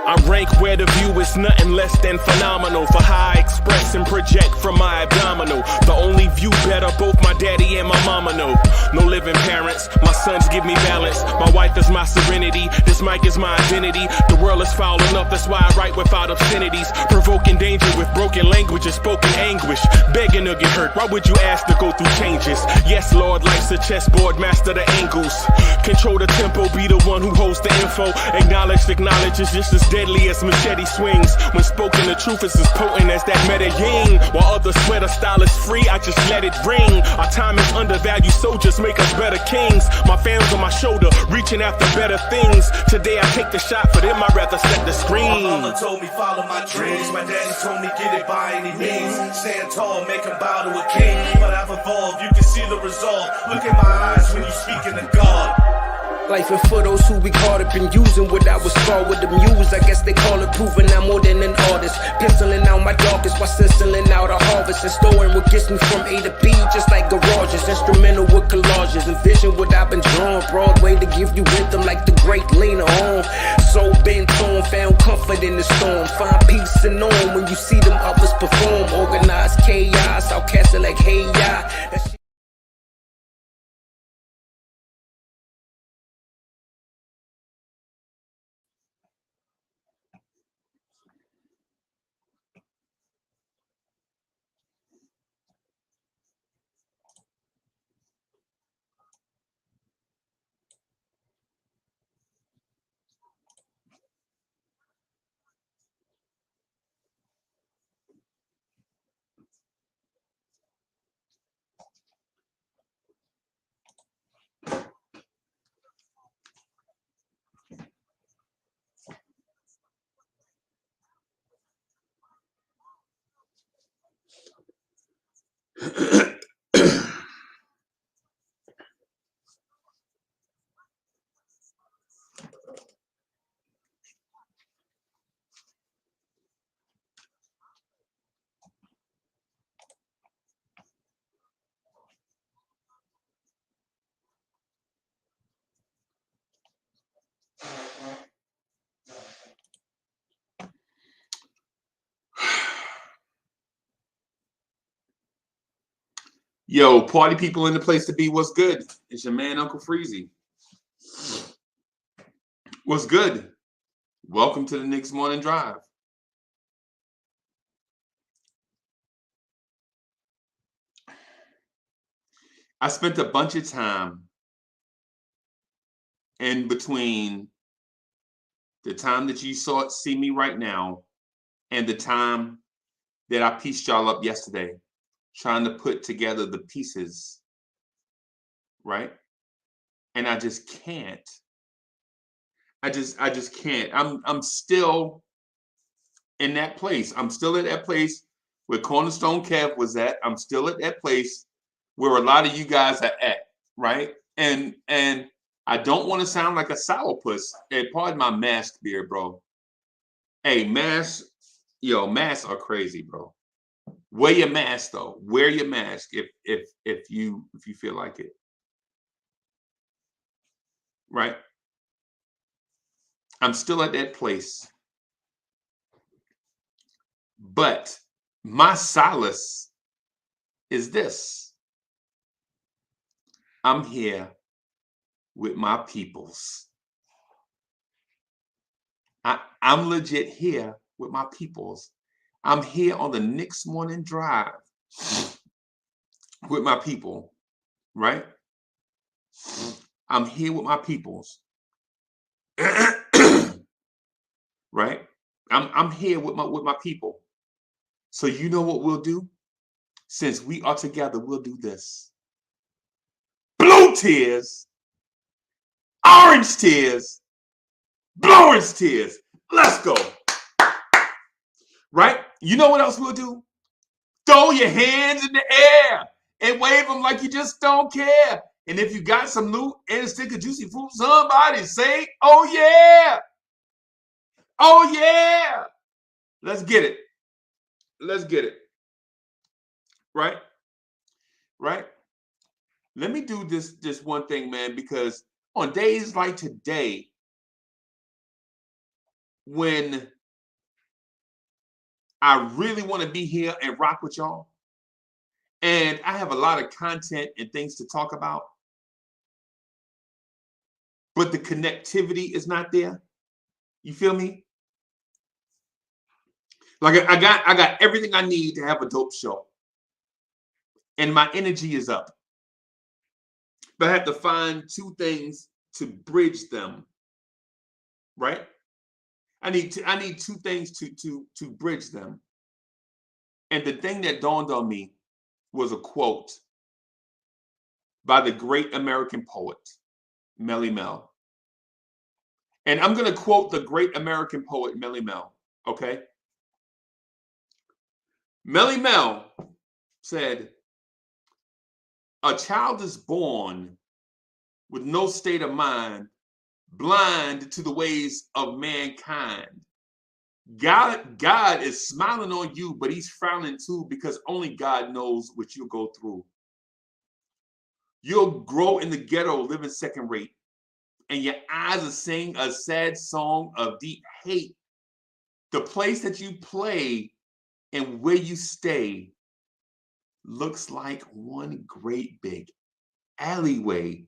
I rank where the view is nothing less than phenomenal for how I express and project from my abdominal. The only view better, both my daddy and my mama know. No living parents, my sons give me balance. My wife is my serenity, this mic is my identity. The world is foul enough, that's why I write without obscenities. Provoking danger with broken language and spoken anguish. Begging to get hurt, why would you ask to go through changes? Yes, Lord, life's a chessboard, master the angles. Control the tempo, be the one who holds the info. Acknowledge is just as deadly as machete swings. When spoken, the truth is as potent as that Medellin. While others swear the style is free, I just let it ring. Our time is undervalued, soldiers make us better kings. My family's on my shoulder, reaching after better things. Today I take the shot, for them I'd rather set the screen. My mama told me follow my dreams. My daddy told me get it by any means. Stand tall, make him bow to a king. But I've evolved, you can see the resolve. Look in my eyes when you speaking to God. Life and for those who be caught up in using what I was called with the muse. I guess they call it proving I'm more than an artist. Penciling out my darkest while stenciling out a harvest. And storing what gets me from A to B, just like garages. Instrumental with collages. Envision what I've been drawing. Broadway to give you rhythm like the great Lena Horne. So bent on, found comfort in the storm. Find peace and on when you see them others perform. Organized chaos, outcast it like hey ya. Yo, party people in the place to be. What's good? It's your man, Uncle Freezy. What's good? Welcome to the Knicks Morning Drive. I spent a bunch of time in between the time that you see me right now and the time that I pieced y'all up yesterday, trying to put together the pieces, right? And I just can't. I just can't. I'm still in that place. I'm still at that place where Cornerstone Kev was at. I'm still at that place where a lot of you guys are at, right? And I don't want to sound like a sourpuss. Hey, pardon my mask beard, bro. Hey, masks are crazy, bro. Wear your mask though. Wear your mask if you feel like it. Right? I'm still at that place. But my solace is this. I'm here with my peoples. I'm legit here with my peoples. I'm here on the Knicks Morning Drive with my people, right? I'm here with my peoples. Right? I'm here with my people. So you know what we'll do? Since we are together, we'll do this. Blue tears, orange tears, blue tears. Let's go. Right? You know what else we'll do? Throw your hands in the air and wave them like you just don't care. And if you got some loot and a stick of juicy fruit, somebody say, oh yeah. Oh yeah. Let's get it. Let's get it. right? Right? Let me do this one thing, man, because on days like today, when I really want to be here and rock with y'all, and I have a lot of content and things to talk about, but the connectivity is not there. You feel me? Like I got everything I need to have a dope show, and my energy is up. But I have to find two things to bridge them, right? I need two things to bridge them. And the thing that dawned on me was a quote by the great American poet, Melly Mel. And I'm going to quote the great American poet, Melly Mel, okay? Melly Mel said, "A child is born with no state of mind, blind to the ways of mankind. God is smiling on you, but he's frowning too because only God knows what you'll go through. You'll grow in the ghetto, living second rate, and your eyes will sing a sad song of deep hate. The place that you play and where you stay looks like one great big alleyway.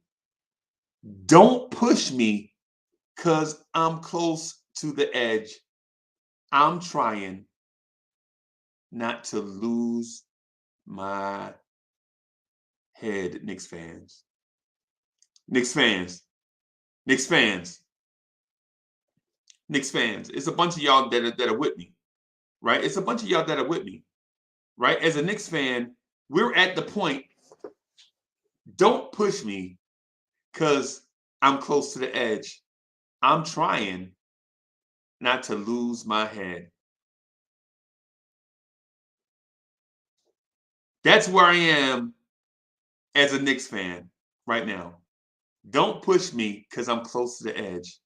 Don't push me because I'm close to the edge. I'm trying not to lose my head." Knicks fans. Knicks fans. Knicks fans. Knicks fans. It's a bunch of y'all that are with me, right? It's a bunch of y'all that are with me, right? As a Knicks fan, we're at the point, don't push me because I'm close to the edge. I'm trying not to lose my head. That's where I am as a Knicks fan right now. Don't push me because I'm close to the edge.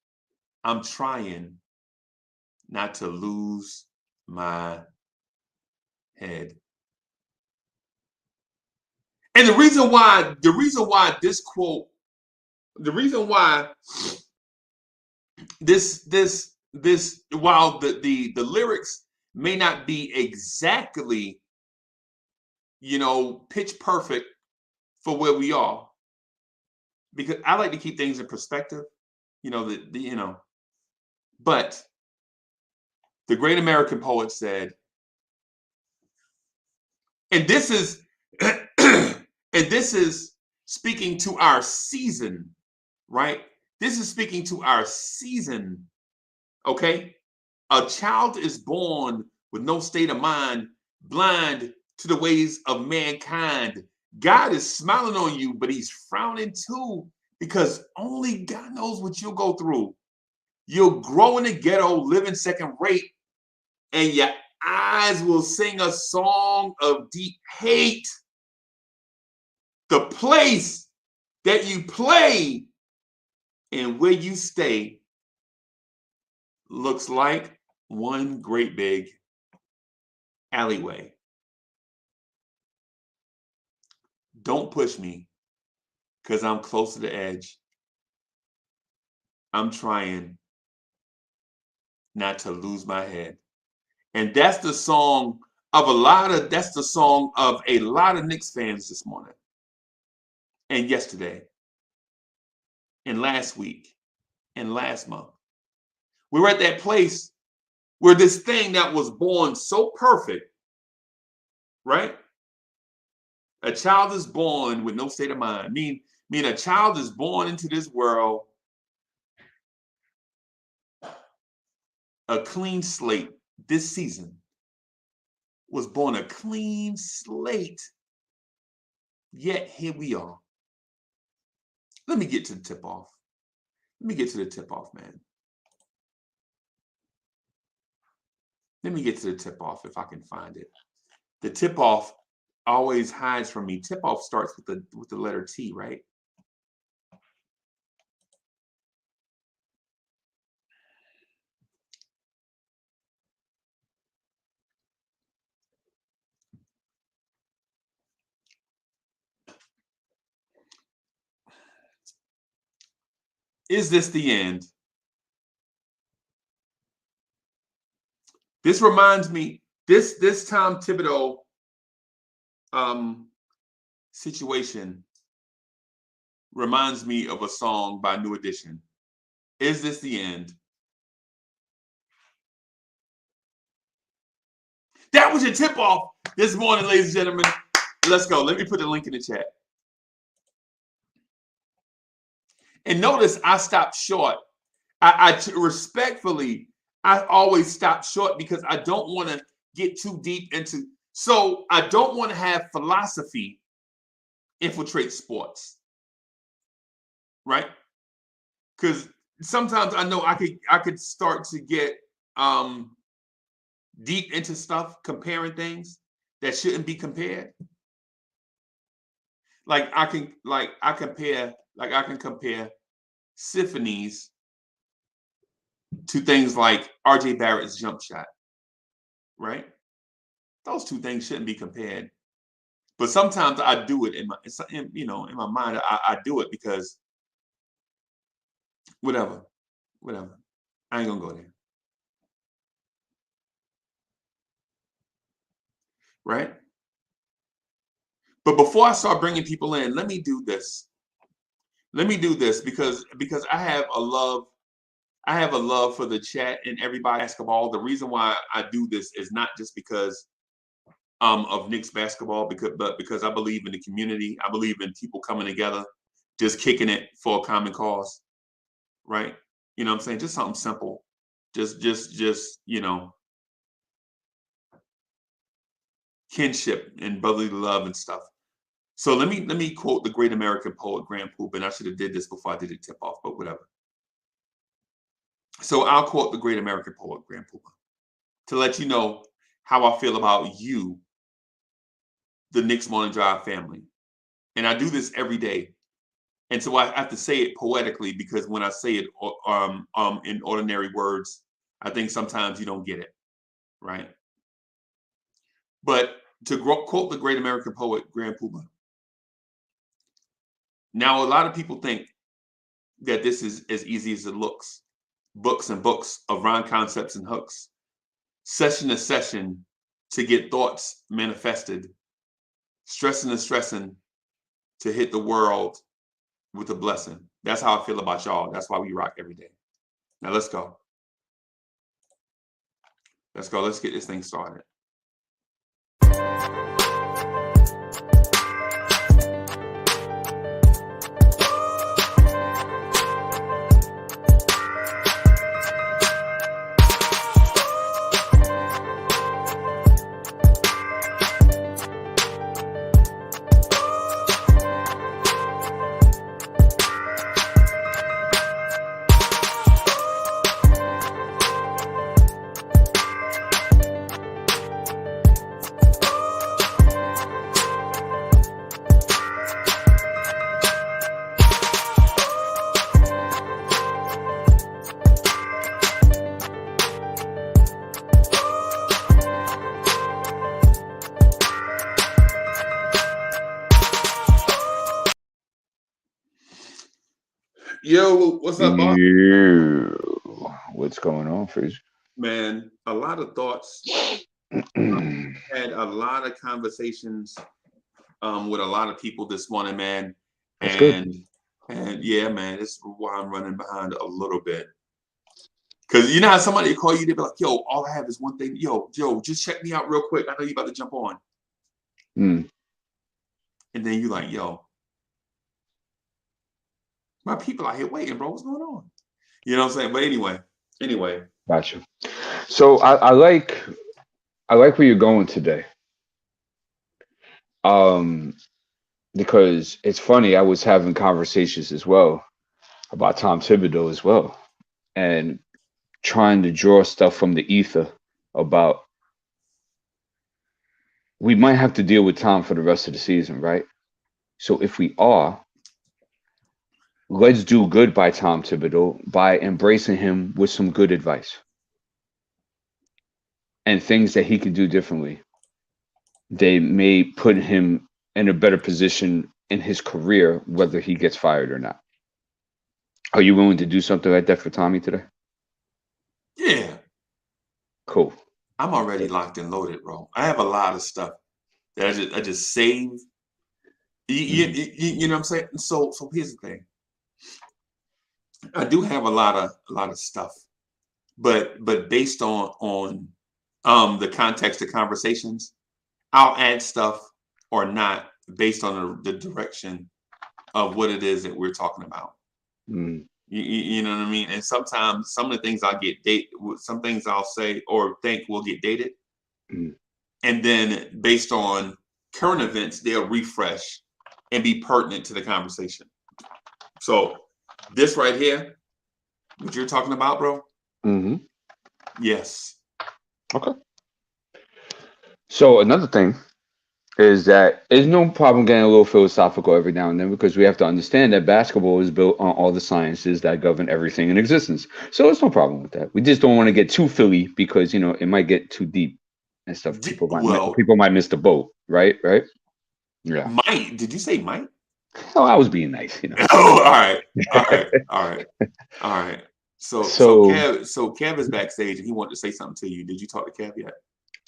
I'm trying not to lose my head. And the reason why this quote, the reason why this while the lyrics may not be exactly, pitch perfect for where we are, because I like to keep things in perspective, but the great American poet said, and this is and this is speaking to our season, right? This is speaking to our season, okay? A child is born with no state of mind, blind to the ways of mankind. God is smiling on you, but he's frowning too, because only God knows what you'll go through. You'll grow in the ghetto, living second rate, and your eyes will sing a song of deep hate. The place that you play and where you stay looks like one great big alleyway. Don't push me because I'm close to the edge. I'm trying not to lose my head. And that's the song of a lot of Knicks fans this morning and yesterday and last week and last month. We're at that place where this thing that was born so perfect, right? A child is born with no state of mind. Mean a child is born into this world a clean slate. This season was born a clean slate. Yet here we are. Let me get to the tip off. Man. Let me get to the tip off if I can find it. The tip off always hides from me. Tip off starts with the letter T, right? Is this the end? This reminds me, this Tom Thibodeau situation reminds me of a song by New Edition. Is this the end? That was your tip off this morning, ladies and gentlemen. Let's go. Let me put the link in the chat. And notice I stopped short. I respectfully, I always stop short because I don't want to get too deep into. So I don't want to have philosophy infiltrate sports, right? Because sometimes I know I could start to get deep into stuff, comparing things that shouldn't be compared. I can compare symphonies to things like R.J. Barrett's jump shot, right? Those two things shouldn't be compared. But sometimes I do it in my mind. I do it because whatever. I ain't gonna go there. Right? But before I start bringing people in, let me do this. Because I have a love for the chat and everybody basketball. The reason why I do this is not just because of Knicks basketball, but because I believe in the community. I believe in people coming together, just kicking it for a common cause, right? You know what I'm saying? Just something simple. Just kinship and brotherly love and stuff. So let me quote the great American poet Grant Poop, and I should have did this before I did the tip off, but whatever. So I'll quote the great American poet Grant Poop to let you know how I feel about you, the Knicks Morning Drive family. And I do this every day. And so I have to say it poetically because when I say it in ordinary words, I think sometimes you don't get it, right? But to quote the great American poet Grant Poop, now a lot of people think that this is as easy as it looks. Books and books of rhyme concepts and hooks, session to session to get thoughts manifested, stressing and stressing to hit the world with a blessing. That's how I feel about y'all. That's why we rock every day. Now let's go. Let's get this thing started. Yo, what's up, Bob? What's going on, Freeze? Man, a lot of thoughts. Had a lot of conversations with a lot of people this morning, man. That's good. And yeah, man, this is why I'm running behind a little bit. Because you know how somebody call you, they be like, yo, all I have is one thing. Yo, just check me out real quick. I know you about to jump on. And then you like, yo, my people out here waiting, bro. What's going on? You know what I'm saying? But anyway. Gotcha. So I like where you're going today. Because it's funny, I was having conversations as well about Tom Thibodeau as well, and trying to draw stuff from the ether about we might have to deal with Tom for the rest of the season, right? So if we are, let's do good by Tom Thibodeau by embracing him with some good advice and things that he can do differently. They may put him in a better position in his career, whether he gets fired or not. Are you willing to do something like that for Tommy today? Yeah, Cool. I'm already locked and loaded, bro. I have a lot of stuff that I just save. You know what I'm saying? So here's the thing. I do have a lot of stuff, but based on the context of conversations, I'll add stuff or not based on the direction of what it is that we're talking about. Mm. You know what I mean? And sometimes some of the things I'll get some things I'll say or think will get dated. Mm. And then based on current events, they'll refresh and be pertinent to the conversation. So this right here, what you're talking about, bro? Mm-hmm. Yes. Okay. So another thing is that there's no problem getting a little philosophical every now and then, because we have to understand that basketball is built on all the sciences that govern everything in existence. So there's no problem with that. We just don't want to get too Philly, because it might get too deep and stuff. People might miss the boat, right? Right? Yeah. Mike, did you say Mike? Oh, I was being nice, Oh, all right. So Kev is backstage and he wanted to say something to you. Did you talk to Kev yet?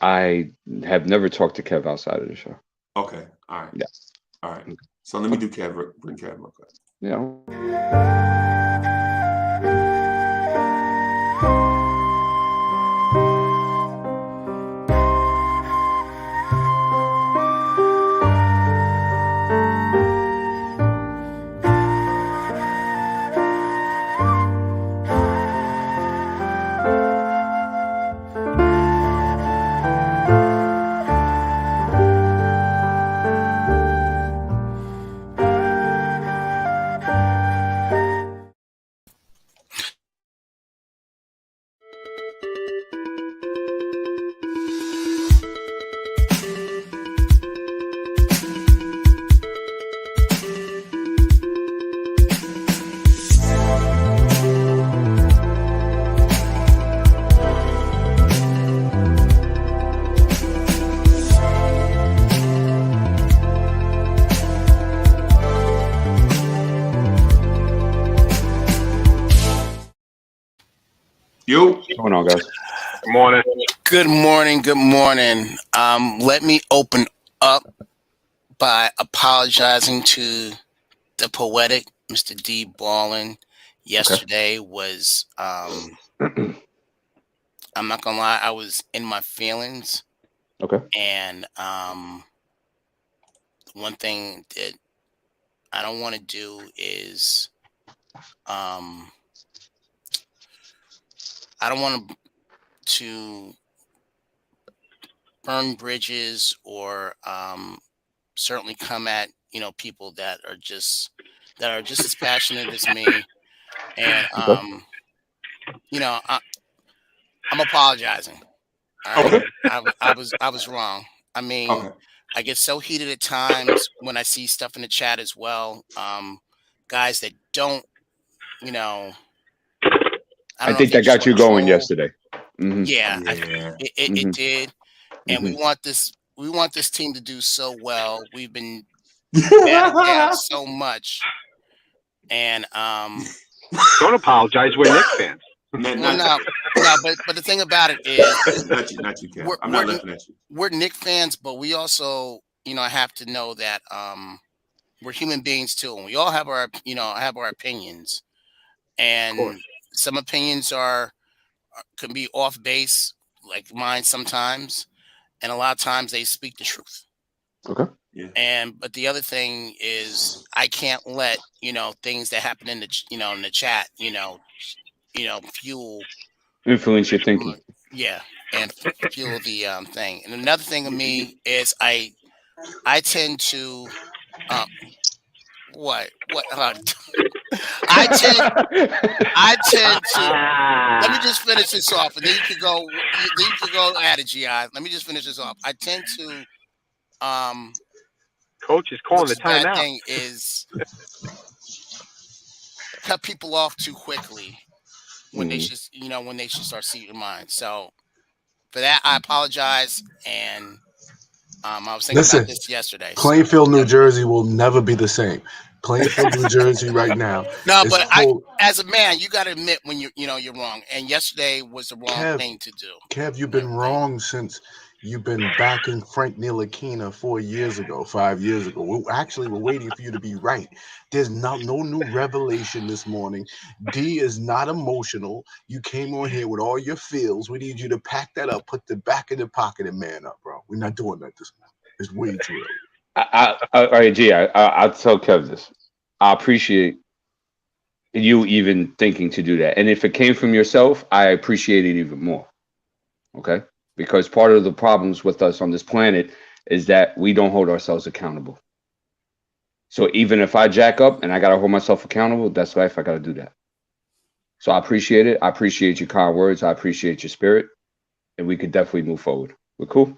I have never talked to Kev outside of the show. Okay. All right. Yeah. All right. So let me bring Kev real quick. Yeah. Yo. What's going on, guys? Good morning. Good morning. Good morning. Let me open up by apologizing to the poetic Mr. D. Dolan. Yesterday was, I'm not gonna lie, I was in my feelings. Okay. And one thing that I don't want to do is, I don't want to burn bridges or certainly come at people that are just as passionate as me, and I'm apologizing. All right? I was wrong. I mean, Okay. I get so heated at times when I see stuff in the chat as well. Guys that don't, I think that got you going yesterday. Mm-hmm. Yeah, Yeah. it did. And we want this team to do so well. We've been battered down so much, and Don't apologize. We're Knicks fans. no, but the thing about it is, not you, Kev. I'm not laughing at you. We're Knicks fans, but we also, have to know that we're human beings too, and we all have our opinions, and some opinions can be off base, like mine sometimes, and a lot of times they speak the truth. Okay. Yeah. But the other thing is, I can't let things that happen in the in the chat fuel Influence your thinking. Yeah, and fuel the thing. And another thing of me is I tend to what I tend to. Let me just finish this off, and then you could go at it, Gi. Let me just finish this off. I tend to Coach is calling the timeout. Thing is cut people off too quickly when they should start seeing your mind. So for that, I apologize. And I was thinking about this yesterday. Plainfield, New Jersey will never be the same. Plainfield, New Jersey, right now. No, It's but cold. as a man, you got to admit when you're wrong. And yesterday was the wrong Kev, thing to do. Kev, you've been wrong since you've been backing Frank Ntilikina 4 years ago, 5 years ago. We're waiting for you to be right. There's no new revelation this morning. D is not emotional. You came on here with all your feels. We need you to pack that up, put the back in the pocket, and man up, bro. We're not doing that this morning. It's way too early. All right, G, I'll tell Kev this. I appreciate you even thinking to do that. And if it came from yourself, I appreciate it even more. Okay? Because part of the problems with us on this planet is that we don't hold ourselves accountable. So even if I jack up and I got to hold myself accountable, that's life. I got to do that. So I appreciate it. I appreciate your kind words. I appreciate your spirit. And we could definitely move forward. We're cool?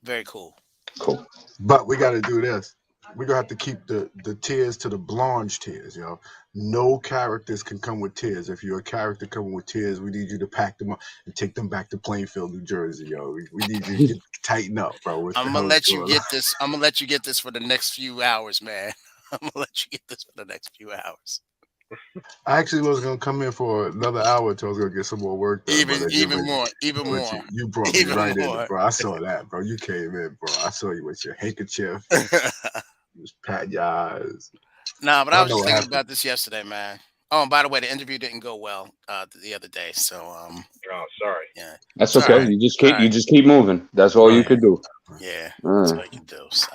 Very cool. Cool. But we got to do this. We're going to have to keep the tears to the blanche tears, yo. No characters can come with tears. If you're a character coming with tears, we need you to pack them up and take them back to Plainfield, New Jersey, yo. We need you to tighten up, bro. I'm gonna let you get this. I'm gonna let you get this for the next few hours, man. I'm gonna let you get this for the next few hours. I actually was going to come in for another hour until I was going to get some more work done. Even more. You brought me right in, bro. I saw that, bro. You came in, bro. I saw you with your handkerchief. You was patting your eyes. Nah, but I was just thinking about this yesterday, man. Oh, and by the way, the interview didn't go well the other day. So oh, sorry. Yeah. That's okay. Right. You just keep moving. That's all you could do. Yeah. That's all you can do. So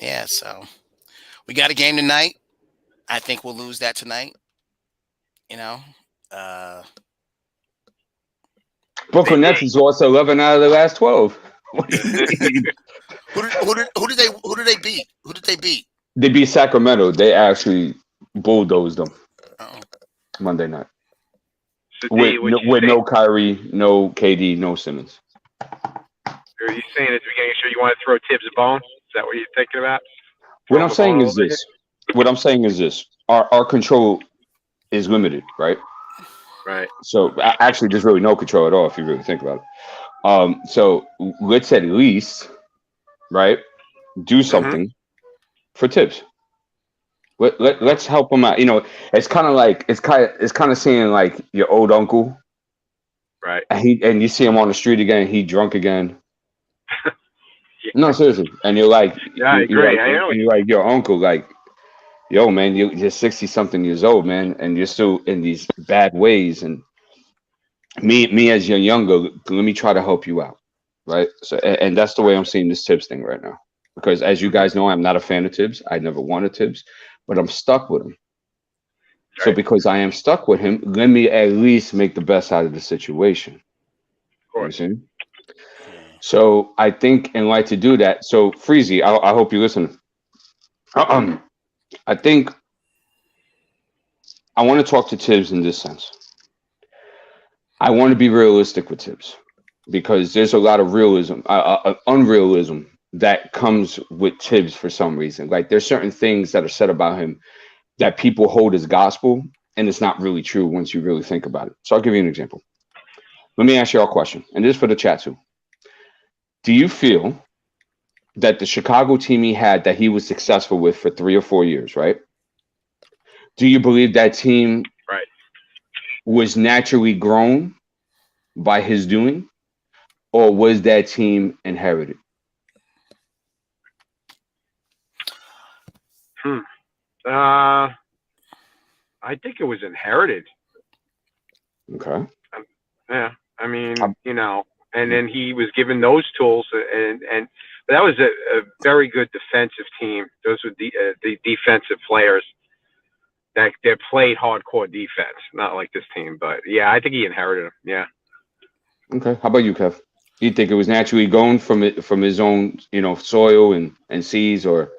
yeah, so we got a game tonight. I think we'll lose that tonight. You know. Brooklyn Nets has lost 11 out of the last 12. Who did they beat? Who did they beat? They beat Sacramento. They actually bulldozed them Monday night. So with no Kyrie, no KD, no Simmons. Are you saying at the beginning sure you want to throw Thibs a bone? Is that what you're thinking about? What I'm saying is this. Our control is limited, right? Right. So actually there's really no control at all if you really think about it. So let's at least, right, do something for Thibs. Let's help him out. You know, it's kind of seeing like your old uncle, right? And you see him on the street again. He drunk again. Yeah. No, seriously. And you're like, yeah, I agree. You're like your uncle, like, yo, man, you're 60-something years old, man, and you're still in these bad ways. And me as your younger, let me try to help you out, right? So, and that's the way I'm seeing this Thibs thing right now. Because as you guys know, I'm not a fan of Thibs. I never wanted Thibs, but I'm stuck with him. Right. So because I am stuck with him, let me at least make the best out of the situation. Of course. You see? So I think and like to do that. So Freezy, I hope you listen. I think I want to talk to Thibs in this sense. I want to be realistic with Thibs because there's a lot of realism, unrealism that comes with Thibs for some reason. Like there's certain things that are said about him that people hold as gospel, and it's not really true once you really think about it. So I'll give you an example. Let me ask you all a question, and this is for the chat too. Do you feel that the Chicago team he had that he was successful with for 3 or 4 years, right? Do you believe that team was naturally grown by his doing, or was that team inherited? I think it was inherited. Okay. Yeah, I mean, you know, and then he was given those tools, and that was a very good defensive team. Those were the defensive players that played hardcore defense, not like this team. But yeah, I think he inherited them. Yeah. Okay. How about you, Kev? Do you think it was naturally grown from his own, you know, soil and seas, or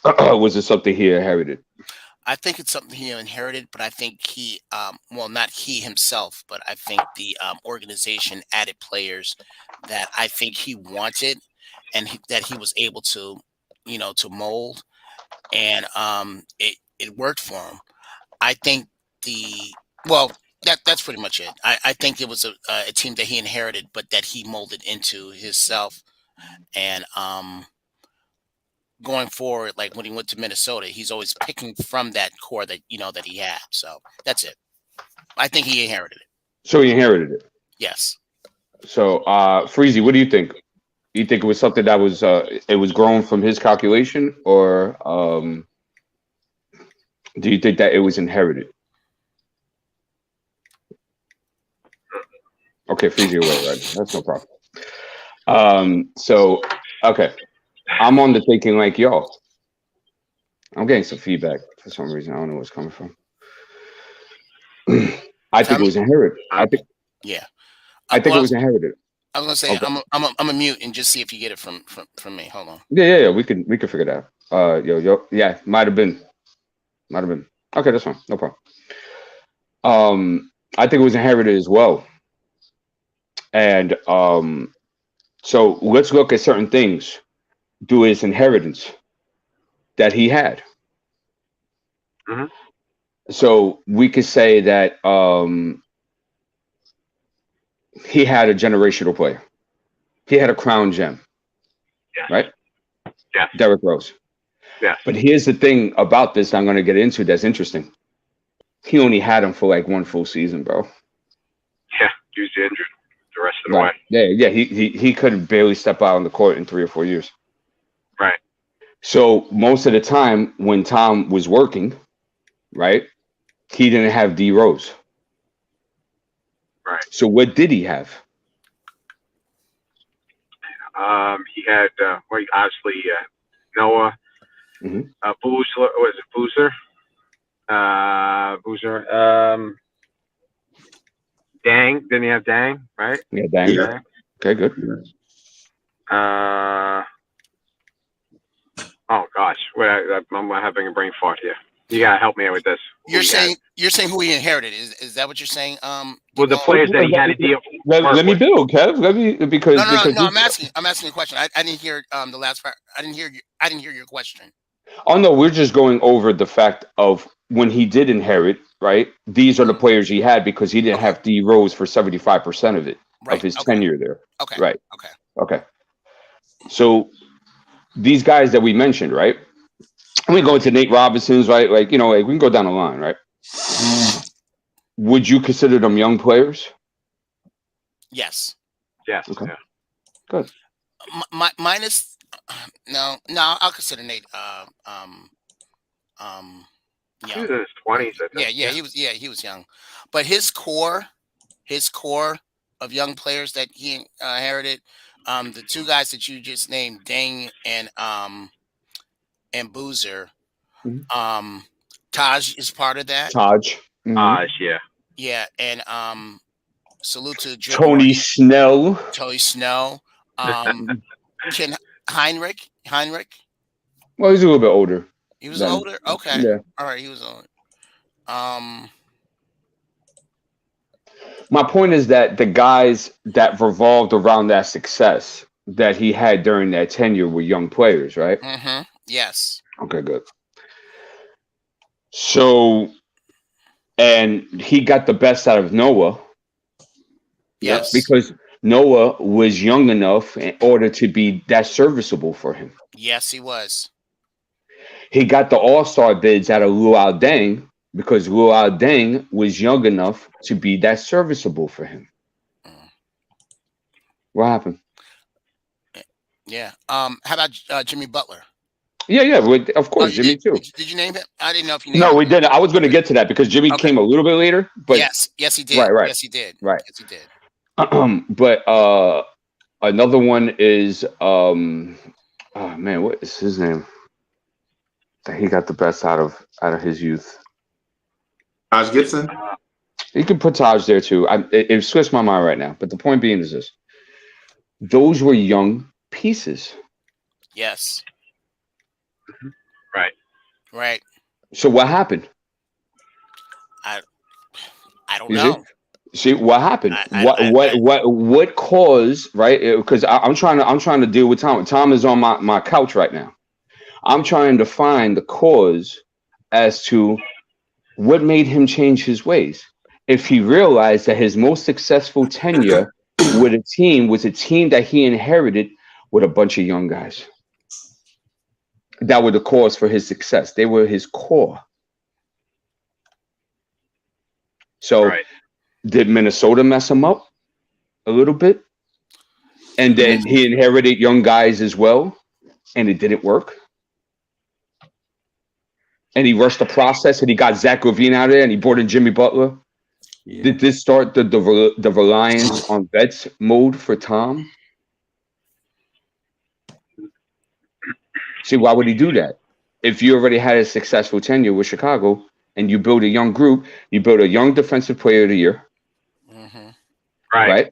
was it something he inherited? I think it's something he inherited, but I think he, well, not he himself, but I think the organization added players that I think he wanted and that he was able to, you know, to mold, and it worked for him. I think that's pretty much it. I think it was a team that he inherited, but that he molded into himself, and going forward, like when he went to Minnesota, he's always picking from that core that that he had. So that's it. I think he inherited it. So he inherited it. Yes. So, Freezy, what do you think? You think it was something that was it was grown from his calculation, or do you think that it was inherited? Okay, Freezy away, right? That's no problem. So okay, I'm on the thinking like y'all. I'm getting some feedback for some reason. I don't know where it's coming from. I think it was inherited. I think it was inherited. I was gonna say Okay. I'm a mute and just see if you get it from me. Hold on. Yeah. We can figure it out. Yeah, might have been. Okay, that's fine. No problem. I think it was inherited as well. And so let's look at certain things through his inheritance that he had. Mm-hmm. So we could say that he had a generational player. He had a crown gem. Yes. Right? Yes. Derrick Rose. Yes. But here's the thing about this I'm going to get into that's interesting. He only had him for like one full season, bro. Yeah, he was injured the rest of the way. Yeah. He could barely step out on the court in 3 or 4 years. Right. So most of the time when Tom was working, right, he didn't have D Rose. Right. So what did he have? He had obviously Noah, Boozer. Was it Boozer? Boozer. Dang. Didn't he have Dang? Right. Yeah, Dang. Yeah. Okay, good. Oh gosh, I'm having a brain fart here. You gotta help me out with this. You're saying who he inherited? Is that what you're saying? Well, the players that he had to deal. Let me build, Kev. Let me because no. I'm asking a question. I didn't hear the last part. I didn't hear your question. Oh no, we're just going over the fact of when he did inherit. Right, these are the players he had because he didn't have D Rose for 75% of it of his tenure there. Okay. Right. Okay. So these guys that we mentioned, right? We go into Nate Robinson's, right? Like, we can go down the line, right? Would you consider them young players? Yes. Yeah. Okay. Yeah. Good. Minus, no, I'll consider Nate. He was in his 20s. I think. He was young, but his core of young players that he inherited, the two guys that you just named, Dang and Boozer, Taj is part of that. Taj, yeah. Yeah, and salute to Tony Snell. Ken Heinrich. Well, he's a little bit older. He was older. Okay. Yeah. All right. He was older. My point is that the guys that revolved around that success that he had during that tenure were young players, right? Mm-hmm. Yes. Okay, good. So, and he got the best out of Noah. Yes. Because Noah was young enough in order to be that serviceable for him. Yes, he was. He got the all-star bids out of Luol Deng because Luol Deng was young enough to be that serviceable for him. What happened? Yeah. How about Jimmy Butler? Yeah. Of course, Jimmy too. Did you name him? I didn't know if you named him. No, him. we didn't. I was going to get to that because Jimmy came a little bit later. But yes, he did. Right. Yes, he did. Right. Yes, he did. But another one is oh man, what is his name? That he got the best out of his youth. Taj Gibson. You can put Taj there too. It slips my mind right now. But the point being is this: those were young pieces. Yes. Right. So what happened? I don't know. See what happened? What caused, right? Because I'm trying to deal with Tom. Tom is on my couch right now. I'm trying to find the cause as to what made him change his ways. If he realized that his most successful tenure with a team was a team that he inherited with a bunch of young guys. that were the cause for his success. They were his core. So did Minnesota mess him up a little bit? And then he inherited young guys as well, and it didn't work. And he rushed the process, and he got Zach LaVine out of there, and he brought in Jimmy Butler. Yeah. Did this start the reliance on vets mode for Tom? See, why would he do that? If you already had a successful tenure with Chicago and you build a young group, you build a young defensive player of the year. Right?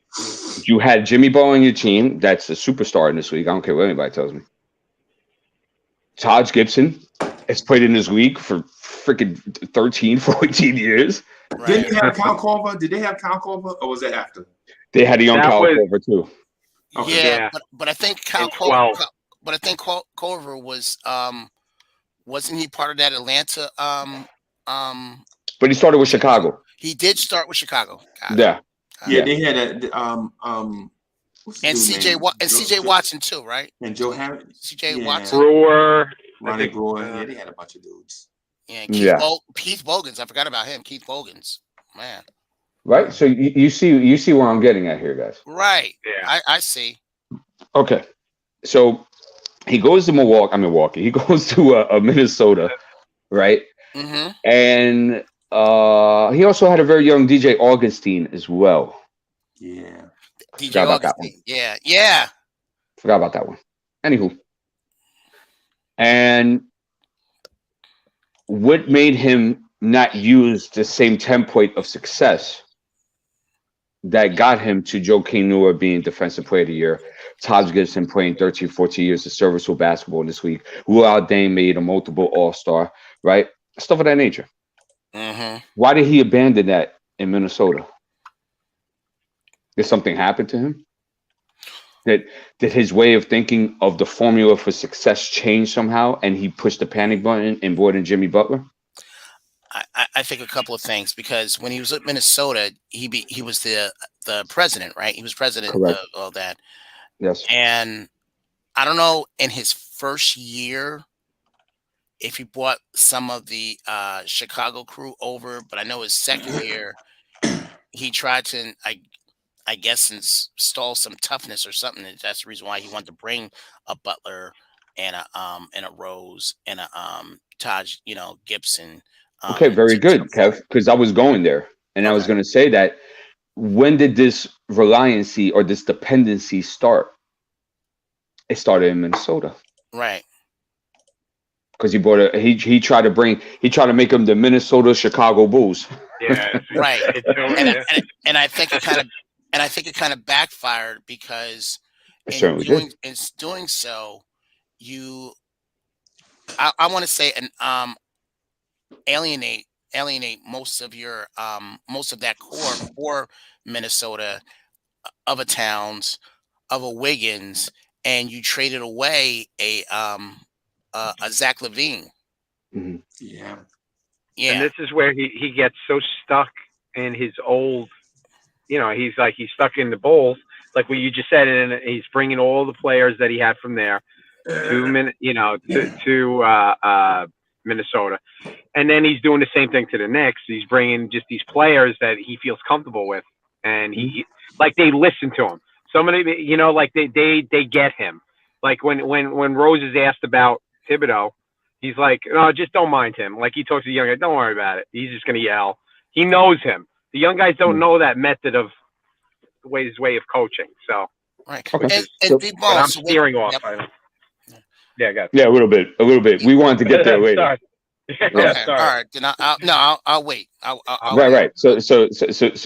You had Jimmy Butler on your team. That's a superstar in this league. I don't care what anybody tells me. Taj Gibson has played in this league for freaking 13, 14 years. Right. Didn't they have Kyle Korver? Did they have Kyle Korver, or was that after? They had a young Kyle Korver too. Okay. Yeah, but I think Kyle Korver. But I think Korver was wasn't he part of that Atlanta? But he started with Chicago. He did start with Chicago. Yeah. Yeah, they had a and CJ Watson too, right? And Joe Harris, CJ Watson, Brewer, Ronnie Brewer. Yeah, they had a bunch of dudes. Yeah, Keith Bogans. I forgot about him. Keith Bogans, man. Right. So you see where I'm getting at here, guys. Right. Yeah. I see. Okay. So he goes to Milwaukee. He goes to Minnesota, right? Mm-hmm. And he also had a very young DJ Augustine as well. Yeah. DJ Augustine. Yeah. Forgot about that one. Anywho. And what made him not use the same template of success that got him to Joakim Noah being Defensive Player of the Year, Taj Gibson playing 13, 14 years of serviceable basketball in this league, Luol Deng made a multiple All-Star, right? Stuff of that nature. Mm-hmm. Why did he abandon that in Minnesota? Did something happen to him? Did his way of thinking of the formula for success change somehow, and he pushed the panic button and brought in Jimmy Butler? I think a couple of things, because when he was at Minnesota, he was the president, right? He was president of all that. Yes. And I don't know in his first year if he brought some of the Chicago crew over, but I know his second year he tried to, I guess, install some toughness or something. And that's the reason why he wanted to bring a Butler and a Rose and a Taj, Gibson. Okay, very good, Kev, because I was going there, and I was going to say that when did this reliancy or this dependency start? It started in Minnesota, right? Because he tried to make them the Minnesota Chicago Bulls. Yeah, right. And I think it kind of backfired, because in doing so, I want to say alienate most of your most of that core for Minnesota, of a Towns, of a Wiggins, and you traded away a Zach LaVine. Mm-hmm. Yeah. And this is where he gets so stuck in his old, he's stuck in the Bulls, like what you just said, and he's bringing all the players that he had from there to Minnesota, and then he's doing the same thing to the Knicks. He's bringing just these players that he feels comfortable with, and they listen to him. Somebody, they get him. Like when Rose is asked about Thibodeau, he's like, no, just don't mind him. Like he talks to the young guy, don't worry about it. He's just gonna yell. He knows him. The young guys don't know that method of his way of coaching. So right. Okay. I'm steering off. Yep. Yeah, got it. Yeah, a little bit. We wanted to get there later. Okay. All right. Then I'll wait. I'll right. So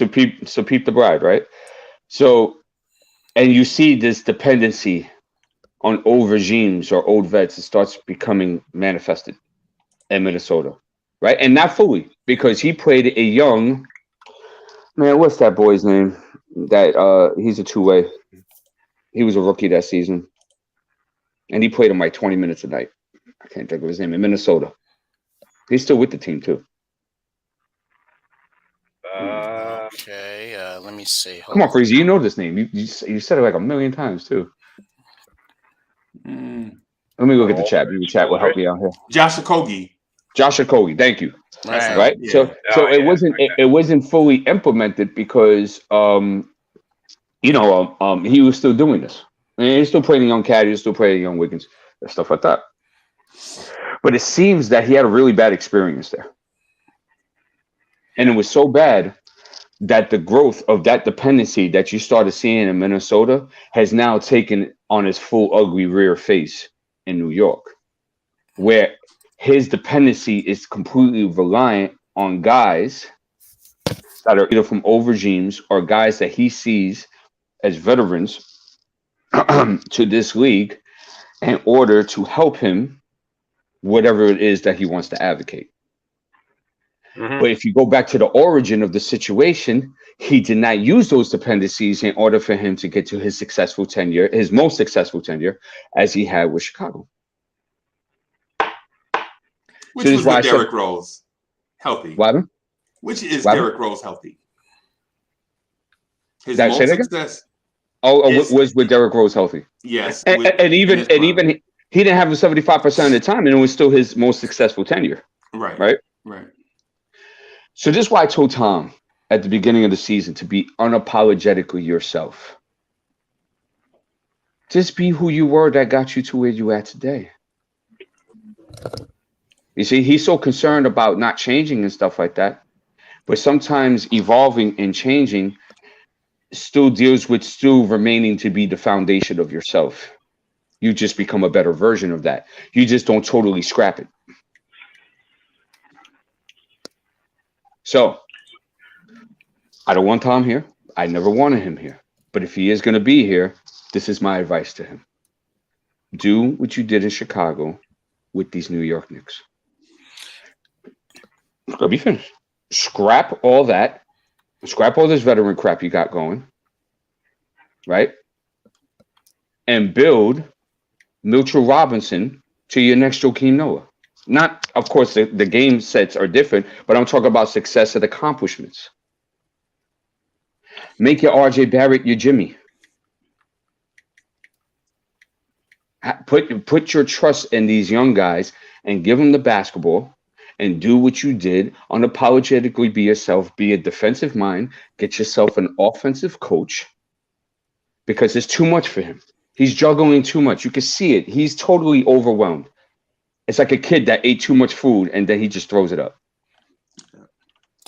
peep the bride, right? So, and you see this dependency on old regimes or old vets. It starts becoming manifested in Minnesota, right? And not fully, because he played a young man. What's that boy's name? That he's a two-way. He was a rookie that season. And he played him like 20 minutes a night. I can't think of his name, in Minnesota. He's still with the team, too. Okay, let me see. Come on, Freezy, you know this name. You said it like a million times, too. Let Let me look at the chat. Maybe the chat will help me out here. Josh Okogie. Josh Okogie, thank you. Right. Yeah. So it wasn't fully implemented because he was still doing this. I mean, he's still playing young Cat, he's still playing young Wiggins and stuff like that. But it seems that he had a really bad experience there. And it was so bad that the growth of that dependency that you started seeing in Minnesota has now taken on its full ugly rear face in New York, where his dependency is completely reliant on guys that are either from old regimes or guys that he sees as veterans to this league in order to help him, whatever it is that he wants to advocate. But if you go back to the origin of the situation, he did not use those dependencies in order for him to get to his successful tenure, his most successful tenure, as he had with Chicago. Which was with Derrick Rose healthy? What? Which is Derrick Rose healthy? His most success. Was with Derrick Rose healthy? Yes, and even he didn't have him 75% of the time, and it was still his most successful tenure. Right. So this is why I told Tom at the beginning of the season to be unapologetically yourself. Just be who you were that got you to where you at today. You see, he's so concerned about not changing and stuff like that. But sometimes evolving and changing still deals with still remaining to be the foundation of yourself. You just become a better version of that. You just don't totally scrap it. So, I don't want Tom here. I never wanted him here. But if he is going to be here, this is my advice to him. Do what you did in Chicago with these New York Knicks. It's going to be finished. Scrap all that. Scrap all this veteran crap you got going. Right? And build Mitchell Robinson to your next Joakim Noah. Not, of course, the game sets are different, but I'm talking about success and accomplishments. Make your RJ Barrett your Jimmy. Put your trust in these young guys and give them the basketball and do what you did. Unapologetically be yourself. Be a defensive mind. Get yourself an offensive coach because it's too much for him. He's juggling too much. You can see it. He's totally overwhelmed. It's like a kid that ate too much food and then he just throws it up.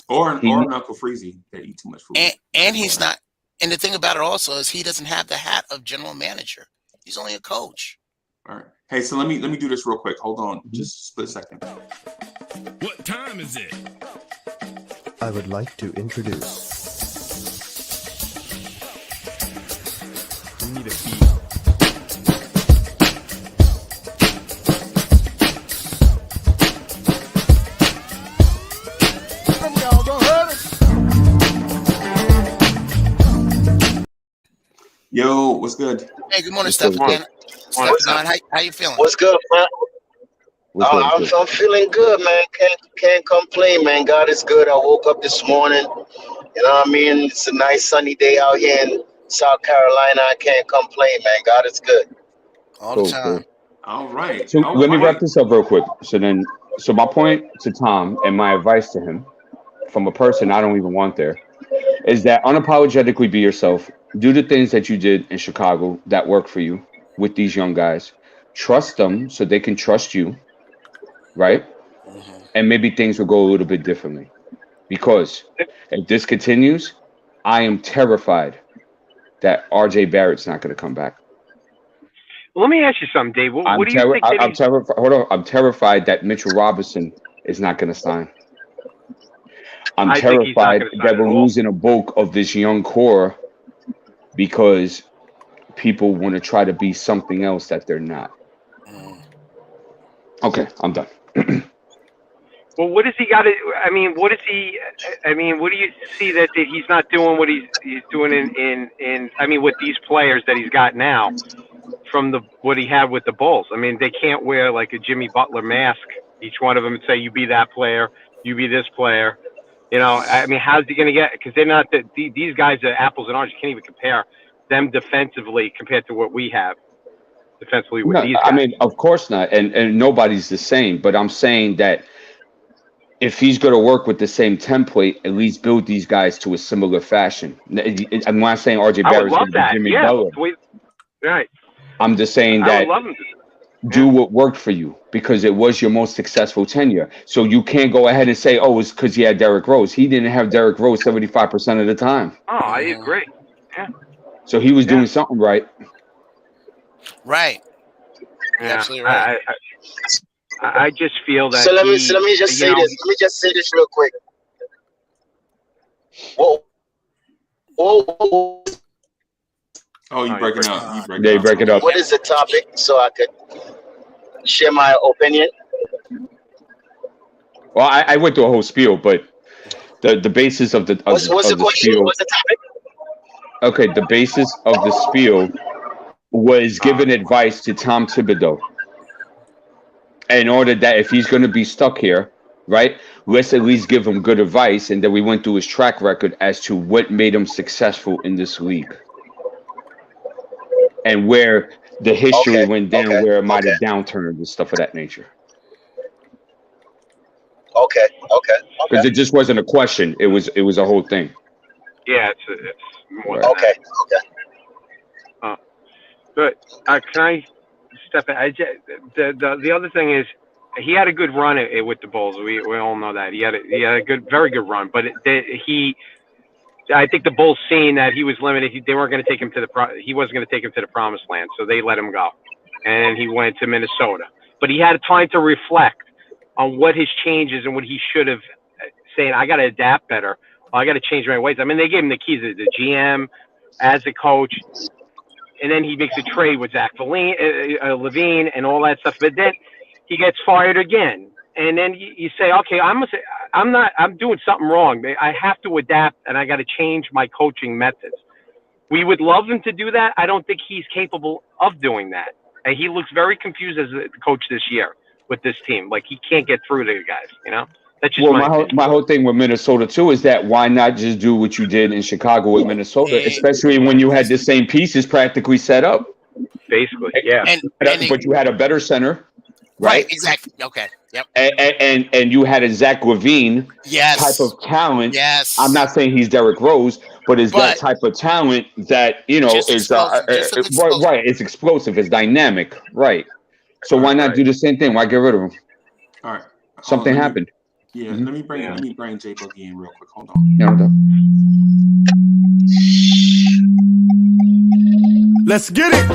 Or an Uncle Freezy that eat too much food. And he's not. And the thing about it also is he doesn't have the hat of general manager. He's only a coach. All right. Hey, so let me do this real quick. Hold on, just a split second. What time is it? I would like to introduce. We need a beat. Yo, what's good? Hey, good morning, Stefan. How you feeling? What's good, man? I'm feeling good, man. Can't complain, man. God is good. I woke up this morning. You know what I mean? It's a nice sunny day out here in South Carolina. I can't complain, man. God is good. All the time. All right. So let me wrap this up real quick. So my point to Tom and my advice to him from a person I don't even want there is that unapologetically be yourself. Do the things that you did in Chicago that work for you with these young guys. Trust them so they can trust you, right? And maybe things will go a little bit differently. Because if this continues, I am terrified that RJ Barrett's not going to come back. Well, let me ask you something, Dave. What do you think? I'm terrified. Hold on. I'm terrified that Mitchell Robinson is not going to sign. I'm terrified that we're losing a bulk of this young core because people want to try to be something else that they're not. Okay, I'm done. Well, what does he got to? I mean, what is he? I mean, what do you see that he's not doing what he's doing in? I mean, with these players that he's got now, from what he had with the Bulls. I mean, they can't wear like a Jimmy Butler mask, each one of them, and say, "You be that player, you be this player." You know, I mean, how's he going to get? Because they're not these guys are apples and oranges. You can't even compare them defensively compared to what we have. defensively with No, these I guys. mean, of course not, and nobody's the same. But I'm saying that if he's going to work with the same template, at least build these guys to a similar fashion. I'm not saying RJ I would Barrett's love going to be that. Jimmy Yeah. Butler. Right. I'm just saying I that would love him to. do what worked for you because it was your most successful tenure. So you can't go ahead and say, oh, it's because he had Derrick Rose. He didn't have Derrick Rose 75% of the time. Oh, I agree. Yeah. So he was doing something right. Right. Yeah. Absolutely right. I just feel that. So let me just say this. Let me just say this real quick. Whoa. Oh, you breaking up. They break it up. What is the topic so I could share my opinion? Well, I went through a whole spiel, but the basis of the What's the question? spiel. What's the topic? Okay, the basis of the spiel was giving advice to Tom Thibodeau in order that if he's going to be stuck here, right, let's at least give him good advice. And then we went through his track record as to what made him successful in this league and where the history went down, where it might have downturned and stuff of that nature. Okay. Because it just wasn't a question; it was a whole thing. Yeah, it's more. Right. Okay. But can I step in? The other thing is, he had a good run with the Bulls. We all know that he had a very good run. But I think the Bulls seeing that he was limited, they weren't going to take him he wasn't going to take him to the promised land, so they let him go, and he went to Minnesota. But he had time to reflect on what his changes and what he should have saying. I got to adapt better. I got to change my ways. I mean, they gave him the keys as the GM, as a coach. And then he makes a trade with Zach Levine and all that stuff. But then he gets fired again. And then you say, okay, I'm doing something wrong. I have to adapt, and I got to change my coaching methods. We would love him to do that. I don't think he's capable of doing that. And he looks very confused as a coach this year with this team. Like he can't get through to the guys, you know? That's just my whole thing with Minnesota too is that why not just do what you did in Chicago with Minnesota, especially when you had the same pieces practically set up. Basically, yeah. But you had a better center, right? Exactly. Okay. Yep. And you had a Zach Levine type of talent. Yes. I'm not saying he's Derrick Rose, but is that type of talent that is right? It's explosive. It's dynamic, right? So why not do the same thing? Why get rid of him? All right. Something happened. Yeah, let me bring J Boogie in real quick. Hold on. Let's get it.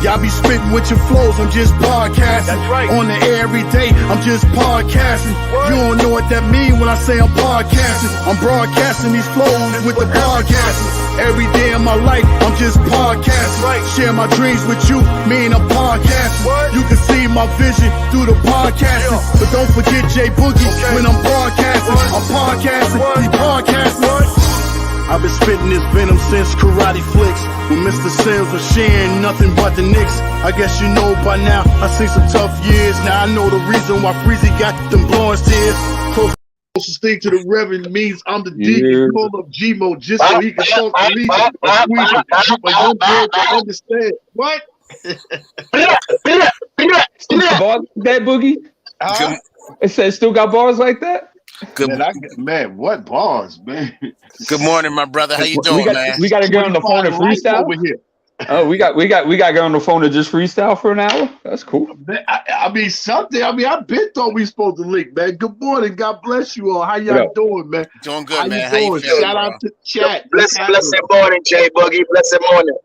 Y'all be spitting with your flows, I'm just podcasting. That's right. On the air every day, I'm just podcasting. You don't know what that mean when I say I'm podcasting. I'm broadcasting these flows with the podcasting. Every day of my life, I'm just podcasting. Right. Share my dreams with you, mean I'm podcasting. You can see my vision through the podcasting. But don't forget J Boogie when I'm broadcasting. I'm podcasting, he's podcasting. I've been spitting this venom since Karate Flicks. When Mr. Sims was sharing nothing but the Knicks. I guess you know by now, I seen some tough years. Now I know the reason why Freezy got them blowing tears. Closest thing to the Reverend means I'm the deacon. Call up G-Mo just so he can talk to me. But young girl can understand. What? Still got bars like that, Boogie? It says still got bars like that? Man, what bars, man? Good morning, my brother. How you doing, man? We got to get on the phone and freestyle over here. Oh, we got to get on the phone and just freestyle for an hour. That's cool. I mean, something. I mean, I been thought we supposed to link, man. Good morning. God bless you all. How y'all doing, man? Doing good, man. How you doing? Shout out to chat. Blessed morning, Jay Boogie. Blessed morning.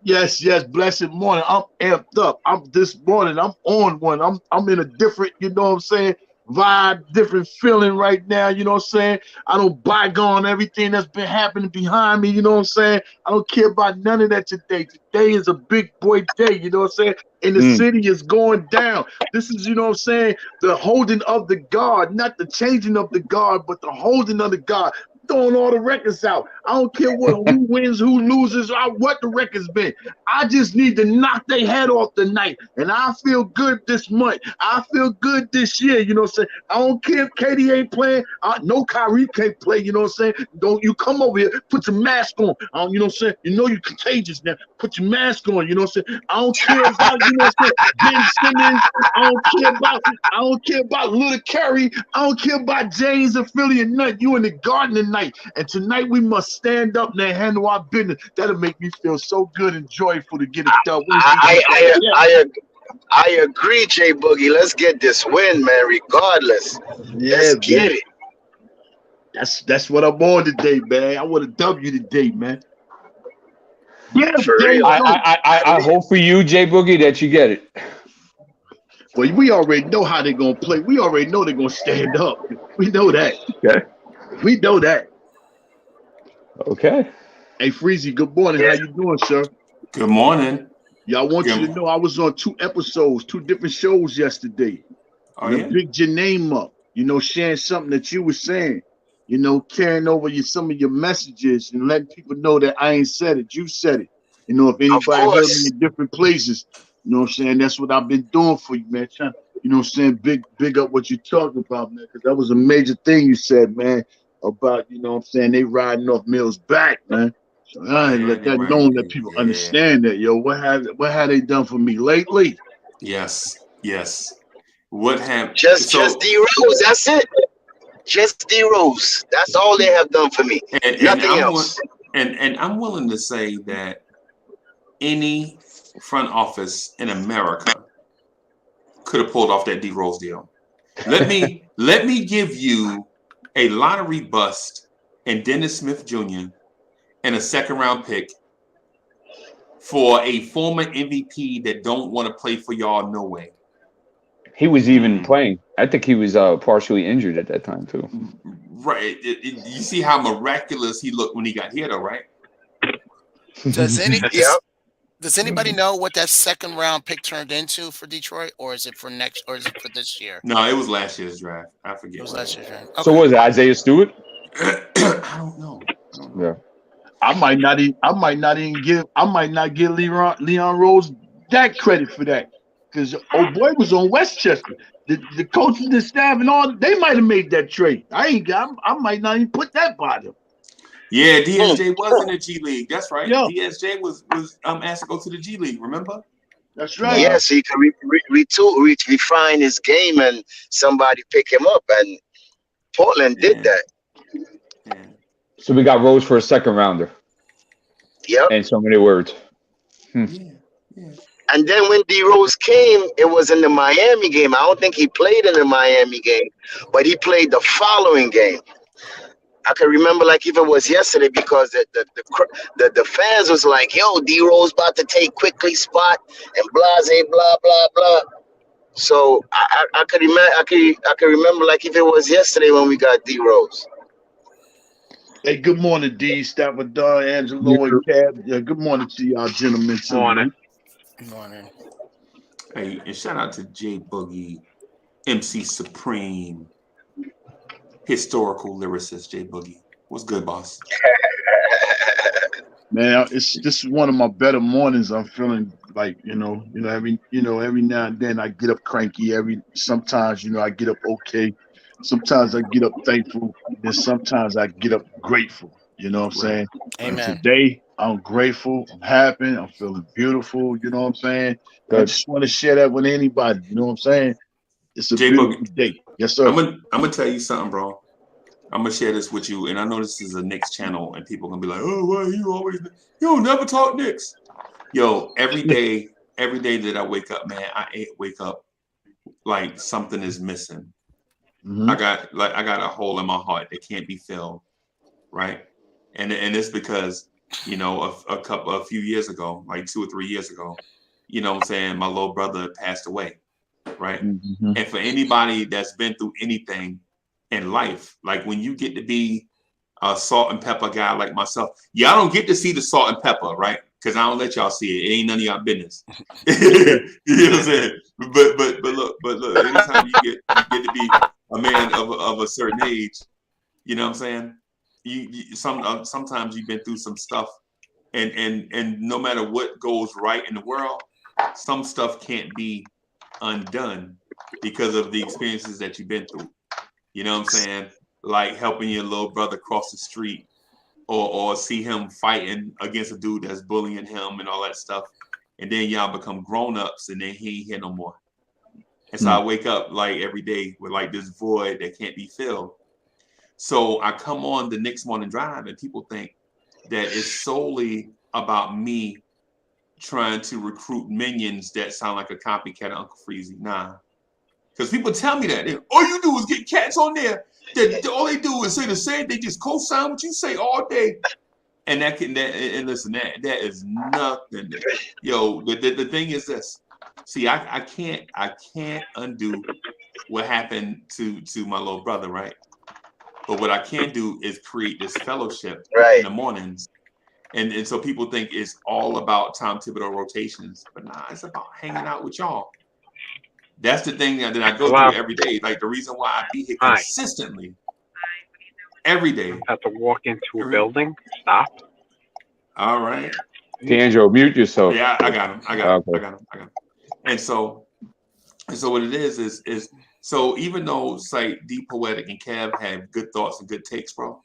Yes, blessed morning. I'm amped up. This morning. I'm on one. I'm in a different, you know what I'm saying, vibe, different feeling right now, you know what I'm saying? I don't bygone everything that's been happening behind me, you know what I'm saying? I don't care about none of that today. Today is a big boy day, you know what I'm saying? And the city is going down. This is, you know what I'm saying, the holding of the guard, not the changing of the guard, but the holding of the guard. throwing all the records out. I don't care who wins, who loses, or what the record's been. I just need to knock their head off tonight, and I feel good this month. I feel good this year. You know what I'm saying? I don't care if Katie ain't playing. No, Kyrie can't play. You know what I'm saying? Don't you come over here? Put your mask on. You know what I'm saying? You know you're contagious now. Put your mask on. You know what I'm saying? I don't care about you know what I'm saying. Ben Simmons. I don't care about Little Curry. I don't care about James and Philly and nothing. You in the garden tonight. And tonight we must stand up and handle our business. That'll make me feel so good and joyful to get it done. I agree, Jay Boogie. Let's get this win, man, regardless. Let's get it. That's what I'm on today, man. I want a W today, man. Yeah, for real. I hope for you, Jay Boogie, that you get it. Well, we already know how they're gonna play. We already know they're gonna stand up. We know that. Okay. We know that. Okay. Hey, Freezy, good morning. How you doing, sir? Good morning. Yeah, I want you to know I was on 2 episodes, 2 different shows yesterday. Oh, yeah? Picked your name up, you know, sharing something that you were saying, you know, carrying over some of your messages and letting people know that I ain't said it, you said it. You know, if anybody heard me in different places, you know what I'm saying? That's what I've been doing for you, man. Trying, you know what I'm saying? Big up what you talking about, man, because that was a major thing you said, man, about, you know what I'm saying, they riding off Mills' back, man. So I ain't let that known that people understand that, yo. What have they done for me lately? Yes. What have just D Rose? That's it. Just D Rose. That's all they have done for me. Nothing else. And I'm willing to say that any front office in America could have pulled off that D Rose deal. Let me give you a lottery bust and Dennis Smith Jr. and a 2nd-round pick for a former MVP that don't want to play for y'all no way. He was even playing. I think he was partially injured at that time too. Right. You see how miraculous he looked when he got here, though, right? Does anybody know what that 2nd-round pick turned into for Detroit, or is it for this year? No, it was last year's draft. I forget. It was last year's draft. Okay. So what was it, Isaiah Stewart? I don't know. Yeah. I might not give Leon Rose that credit for that, because old boy was on Westchester. The coaches, the staff, and all they might have made that trade. I might not even put that by them. Yeah, DSJ was in the G League. That's right. Yeah. DSJ was asked to go to the G League. Remember? That's right. Yeah, so he can refine his game, and somebody pick him up, and Portland did that. Yeah. So we got Rose for a 2nd-rounder. Yep. In so many words. And then when D Rose came, it was in the Miami game. I don't think he played in the Miami game, but he played the following game. I can remember like if it was yesterday, because the fans was like, "Yo, D Rose about to take Quickly spot and blah blah blah." So I can remember like if it was yesterday when we got D Rose. Hey, good morning, D. Stafford, Don, Angelo, and Cab. Yeah, good morning to y'all, gentlemen. Good morning. Hey, and shout out to Jay Boogie, MC Supreme, historical lyricist Jay Boogie. What's good, boss? Man, this is one of my better mornings. I'm feeling like, every now and then I get up cranky. Sometimes, I get up okay. Sometimes I get up thankful, and sometimes I get up grateful. You know what I'm saying? Amen. And today I'm grateful. I'm happy. I'm feeling beautiful. You know what I'm saying? I just want to share that with anybody. You know what I'm saying? It's a beautiful day. Yes, sir. I'm gonna tell you something, bro. I'm gonna share this with you, and I know this is a Knicks channel, and people are gonna be like, "Oh, well, you don't never talk Knicks." Yo, every day that I wake up, man, I wake up like something is missing. Mm-hmm. I got a hole in my heart that can't be filled, right? And it's because a few years ago, like 2 or 3 years ago, you know what I'm saying, my little brother passed away, right? Mm-hmm. And for anybody that's been through anything in life, like when you get to be a salt and pepper guy like myself, y'all don't get to see the salt and pepper, right? Because I don't let y'all see it. It ain't none of y'all business. You know what I'm saying? But look, anytime you get to be a man of a certain age, you know what I'm saying? sometimes you've been through some stuff, and no matter what goes right in the world, some stuff can't be undone because of the experiences that you've been through. You know what I'm saying? Like helping your little brother cross the street, or see him fighting against a dude that's bullying him and all that stuff, and then y'all become grown-ups, and then he ain't here no more. And so I wake up like every day with like this void that can't be filled. So I come on the Knicks Morning Drive, and people think that it's solely about me trying to recruit minions that sound like a copycat of Uncle Freezy. Nah. Because people tell me that. All you do is get cats on there that all they do is say the same. They just co-sign what you say all day. And listen, that is nothing. Yo, the thing is this. See, I can't undo what happened to my little brother, right? But what I can do is create this fellowship in the mornings. And so people think it's all about Tom Thibodeau rotations, but nah, it's about hanging out with y'all. That's the thing that I go through every day. Like the reason why I be here consistently every day. I have to walk into a building. Stop. All right. D'Angelo, mute yourself. Yeah, I got him. I got him. And so what it is so even though like D Poetic and Kev have good thoughts and good takes, bro,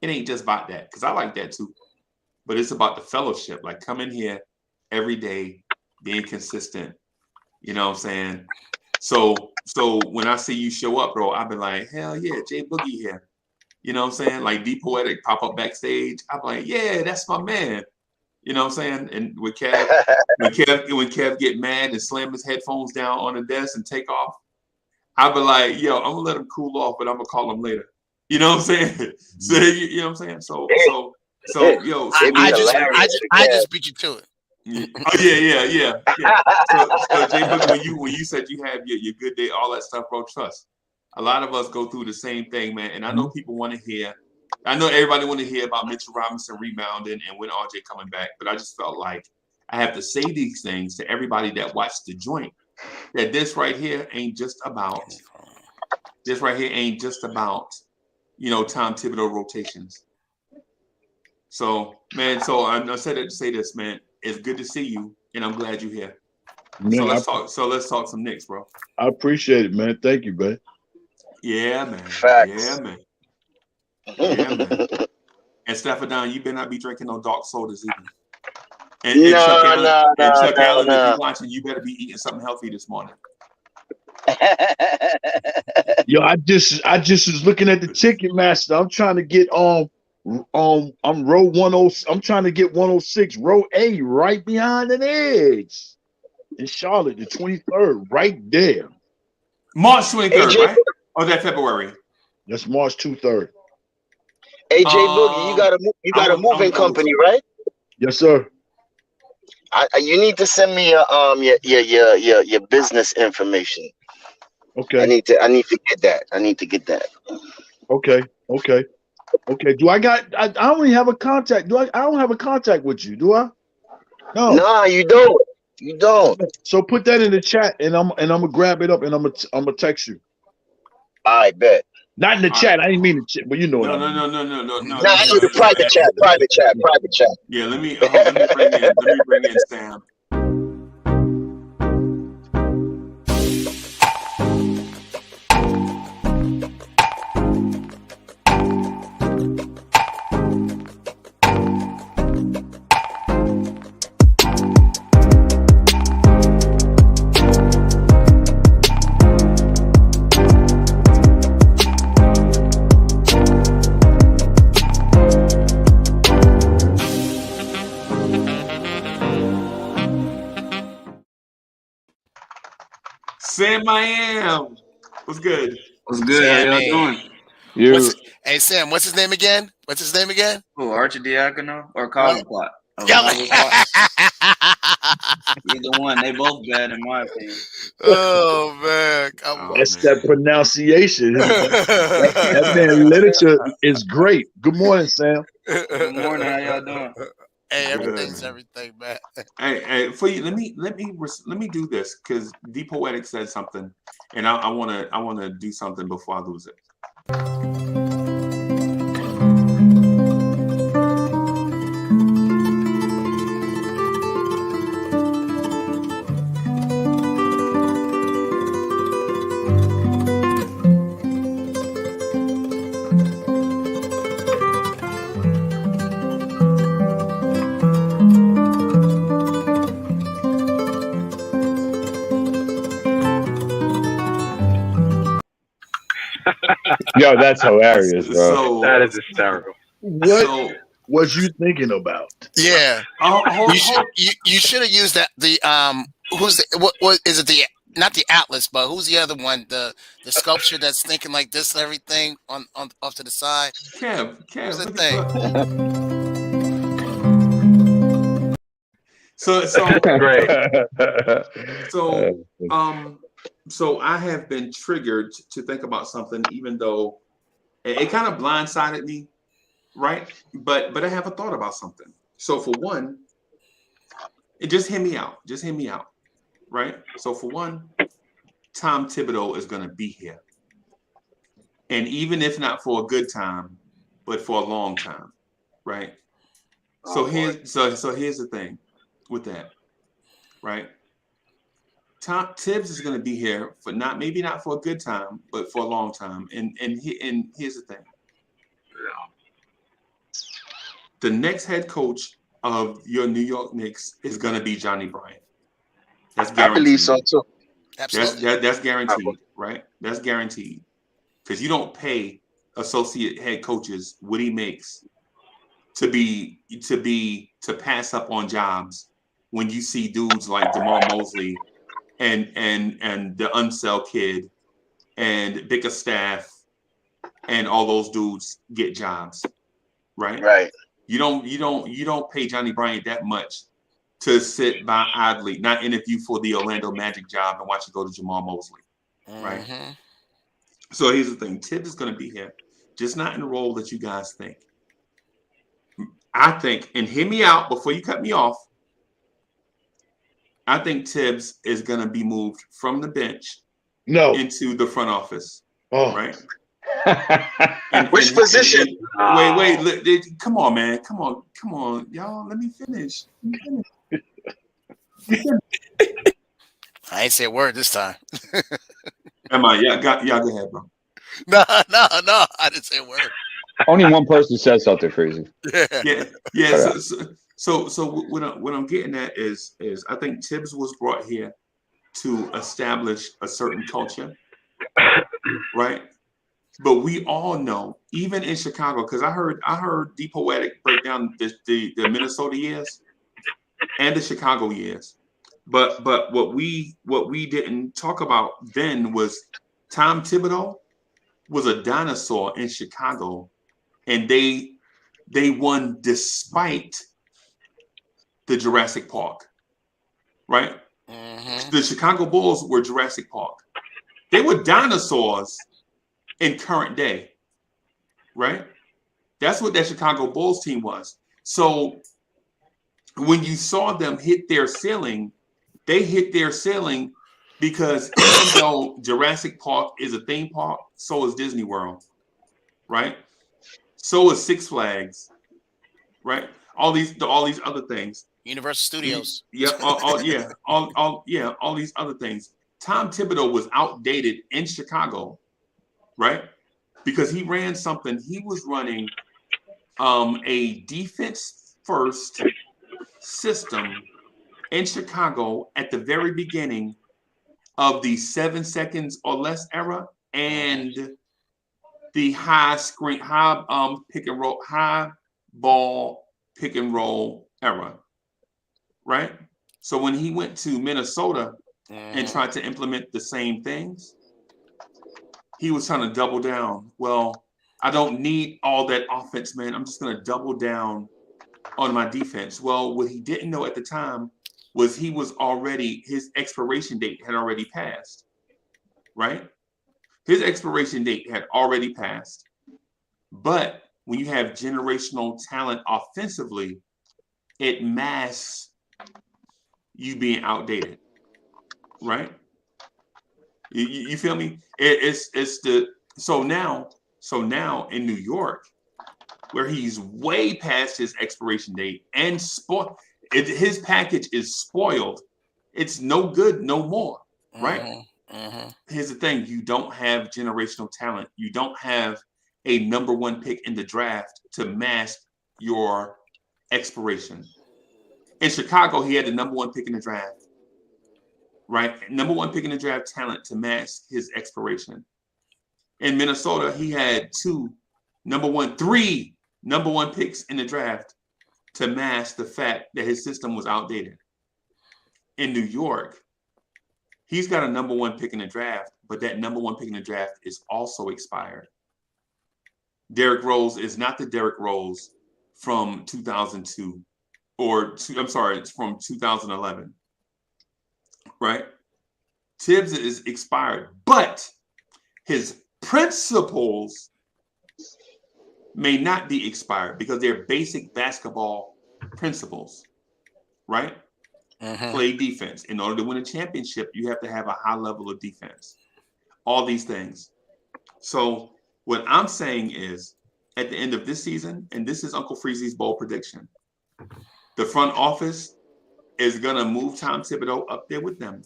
it ain't just about that, because I like that too. But it's about the fellowship. Like come in here every day, being consistent. You know what I'm saying? So when I see you show up, bro, I've been like, hell yeah, Jay Boogie here. You know what I'm saying? Like D Poetic pop up backstage. I'm like, yeah, that's my man. You know what I'm saying? And when Kev get mad and slam his headphones down on the desk and take off, I'll be like, yo, I'm gonna let him cool off, but I'm gonna call him later. You know what I'm saying? So you know what I'm saying? So yo, I just beat you to it. Oh yeah. So Jay Boogie, when you said you have your good day, all that stuff, bro, trust. A lot of us go through the same thing, man. And I know people want to hear. I know everybody want to hear about Mitchell Robinson rebounding and when RJ coming back, but I just felt like I have to say these things to everybody that watched the joint. That this right here ain't just about. You know, Tom Thibodeau rotations. So, man, I said that to say this, man. It's good to see you, and I'm glad you're here. Man, let's talk some Knicks, bro. I appreciate it, man. Thank you, man. Yeah, man. Facts. Yeah, man. Yeah, man. And Stephanon, you better not be drinking no dark sodas either. And Chuck Allen, if you're watching, you better be eating something healthy this morning. Yo, I just was looking at the Ticketmaster. I'm trying to get I'm row 10. I'm trying to get 106, row A, right behind the Edge in Charlotte, the 23rd, right there. March 23rd, right? Or that February? That's March 23rd. AJ Boogie, you got a moving company, right? Yes, sir. You need to send me your business information. Okay. I need to get that. Okay. Do I don't even have a contact. I don't have a contact with you, do I? No. Nah, you don't. You don't. So put that in the chat, and I'm gonna grab it up, and I'm gonna text you. I bet. Not in the chat. I didn't mean the chat, but you know what I mean. No. I need the private chat. Yeah, let me bring in Sam. Sam Miami. What's good? What's good? Sam, How y'all doing? Hey, Sam, what's his name again? Who, Archie Diacono or Colin Plot? Either one. They both bad in my opinion. Oh, man. That's that pronunciation. that man literature is great. Good morning, Sam. Good morning. How y'all doing? Hey, everything's everything, man. Hey, for you, let me do this, because D Poetic said something, and I wanna do something before I lose it. Yo, that's hilarious, bro. So That is hysterical. What So was you thinking about? Yeah. hold, You should have used that who's the, what is it, the not the Atlas, but who's the other one, the sculpture that's thinking like this and everything on off to the side. Kev, What's the look thing? So I have been triggered to think about something, even though it kind of blindsided me, right? But I have a thought about something. So for one, just hear me out. Just hear me out, right? So for one, Tom Thibodeau is going to be here, and even if not for a good time, but for a long time, right? So here's the thing with that, right? Thibs is going to be here for maybe not for a good time, but for a long time. And here's the thing: the next head coach of your New York Knicks is going to be Johnny Bryant. That's guaranteed. I believe so too. Absolutely. That's guaranteed, right? That's guaranteed, because you don't pay associate head coaches what he makes to pass up on jobs when you see dudes like DeMar Mosley and the Unsell kid and Bickerstaff and all those dudes get jobs, right? Right. You don't pay Johnny Bryant that much to sit by idly, not interview for the Orlando Magic job and watch it go to Jamal Mosley, right? Mm-hmm. So here's the thing: Thibs is going to be here, just not in the role that you guys think. I think, and hear me out before you cut me off, I think Thibs is going to be moved from the bench into the front office, right? Which position? Wait, come on, man. Come on, y'all. Let me finish. I ain't say a word this time. Am I? Y'all go ahead, bro. No, I didn't say a word. Only one person said something crazy. Yeah. So what I'm getting at is I think Thibs was brought here to establish a certain culture, right? But we all know, even in Chicago, because I heard D Poetic break down the Minnesota years and the Chicago years. But what we didn't talk about then was Tom Thibodeau was a dinosaur in Chicago, and they won despite the Jurassic Park, right? Mm-hmm. The Chicago Bulls were Jurassic Park. They were dinosaurs in current day, right? That's what that Chicago Bulls team was. So when you saw them hit their ceiling, they hit their ceiling because even though Jurassic Park is a theme park, so is Disney World, right? So is Six Flags, right? All these other things. Universal Studios. Yeah, all these other things. Tom Thibodeau was outdated in Chicago, right? Because he ran something. He was running a defense first system in Chicago at the very beginning of the 7 seconds or less era and the high ball pick and roll era, right? So when he went to Minnesota and tried to implement the same things, he was trying to double down. Well, I don't need all that offense, man. I'm just going to double down on my defense. Well, what he didn't know at the time was his expiration date had already passed, right? His expiration date had already passed. But when you have generational talent offensively, it masks you being outdated, right? You feel me? So now in New York, where he's way past his expiration date and his package is spoiled. It's no good no more, right? Mm-hmm. Here's the thing: you don't have generational talent. You don't have a number one pick in the draft to mask your expiration. In Chicago, he had the number one pick in the draft, right? Number one pick in the draft talent to mask his expiration. In Minnesota, he had three number one picks in the draft to mask the fact that his system was outdated. In New York, he's got a number one pick in the draft, but that number one pick in the draft is also expired. Derrick Rose is not the Derrick Rose from 2002 it's from 2011, right? Thibs is expired, but his principles may not be expired because they're basic basketball principles, right? Play defense. In order to win a championship, you have to have a high level of defense. All these things. So what I'm saying is, at the end of this season, and this is Uncle Freezy's bold prediction, the front office is going to move Tom Thibodeau up there with them,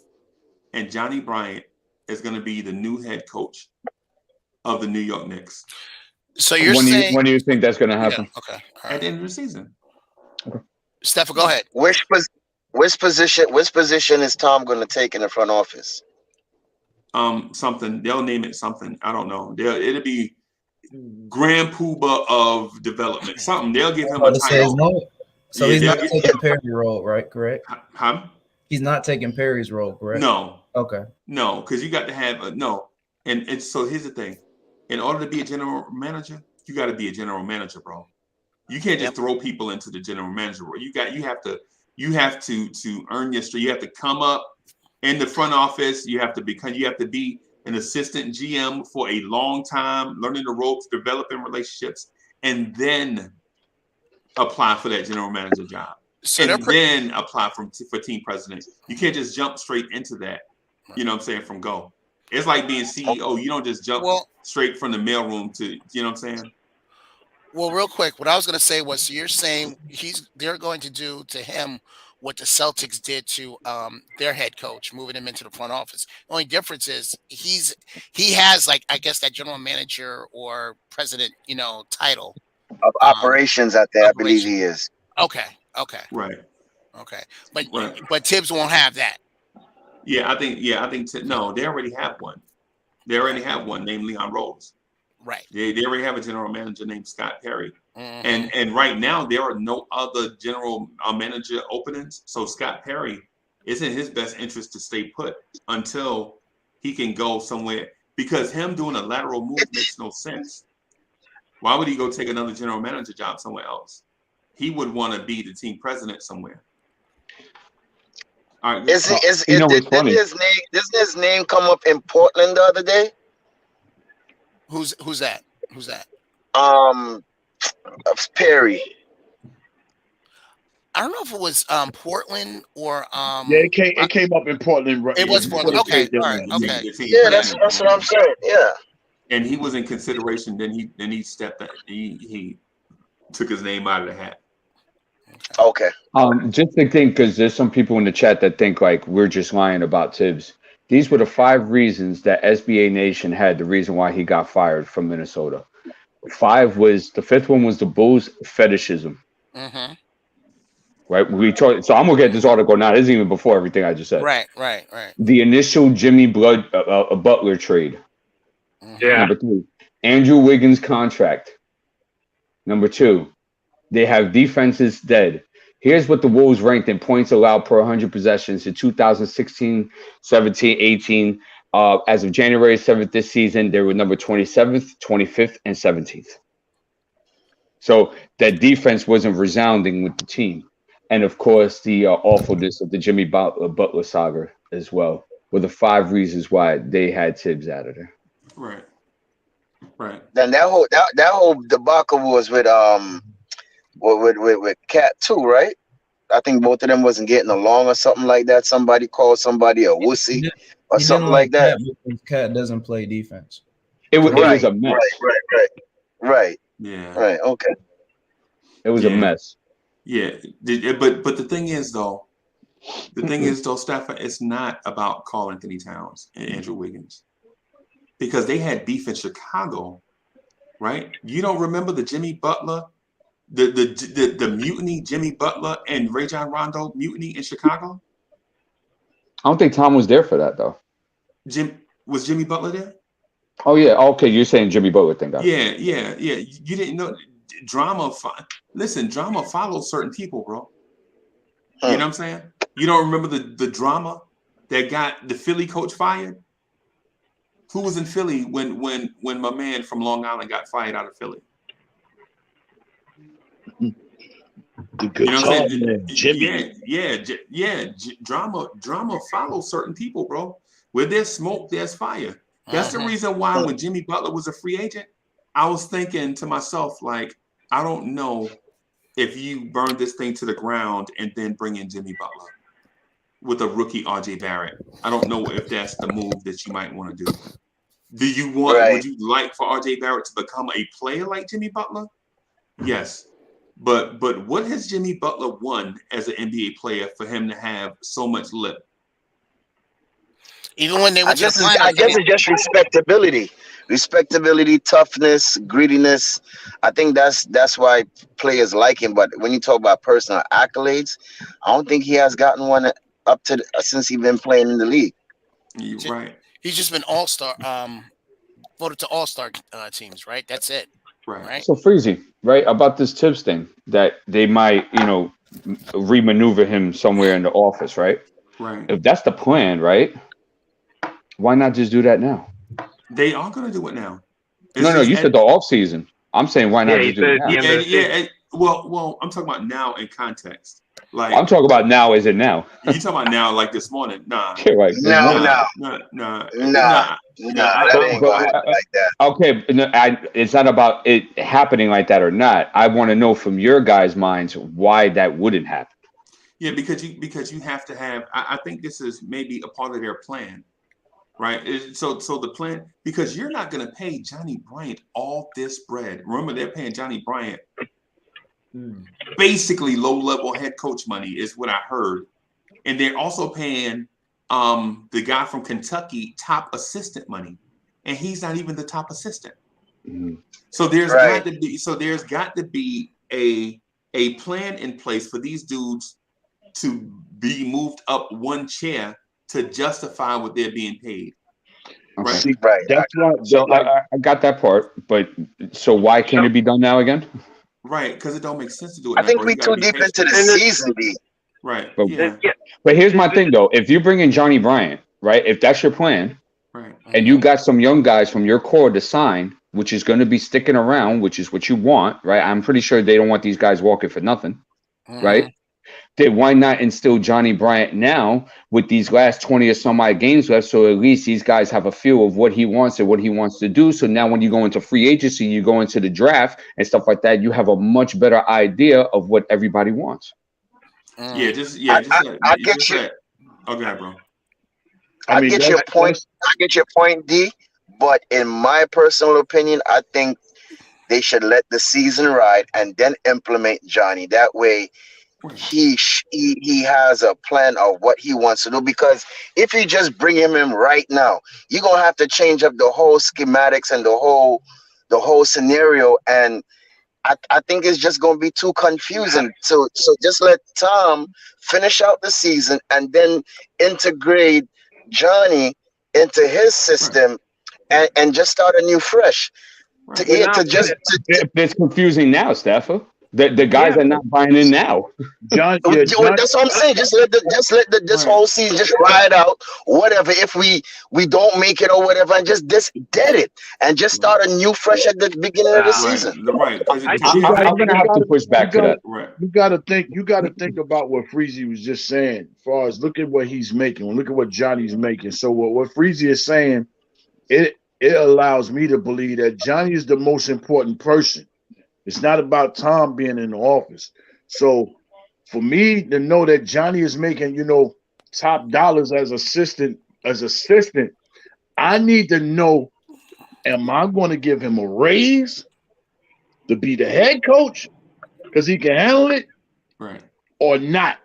and Johnny Bryant is going to be the new head coach of the New York Knicks. So you're saying when do you think that's going to happen? Yeah, okay. At the end of the season. Okay. Steph, go ahead. Which position is Tom going to take in the front office? Something. They'll name it something. I don't know. It'll be Grand Poobah of development. Something. They'll give him a title. So he's not taking Perry's role, right? Correct? Huh? He's not taking Perry's role, correct? No. Okay. No, because you got to have no. And so here's the thing. In order to be a general manager, you got to be a general manager, bro. You can't just throw people into the general manager role. You have to earn your strength. You have to come up in the front office. You have to be an assistant GM for a long time, learning the ropes, developing relationships, and then apply for that general manager job. So then apply for team president. You can't just jump straight into that. You know what I'm saying? From go. It's like being CEO. You don't just jump straight from the mailroom to, you know what I'm saying? Well, real quick, what I was going to say was, so you're saying they're going to do to him what the Celtics did to their head coach, moving him into the front office. The only difference is he has, like, I guess, that general manager or president, title of operations out there. I believe he is. Okay. Right. Okay. But Thibs won't have that. I think no, they already have one. They already have one named Leon Rose. Right. They already have a general manager named Scott Perry. And right now there are no other general manager openings. So Scott Perry, it's in his best interest to stay put until he can go somewhere, because him doing a lateral move makes no sense. Why would he go take another general manager job somewhere else? He would want to be the team president somewhere. All right. Didn't his name come up in Portland the other day? Who's that? Perry. I don't know if it was Portland or it came up in Portland. It was Portland. Okay, all right, okay. Yeah, that's what I'm saying. Yeah. And he was in consideration. Then he stepped. He took his name out of the hat. Okay. Just to think, because there's some people in the chat that think like we're just lying about Thibs. These were the 5 reasons that SBA Nation had the reason why he got fired from Minnesota. The 5th one was the Bulls fetishism. Mm-hmm. Right. So I'm gonna get this article now. This is even before everything I just said. Right. The initial Jimmy Butler trade. Yeah. Number 3, Andrew Wiggins contract. Number 2, they have defenses dead. Here's what the Wolves ranked in points allowed per 100 possessions in 2016, 17, 18. As of January 7th this season, they were number 27th, 25th, and 17th. So that defense wasn't resounding with the team. And, of course, the awfulness of the Jimmy Butler saga as well were the 5 reasons why they had Thibs out of there. Right. Then that whole debacle was with Cat too, right? I think both of them wasn't getting along or something like that. Somebody called somebody a wussy or something like that. Cat doesn't play defense. It was a mess. Right. Yeah. Right. Okay. It was a mess. Yeah. But the thing is though, Stefan, it's not about Karl Anthony Towns and Andrew Wiggins, because they had beef in Chicago, right? You don't remember the Jimmy Butler? The mutiny, Jimmy Butler and Rajon Rondo mutiny in Chicago? I don't think Tom was there for that though. Was Jimmy Butler there? Oh yeah, okay. You're saying Jimmy Butler thing, got it. Yeah. You didn't know drama. Listen, drama follows certain people, bro. You know what I'm saying? You don't remember the drama that got the Philly coach fired? Who was in Philly when my man from Long Island got fired out of Philly? The guitar man, Jimmy. Yeah. Drama follows certain people, bro. Where there's smoke, there's fire. That's the reason why when Jimmy Butler was a free agent, I was thinking to myself, like, I don't know if you burn this thing to the ground and then bring in Jimmy Butler with a rookie RJ Barrett. I don't know if that's the move that you might want to do. Do you want? Right. Would you like for RJ Barrett to become a player like Jimmy Butler? Yes. But what has Jimmy Butler won as an NBA player for him to have so much lip? Even when they went to the finals, I guess it's just respectability, toughness, grittiness. I think that's why players like him. But when you talk about personal accolades, I don't think he has gotten one up to since he's been playing in the league. You're right. He's just been all-star, voted to all-star teams, right? That's it. Right. So Freezy, right, about this Thibs thing that they might, remaneuver him somewhere in the office, right? Right. If that's the plan, right? Why not just do that now? They are going to do it now. No, you said the off season. I'm saying why not just do it now? Yeah. Well, I'm talking about now in context. Like I'm talking about now. Is it now? You talking about now, like this morning? Nah. Yeah, right. No. That ain't going to happen like that. Okay, it's not about it happening like that or not. I want to know from your guys' minds why that wouldn't happen. Yeah, because you have to have. I think this is maybe a part of their plan, right? So the plan, because you're not going to pay Johnny Bryant all this bread. Remember, they're paying Johnny Bryant basically low-level head coach money, is what I heard, and they're also paying the guy from Kentucky top assistant money, and he's not even the top assistant. Mm-hmm. So there's got to be a plan in place for these dudes to be moved up one chair to justify what they're being paid. Okay. See, that's why. So I got that part, but so why can't it be done now again? Right, because it don't make sense to do it. I think we're too deep into the season, D. Right. But here's my thing, though. If you bring in Johnny Bryant, right? If that's your plan, right, and you got some young guys from your core to sign, which is going to be sticking around, which is what you want, right? I'm pretty sure they don't want these guys walking for nothing, right? Then why not instill Johnny Bryant now with these last 20 or some odd games left, so at least these guys have a feel of what he wants and what he wants to do. So now when you go into free agency, you go into the draft and stuff like that, you have a much better idea of what everybody wants. I get you. Okay, bro. I get your point. I get your point, D. But in my personal opinion, I think they should let the season ride and then implement Johnny. That way, he has a plan of what he wants to do. Because if you just bring him in right now, you're gonna have to change up the whole schematics and the whole scenario. And I think it's just going to be too confusing. So just let Tom finish out the season and then integrate Johnny into his system and just start anew fresh. It's confusing now, Staffa. The guys are not buying in now. That's what I'm saying. Just let this whole season just ride out. Whatever. If we don't make it or whatever, and just dead it and just start anew fresh at the beginning of the season. Right. I'm gonna have to push back to that. Right. You got to think about what Freezy was just saying. As far as look at what he's making, look at what Johnny's making. So what Freezy is saying, it allows me to believe that Johnny is the most important person. It's not about Tom being in the office. So for me to know that Johnny is making, top dollars as assistant, I need to know, am I going to give him a raise to be the head coach because he can handle it, right, or not?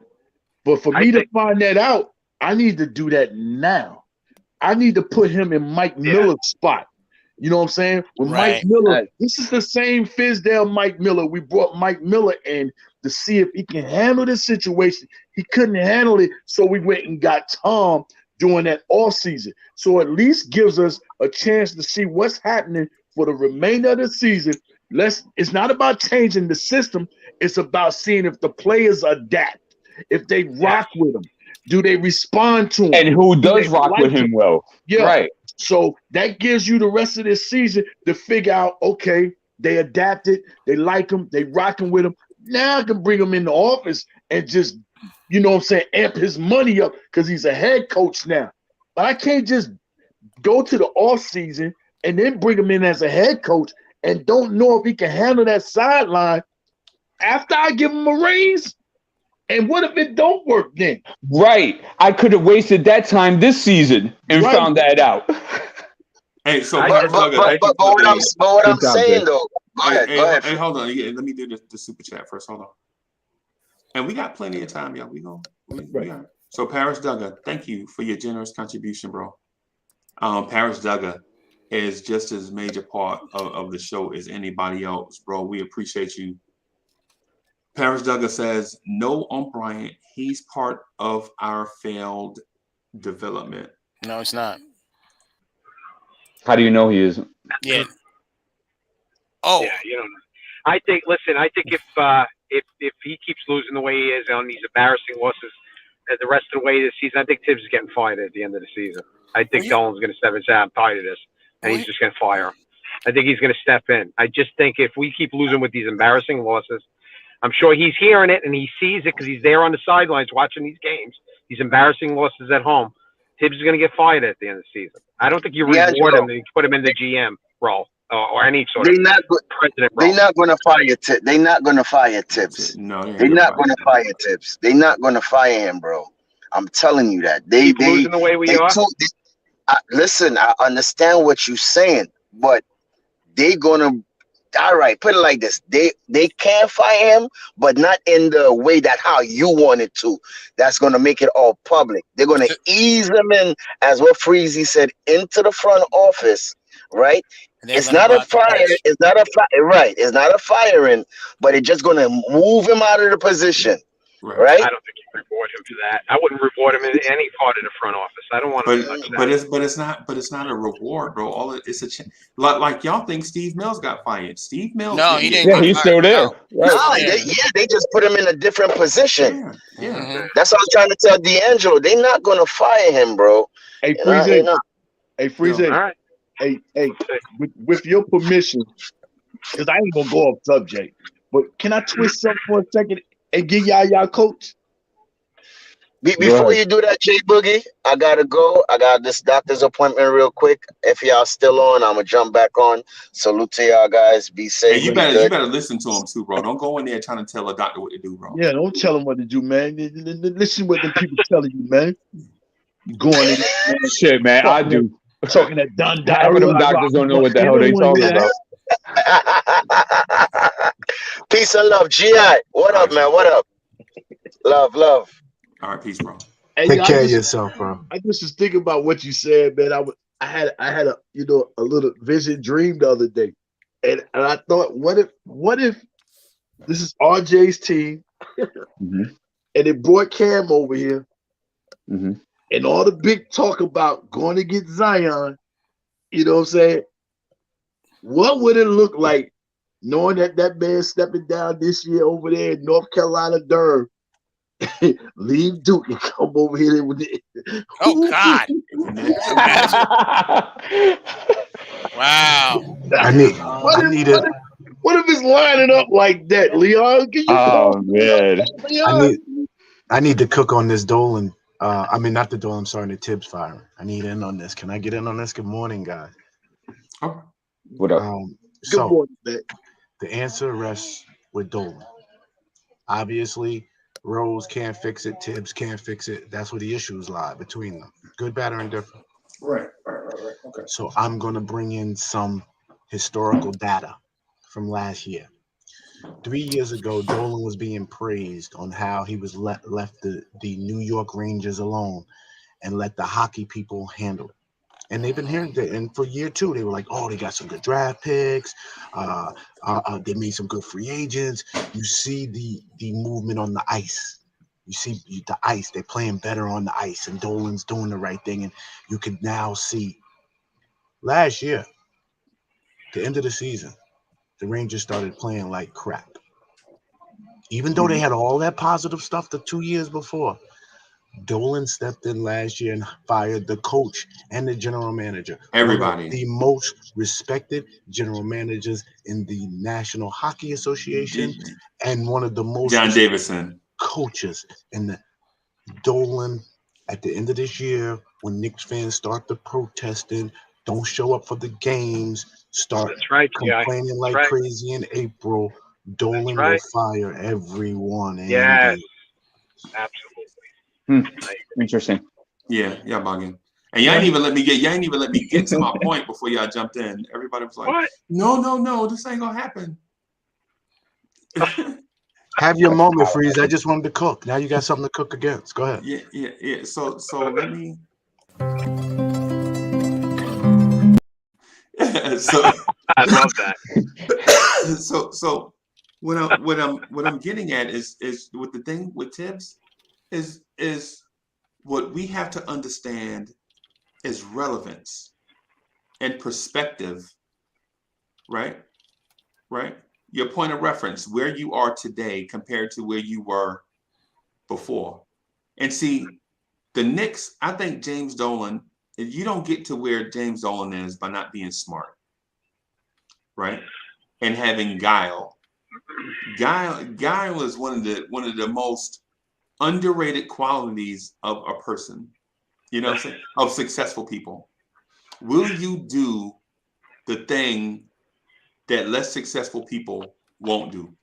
But for me to find that out, I need to do that now. I need to put him in Mike Miller's spot. You know what I'm saying? With Mike Miller, this is the same Fizdale Mike Miller. We brought Mike Miller in to see if he can handle this situation. He couldn't handle it, so we went and got Tom during that off season. So at least gives us a chance to see what's happening for the remainder of the season. It's not about changing the system. It's about seeing if the players adapt, if they rock with him. Do they respond to him? And who does rock with him well? Yeah. Right. So that gives you the rest of this season to figure out, okay, they adapted, they like him, they rocking with him. Now I can bring him in the office and just, you know what I'm saying, amp his money up because he's a head coach now. But I can't just go to the off season and then bring him in as a head coach and don't know if he can handle that sideline after I give him a raise. And what if it don't work then? Right. I could have wasted that time this season and found that out. Hey, so but what I'm saying though, go ahead. Hey, hold on. Yeah, let me do the super chat first. Hold on. And we got plenty of time, y'all. We got it. So Paris Duggar, thank you for your generous contribution, bro. Paris Duggar is just as major part of the show as anybody else, bro. We appreciate you. Paris Duggar says, no on Bryant. He's part of our failed development. No, it's not. How do you know he isn't? Yeah. Oh. Yeah, you don't know. I think if he keeps losing the way he is on these embarrassing losses the rest of the way this season, I think Thibs is getting fired at the end of the season. I think Dolan's going to step in and say, I'm tired of this. And he's just going to fire him. I think he's going to step in. I just think if we keep losing with these embarrassing losses, I'm sure he's hearing it and he sees it because he's there on the sidelines watching these games, these embarrassing losses at home. Tibbs is going to get fired at the end of the season. I don't think you reward him and you put him in the GM role or any sort of president role. They're not going to fire Tibbs. They're not going to fire Tibbs. No, they're not going to fire Tibbs. They're not going to fire him, bro. I'm telling you that. They losing the way we are. Listen, I understand what you're saying, but they're going to. All right, put it like this. They can fire him, but not in the way that how you want it to. That's going to make it all public. They're going to ease them in, as what Freezy said, into the front office, right? It's not a fire. It's not a fire. Right. It's not a firing, but it's just going to move him out of the position, right? I don't think you reward him for that. I wouldn't reward him in any part of the front office. I don't want to touch that. But it's not a reward, bro. It's a like y'all think Steve Mills got fired. Steve Mills. No, he didn't. Yeah, he's still there. They just put him in a different position. Yeah. That's what I was trying to tell D'Angelo. They're not going to fire him, bro. Hey, Freezy. Hey, Freezy. All right. Hey, with your permission, because I ain't gonna go off subject, but can I twist something for a second and give y'all coach? Before you do that, Jay Boogie, I gotta go. I got this doctor's appointment real quick. If y'all still on, I'm gonna jump back on. Salute to y'all guys. Be safe. Hey, you better listen to him too, bro. Don't go in there trying to tell a doctor what to do, bro. Yeah, don't tell him what to do, man. Listen what the people telling you, man. Going in, man. Shit, man. I do. Talking that Don Half of them doctors don't know what the hell they talking about. Peace and love, GI. What up, man? What up? Love. All right, peace, bro. Hey, Take care of yourself, bro. I just was thinking about what you said, man. I had a a little vision dream the other day, and I thought, what if this is RJ's team, and it brought Cam over here, and all the big talk about going to get Zion, you know what I'm saying? What would it look like knowing that man stepping down this year over there in North Carolina, Durham, leave Duke and come over here with it? Oh, God. Wow. What if it's lining up like that, Leon? Man. I need to cook on this Dolan. Not the Dolan. I'm sorry, the Thibs firing. I need in on this. Can I get in on this? Good morning, guys. What up? Good morning, man. The answer rests with Dolan. Obviously, Rose can't fix it. Thibs can't fix it. That's where the issues lie between them. Good, bad, or indifferent. Right. Okay. So I'm going to bring in some historical data from last year. 3 years ago, Dolan was being praised on how he was left the New York Rangers alone and let the hockey people handle it. And they've been hearing that. And for year two, they were like, oh, they got some good draft picks. They made some good free agents. You see the movement on the ice. You see the ice, they're playing better on the ice, and Dolan's doing the right thing. And you can now see last year, the end of the season, the Rangers started playing like crap. Even though they had all that positive stuff the 2 years before, Dolan stepped in last year and fired the coach and the general manager. Everybody. One of the most respected general managers in the National Hockey Association and one of the most John Davison coaches. And Dolan, at the end of this year, when Knicks fans start the protesting, don't show up for the games, start complaining like crazy in April, Dolan will fire everyone. Yes, absolutely. Interesting. Yeah, bugging. And y'all ain't even let me get to my point before y'all jumped in. Everybody was like, what? No, this ain't gonna happen. Have your moment, Freeze. I just wanted to cook. Now you got something to cook against. Go ahead. Yeah. So let me. So I love that. So what I'm getting at is with the thing with Thibs is what we have to understand is relevance and perspective, right? Your point of reference, where you are today compared to where you were before. And see, the Knicks, I think James Dolan, you don't get to where James Dolan is by not being smart, right? And having guile. Guile is one of the most underrated qualities of a person, you know what I'm saying? Of successful people. Will you do the thing that less successful people won't do,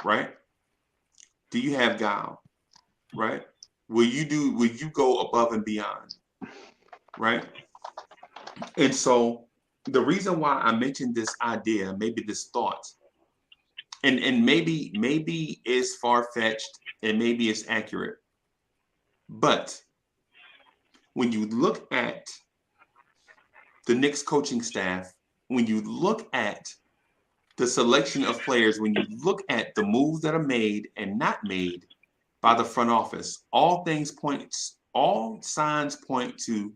right? Do you have guile, right? Will you go above and beyond, right? And so the reason why I mentioned this idea, maybe this thought, and maybe it's far-fetched and maybe it's accurate, but when you look at the Knicks coaching staff, when you look at the selection of players, when you look at the moves that are made and not made by the front office, all signs point to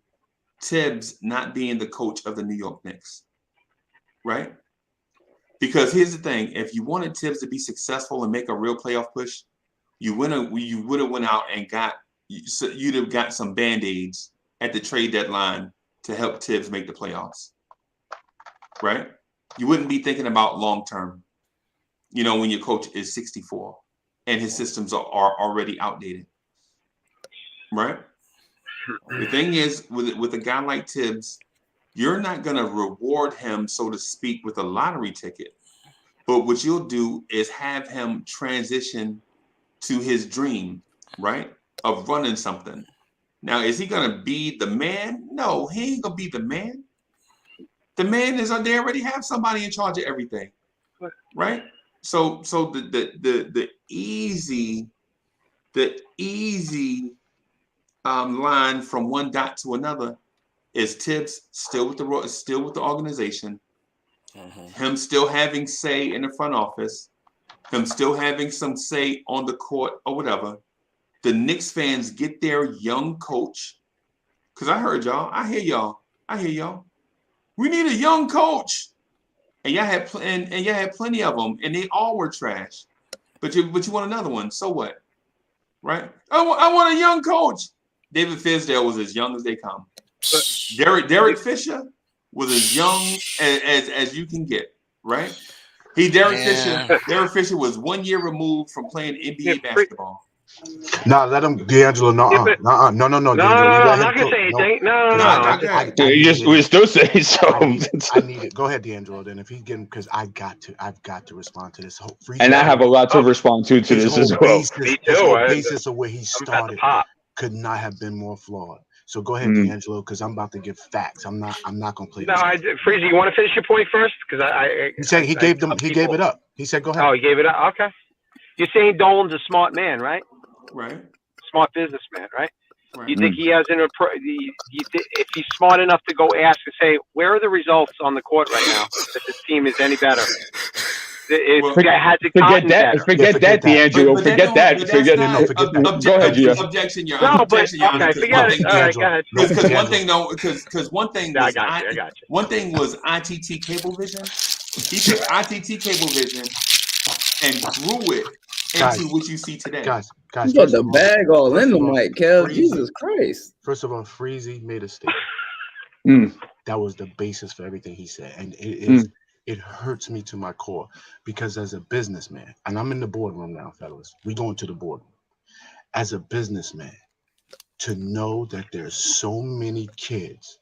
Thibs not being the coach of the New York Knicks, right? Because here's the thing: if you wanted Thibs to be successful and make a real playoff push, you would have went out and you'd have got some Band-Aids at the trade deadline to help Thibs make the playoffs, right? You wouldn't be thinking about long term, when your coach is 64 and his systems are already outdated, right? The thing is, with a guy like Thibs, you're not going to reward him, so to speak, with a lottery ticket. But what you'll do is have him transition to his dream, right, of running something. Now, is he going to be the man? No, he ain't going to be the man. The man is they already have somebody in charge of everything, right? So the easy line from one dot to another is Thibs still with the organization, him still having say in the front office, him still having some say on the court or whatever. The Knicks fans get their young coach, because I heard y'all, I hear y'all. We need a young coach, and y'all had plenty of them, and they all were trash. But you want another one, so what? Right? I want a young coach. David Fisdale was as young as they come. Derek Fisher was as young as you can get, right? Derek Fisher was 1 year removed from playing NBA basketball. No, let him, D'Angelo. No, I'm not gonna say anything. No. We still say so. I need it. Go ahead, D'Angelo. Then, if he's getting, because I've got to respond to this whole. And I have a lot to respond to this as well. Me too. His whole basis of where he started could not have been more flawed. So go ahead, D'Angelo, because I'm about to give facts. I'm not gonna play. No, Freezy, you want to finish your point first? Because he said he gave it up. He said, go ahead. Oh, he gave it up. Okay. You're saying Dolan's a smart man, right? Right. Smart businessman, right? You think he has if he's smart enough to go ask and say, where are the results on the court right now that this team is any better? has a forget that. Forget that, D'Angelo. Forget that. Forget that. Go ahead, Gio. Objection, Your No, but objection, Your Honor. okay, forget it. All right, go ahead. Because one thing, though, because one thing was I got you. one thing was ITT Cablevision. He took ITT Cablevision and grew it into what you see today. Guys, you got the bag all in the mic, Kev. Jesus Christ. First of all, Freezy made a statement. That was the basis for everything he said. And it hurts me to my core because as a businessman, and I'm in the boardroom now, fellas, we going to the boardroom. As a businessman, to know that there's so many kids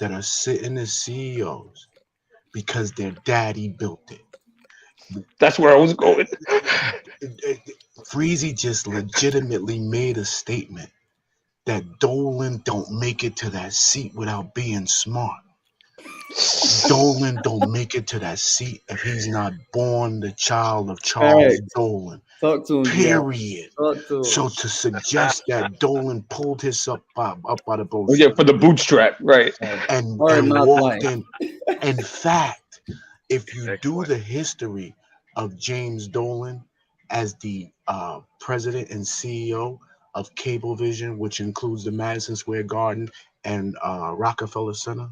that are sitting as CEOs because their daddy built it. That's where I was going. Freezy just legitimately made a statement that Dolan don't make it to that seat without being smart. Dolan don't make it to that seat if he's not born the child of Charles Dolan. Talk to him. Period. So to suggest that Dolan pulled his up out of both for the bootstrap, right? And walked in. In fact, if you do the history of James Dolan as the president and CEO of Cablevision, which includes the Madison Square Garden and Rockefeller Center,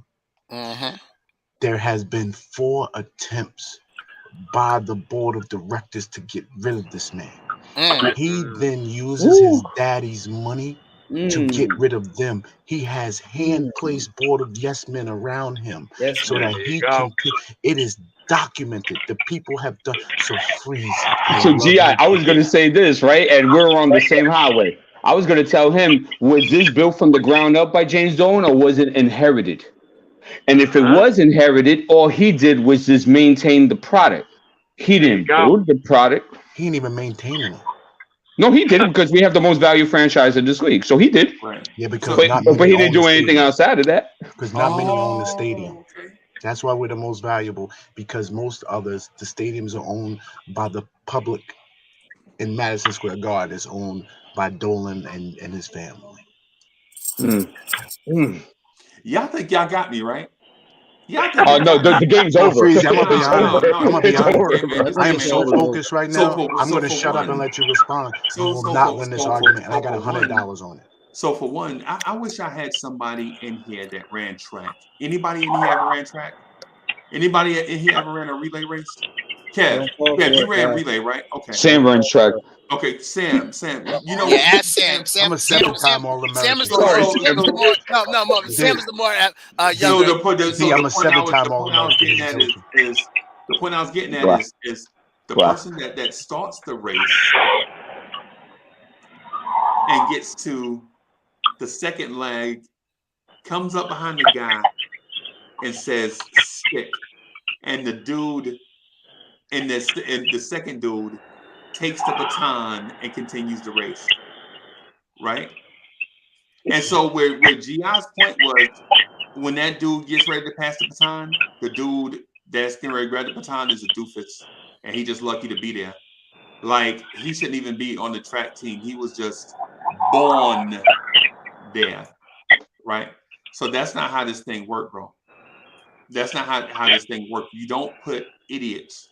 there has been 4 attempts by the board of directors to get rid of this man. He then uses his daddy's money to get rid of them. He has hand-placed board of yes men around him so that he can. It is documented. The people have done so. Freeze. So, G.I., I was going to say this, right? And we're on the same highway. I was going to tell him, was this built from the ground up by James Dolan or was it inherited? And if it was inherited, all he did was just maintain the product. He didn't build the product. He didn't even maintain it. No, he did it because we have the most valued franchise in this league. So he did. Right. Yeah, because but he didn't do anything outside of that. Because not many own the stadium. That's why we're the most valuable, because most others, the stadiums are owned by the public. In Madison Square Garden is owned by Dolan and his family. Y'all think y'all got me, right? Oh no, the game's over. Freeze, I'm gonna be honest. I am so focused right now. I'm gonna shut up and let you respond. You will not win this argument, and I got $100 on it. So for one, I wish I had somebody in here that ran track. Anybody in here ever ran track? Anybody in here ever ran a relay race? Kev, you ran relay, right? Okay. Sam runs track. Okay, Sam, you know. Yeah, ask Sam. I'm a 7-time All-American. Sam is the more. Sam is the more younger. See, I'm a 7-time All-American. The point I was getting at is the person that starts the race and gets to the second leg, comes up behind the guy and says stick, and the dude and the second dude takes the baton and continues the race, right? And so where G.I.'s point was, when that dude gets ready to pass the baton, the dude that's getting ready to grab the baton is a doofus, and he just lucky to be there. Like, he shouldn't even be on the track team. He was just born there, right? So that's not how this thing worked, bro. That's not how this thing works. You don't put idiots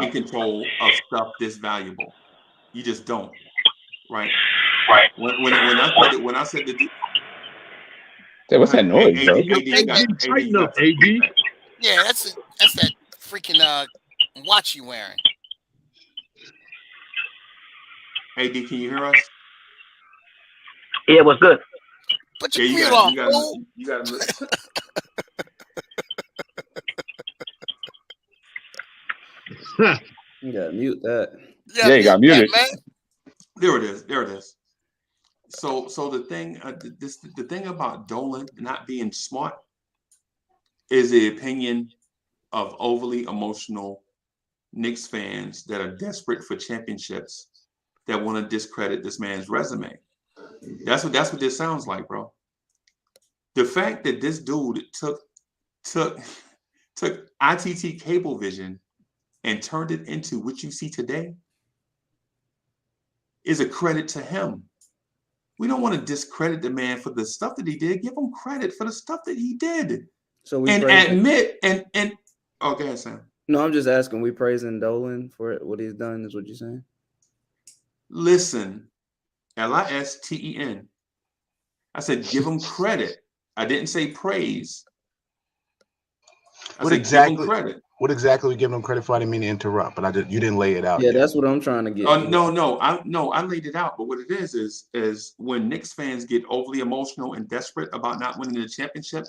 in control of stuff this valuable. You just don't, right? Right. When I said the hey, what's that noise, bro? AD. Yeah, that's that freaking watch you wearing. AD, can you hear us? Yeah, what's good? Put your mute on, fool. You gotta You gotta mute that. Yeah, you got muted. There it is. So the thing, the thing about Dolan not being smart is the opinion of overly emotional Knicks fans that are desperate for championships that want to discredit this man's resume. That's what this sounds like, bro. The fact that this dude took ITT Cablevision and turned it into what you see today is a credit to him. We don't want to discredit the man for the stuff that he did. Give him credit for the stuff that he did. So we and admit and oh, go ahead, Sam. No, I'm just asking. We praising Dolan for what he's done. Is what you're saying? Listen, Listen. I said give him credit. I didn't say praise. I said give him credit. What exactly we giving him credit for? I didn't mean to interrupt, but you didn't lay it out. Yeah, yet. that's what I'm trying to get. I laid it out. But what it is when Knicks fans get overly emotional and desperate about not winning the championship,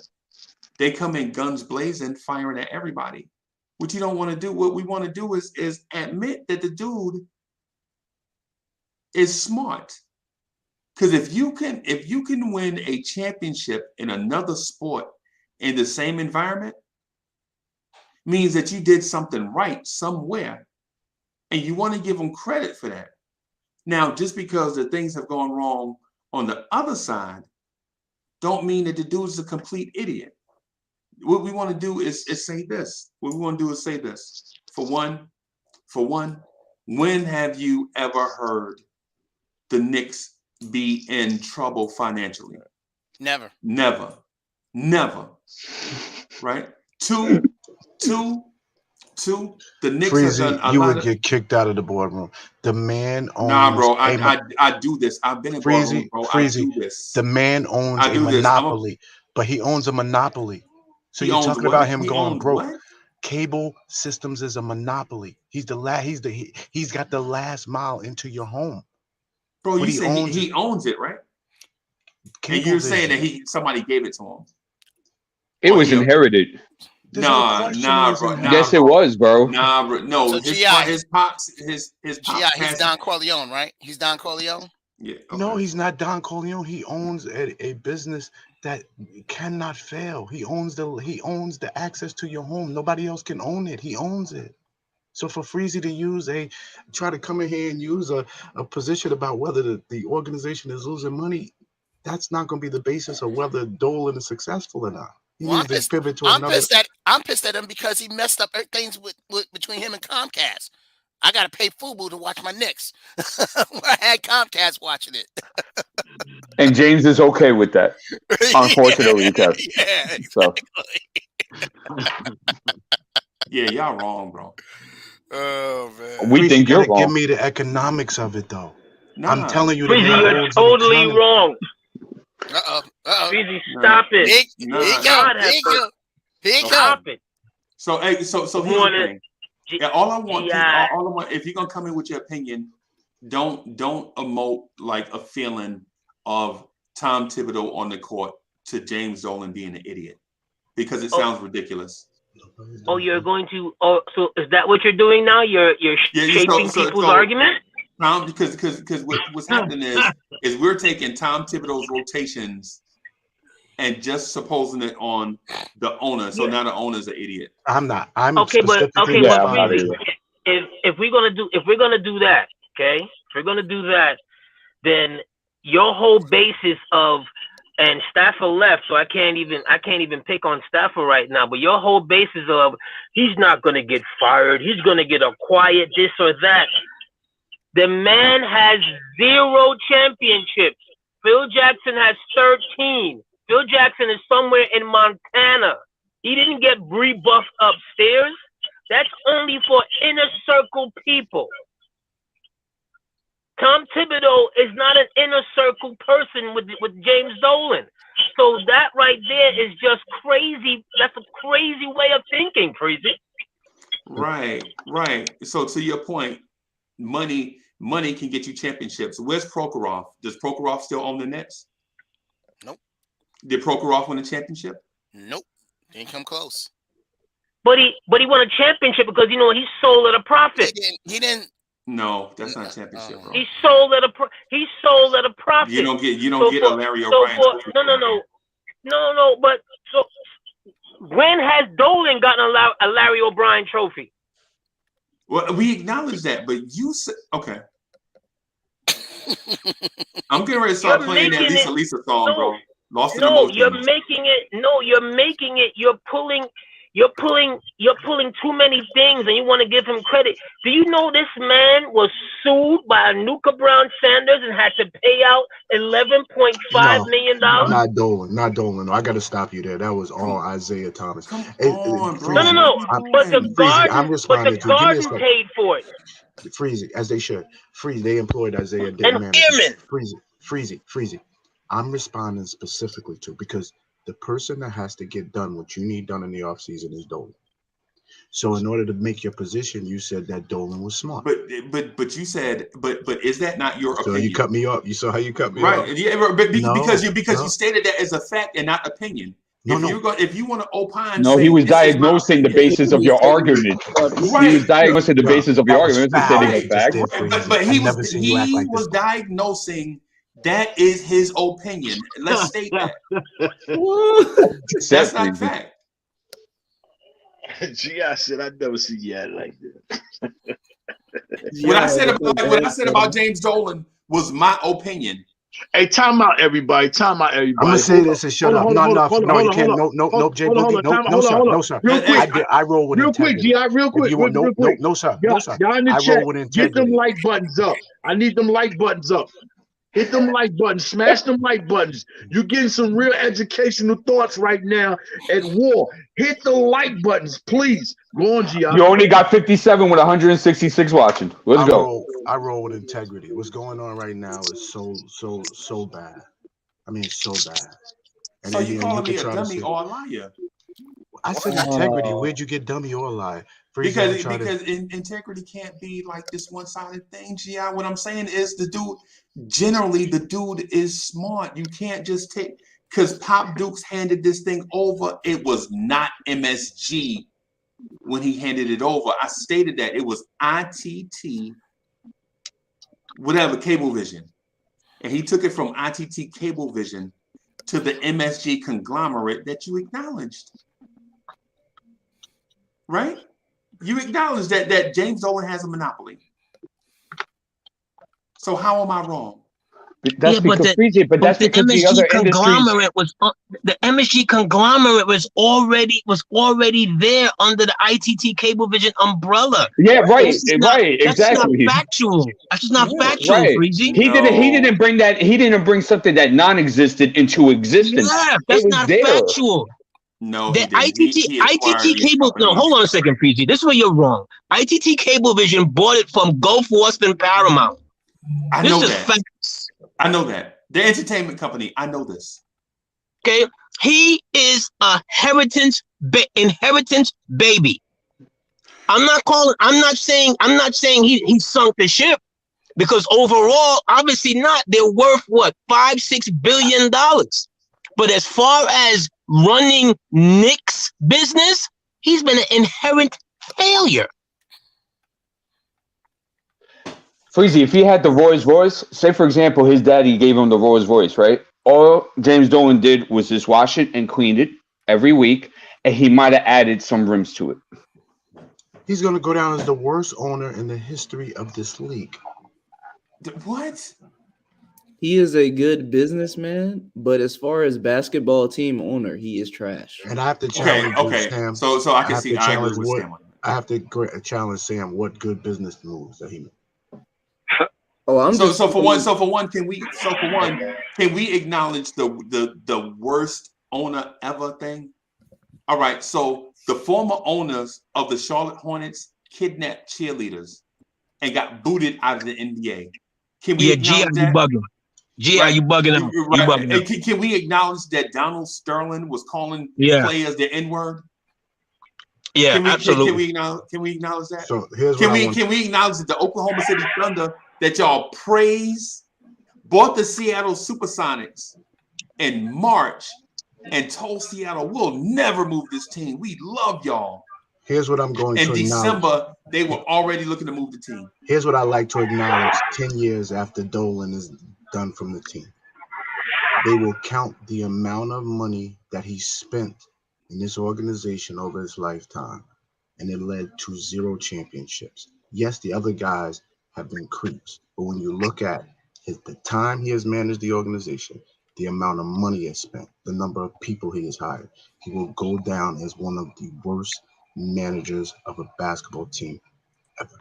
they come in guns blazing, firing at everybody. What you don't want to do. What we want to do is admit that the dude is smart. Because if you can win a championship in another sport in the same environment, means that you did something right somewhere, and you want to give them credit for that. Now, just because the things have gone wrong on the other side, don't mean that the dude is a complete idiot. What we want to do is say this. What we want to do is say this. For one, when have you ever heard the Knicks be in trouble financially? Never. Right? Two, the Knicks Freezy, have done you would get kicked out of the boardroom. The man owns. Nah, bro, I do this. I've been in boardrooms, bro. Freezy, I do this. The man owns a monopoly, but he owns a monopoly. So you're talking about him going broke. What? Cable systems is a monopoly. He's got the last mile into your home. Bro, you say he owns it, right? And you're saying that somebody gave it to him. It was inherited. Nah, bro. Yes, it was, bro. Nah, bro. No, so his pops. He's Don Corleone, right? He's Don Corleone. Yeah. Okay. No, he's not Don Corleone. He owns a business that cannot fail. He owns the access to your home. Nobody else can own it. He owns it. So for Freezy to try to come in here and use a position about whether the organization is losing money, that's not going to be the basis of whether Dolan is successful or not. I'm pissed at him because he messed up things between him and Comcast. I got to pay FUBU to watch my Knicks. I had Comcast watching it. And James is okay with that. Unfortunately, Kev. Yeah, exactly. Yeah, y'all wrong, bro. Oh man. We think you're wrong. Give me the economics of it, though. Nah. I'm telling you, you're totally wrong. Freezy, stop it. Stop it. So here's the thing. Yeah, all I want, if you're gonna come in with your opinion, don't emote like a feeling of Tom Thibodeau on the court to James Dolan being an idiot, because it sounds ridiculous. Oh, you're going to? Oh, so is that what you're doing now? You're shaping people's argument? Tom, because what's happening is we're taking Tom Thibodeau's rotations and just supposing it on the owner. So now the owner's an idiot. I'm not. I'm okay, but Freezy, if we're gonna do that, okay, if we're gonna do that, then your whole basis of, and Stafford left, so I can't even pick on Stafford right now. But your whole basis of he's not gonna get fired, he's gonna get a quiet this or that. The man has 0 championships. Phil Jackson has 13. Phil Jackson is somewhere in Montana. He didn't get rebuffed upstairs. That's only for inner circle people. Tom Thibodeau is not an inner circle person with James Dolan. So that right there is just crazy. That's a crazy way of thinking, Freezy. Right. So to your point, money can get you championships. Where's Prokhorov? Does Prokhorov still own the Nets? Nope. Did Prokhorov win a championship? Nope. Didn't come close. But he won a championship because he sold at a profit. He didn't. No, that's not a championship, bro. He sold at a profit. You don't get a Larry O'Brien. No. But so when has Dolan gotten a Larry O'Brien trophy? Well, we acknowledge that, but you said okay. I'm getting ready to start playing that Lisa song, bro. Lost in emotion. You're making it. You're You're pulling too many things, and you want to give him credit. Do you know this man was sued by Anuka Brown Sanders and had to pay out $11.5 million? Not Dolan. No, I got to stop you there. That was all Isaiah Thomas. Come Hey, on, bro. No. But the Garden paid for it. Freezy, as they should. Freeze, they employed Isaiah And Management. Freezy. I'm responding specifically to, because the person that has to get done what you need done in the offseason is Dolan. So in order to make your position, you said that Dolan was smart. But you said, but is that not your opinion? So you cut me off. You saw how you cut me off. Right. Yeah, because you stated that as a fact and not opinion. If you want to opine, he was diagnosing the basis of your argument. He was diagnosing the basis of your argument. But he was diagnosing. That is his opinion. Let's state that. That's not fact. Gee, I said I'd never see you act like that. What I said about James Dolan was my opinion. Hey, time out, everybody. I'm gonna say this and shut up. No, you can't. No, Jay Boogie. No, sir. Real quick, I roll with integrity. Real quick. No, sir. Y'all in the chat, get them like buttons up. I need them like buttons up. Hit them like buttons. Smash them like buttons. You're getting some real educational thoughts right now at war. Hit the like buttons, please. Go on, G. You only got 57 with 166 watching. Let's go. I roll with integrity. What's going on right now is so bad. I mean, so bad. And so you calling me a dummy or a liar? I said integrity. Where'd you get dummy or lie? Because integrity can't be like this one-sided thing, Gi. What I'm saying is the dude is smart. You can't just take, because Pop Dukes handed this thing over. It was not MSG when he handed it over. I stated that it was ITT, whatever, Cablevision. And he took it from ITT Cablevision to the MSG conglomerate that you acknowledged. Right? You acknowledge that James Dolan has a monopoly. So how am I wrong? That's because the MSG conglomerate the MSG conglomerate was already there under the ITT Cablevision umbrella. Yeah, right, exactly. That's not factual. That's just not factual, right. Freezy. He didn't bring that. He didn't bring something that non-existed into existence. Yeah, that's not factual. No, the ITT Cable. No, hold on a second, Freezy. This is where you're wrong. ITT Cablevision bought it from Gulf West and Paramount. I know that. The entertainment company. I know this. Okay, he is a inheritance baby. I'm not saying he sunk the ship, because overall, obviously not. They're worth what, $5-6 billion. But as far as running Knicks business, he's been an inherent failure. Freezy, if he had the Rolls Royce, say for example, his daddy gave him the Rolls Royce, right? All James Dolan did was just wash it and clean it every week, and he might have added some rims to it. He's going to go down as the worst owner in the history of this league. What? He is a good businessman, but as far as basketball team owner, he is trash. And I have to challenge Sam. So I can see. I agree with Sam. I have to challenge Sam. What good business moves that he made? So for one, can we acknowledge the worst owner ever thing? All right. So the former owners of the Charlotte Hornets kidnapped cheerleaders and got booted out of the NBA. Can we acknowledge that? Are you bugging out? Right. Can we acknowledge that Donald Sterling was calling players the N-word? Yeah, absolutely. Can we acknowledge that? So here's can we acknowledge that the Oklahoma City Thunder that y'all praise bought the Seattle Supersonics in March and told Seattle, we'll never move this team. We love y'all. Here's what I'm going to acknowledge. In December, they were already looking to move the team. Here's what I like to acknowledge 10 years after Dolan is done from the team. They will count the amount of money that he spent in this organization over his lifetime, and it led to 0 championships. Yes, the other guys have been creeps, but when you look at the time he has managed the organization, the amount of money he has spent, the number of people he has hired, he will go down as one of the worst managers of a basketball team ever.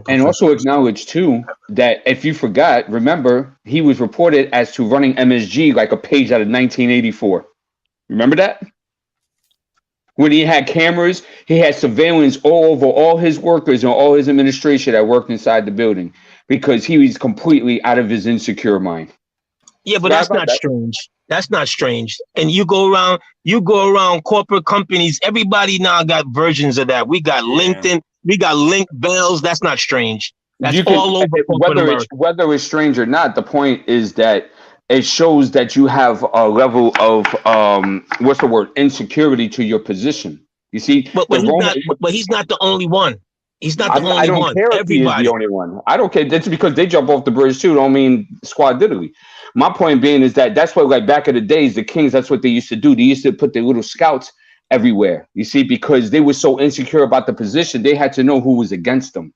And also acknowledge too that if you forgot, remember he was reported as to running MSG like a page out of 1984. Remember that? When he had cameras, he had surveillance all over all his workers and all his administration that worked inside the building because he was completely out of his insecure mind. Yeah, but that's not strange. That's not strange. And you go around corporate companies. Everybody now got versions of that. We got LinkedIn. We got link bells. That's not strange. That's all over corporate America. Whether it's strange or not, the point is that it shows that you have a level of insecurity to your position. You see, but he's not the only one. He's not the only one. I don't care if he is the only one. I don't care. That's because they jump off the bridge too. Don't mean squad diddly. My point being is that's what, like back in the days, the Kings, that's what they used to do. They used to put their little scouts everywhere. You see, because they were so insecure about the position, they had to know who was against them.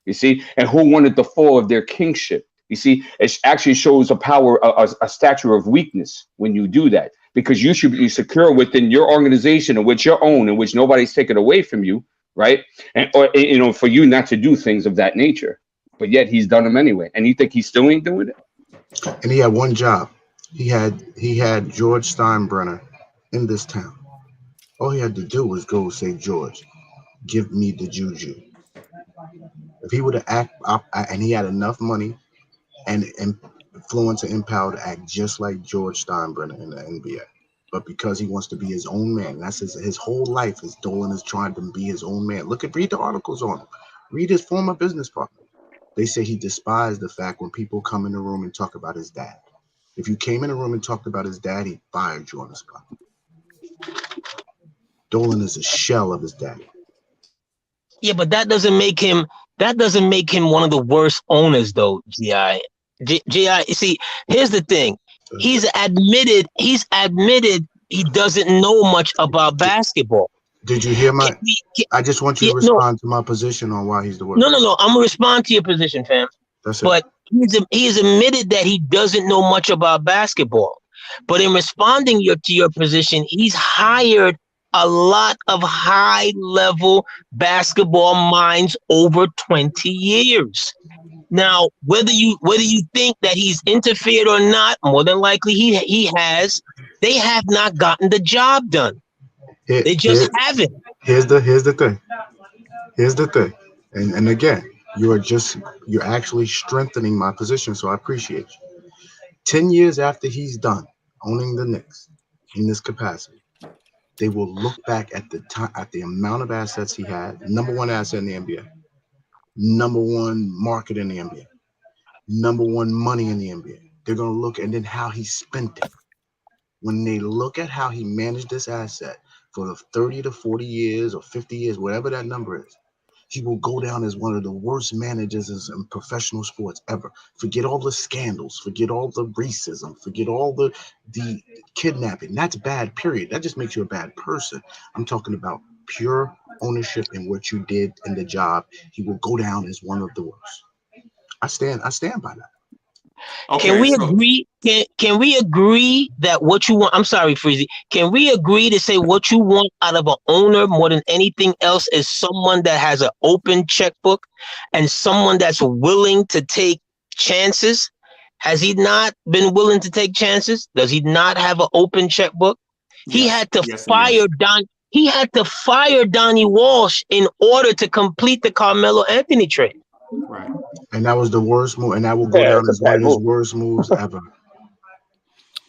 You see, and who wanted the fall of their kingship. You see, it actually shows a stature of weakness when you do that, because you should be secure within your organization and with your own, in which nobody's taken away from you, right? And or for you not to do things of that nature, but yet he's done them anyway. And you think he still ain't doing it? And he had one job. He had George Steinbrenner in this town. All he had to do was go say, George, give me the juju. If he would have act up, and he had enough money and influence and empower to act just like George Steinbrenner in the NBA. But because he wants to be his own man, that's his whole life is Dolan is trying to be his own man. Read the articles on him. Read his former business partner. They say he despised the fact when people come in the room and talk about his dad. If you came in the room and talked about his dad, he fired you on the spot. Dolan is a shell of his daddy. Yeah, but that doesn't make him one of the worst owners, though. GI, see, here's the thing. He's admitted he doesn't know much about basketball. Did you hear my? I just want you to respond to my position on why he's the worst. No. I'm gonna respond to your position, fam. That's but he has admitted that he doesn't know much about basketball. But in responding to your position, he's hired a lot of high-level basketball minds over 20 years. Now, whether you think that he's interfered or not, more than likely he has. They have not gotten the job done. They just haven't. Here's the thing. Here's the thing. And again, you're actually strengthening my position, so I appreciate you. 10 years after he's done owning the Knicks in this capacity, they will look back at the amount of assets he had. Number one asset in the NBA. Number one market in the NBA. Number one money in the NBA. They're going to look and then how he spent it. When they look at how he managed this asset for the 30 to 40 years or 50 years, whatever that number is, he will go down as one of the worst managers in professional sports ever. Forget all the scandals, forget all the racism, forget all the kidnapping. That's bad, period. That just makes you a bad person. I'm talking about pure ownership in what you did in the job. He will go down as one of the worst. I stand by that. Okay, can we agree? Can we agree that what you want? I'm sorry, Freezy. Can we agree to say what you want out of an owner more than anything else is someone that has an open checkbook and someone that's willing to take chances? Has he not been willing to take chances? Does he not have an open checkbook? He had to fire Don. He had to fire Donnie Walsh in order to complete the Carmelo Anthony trade. Right. And that was the worst move, and that will go down as one of his worst moves ever.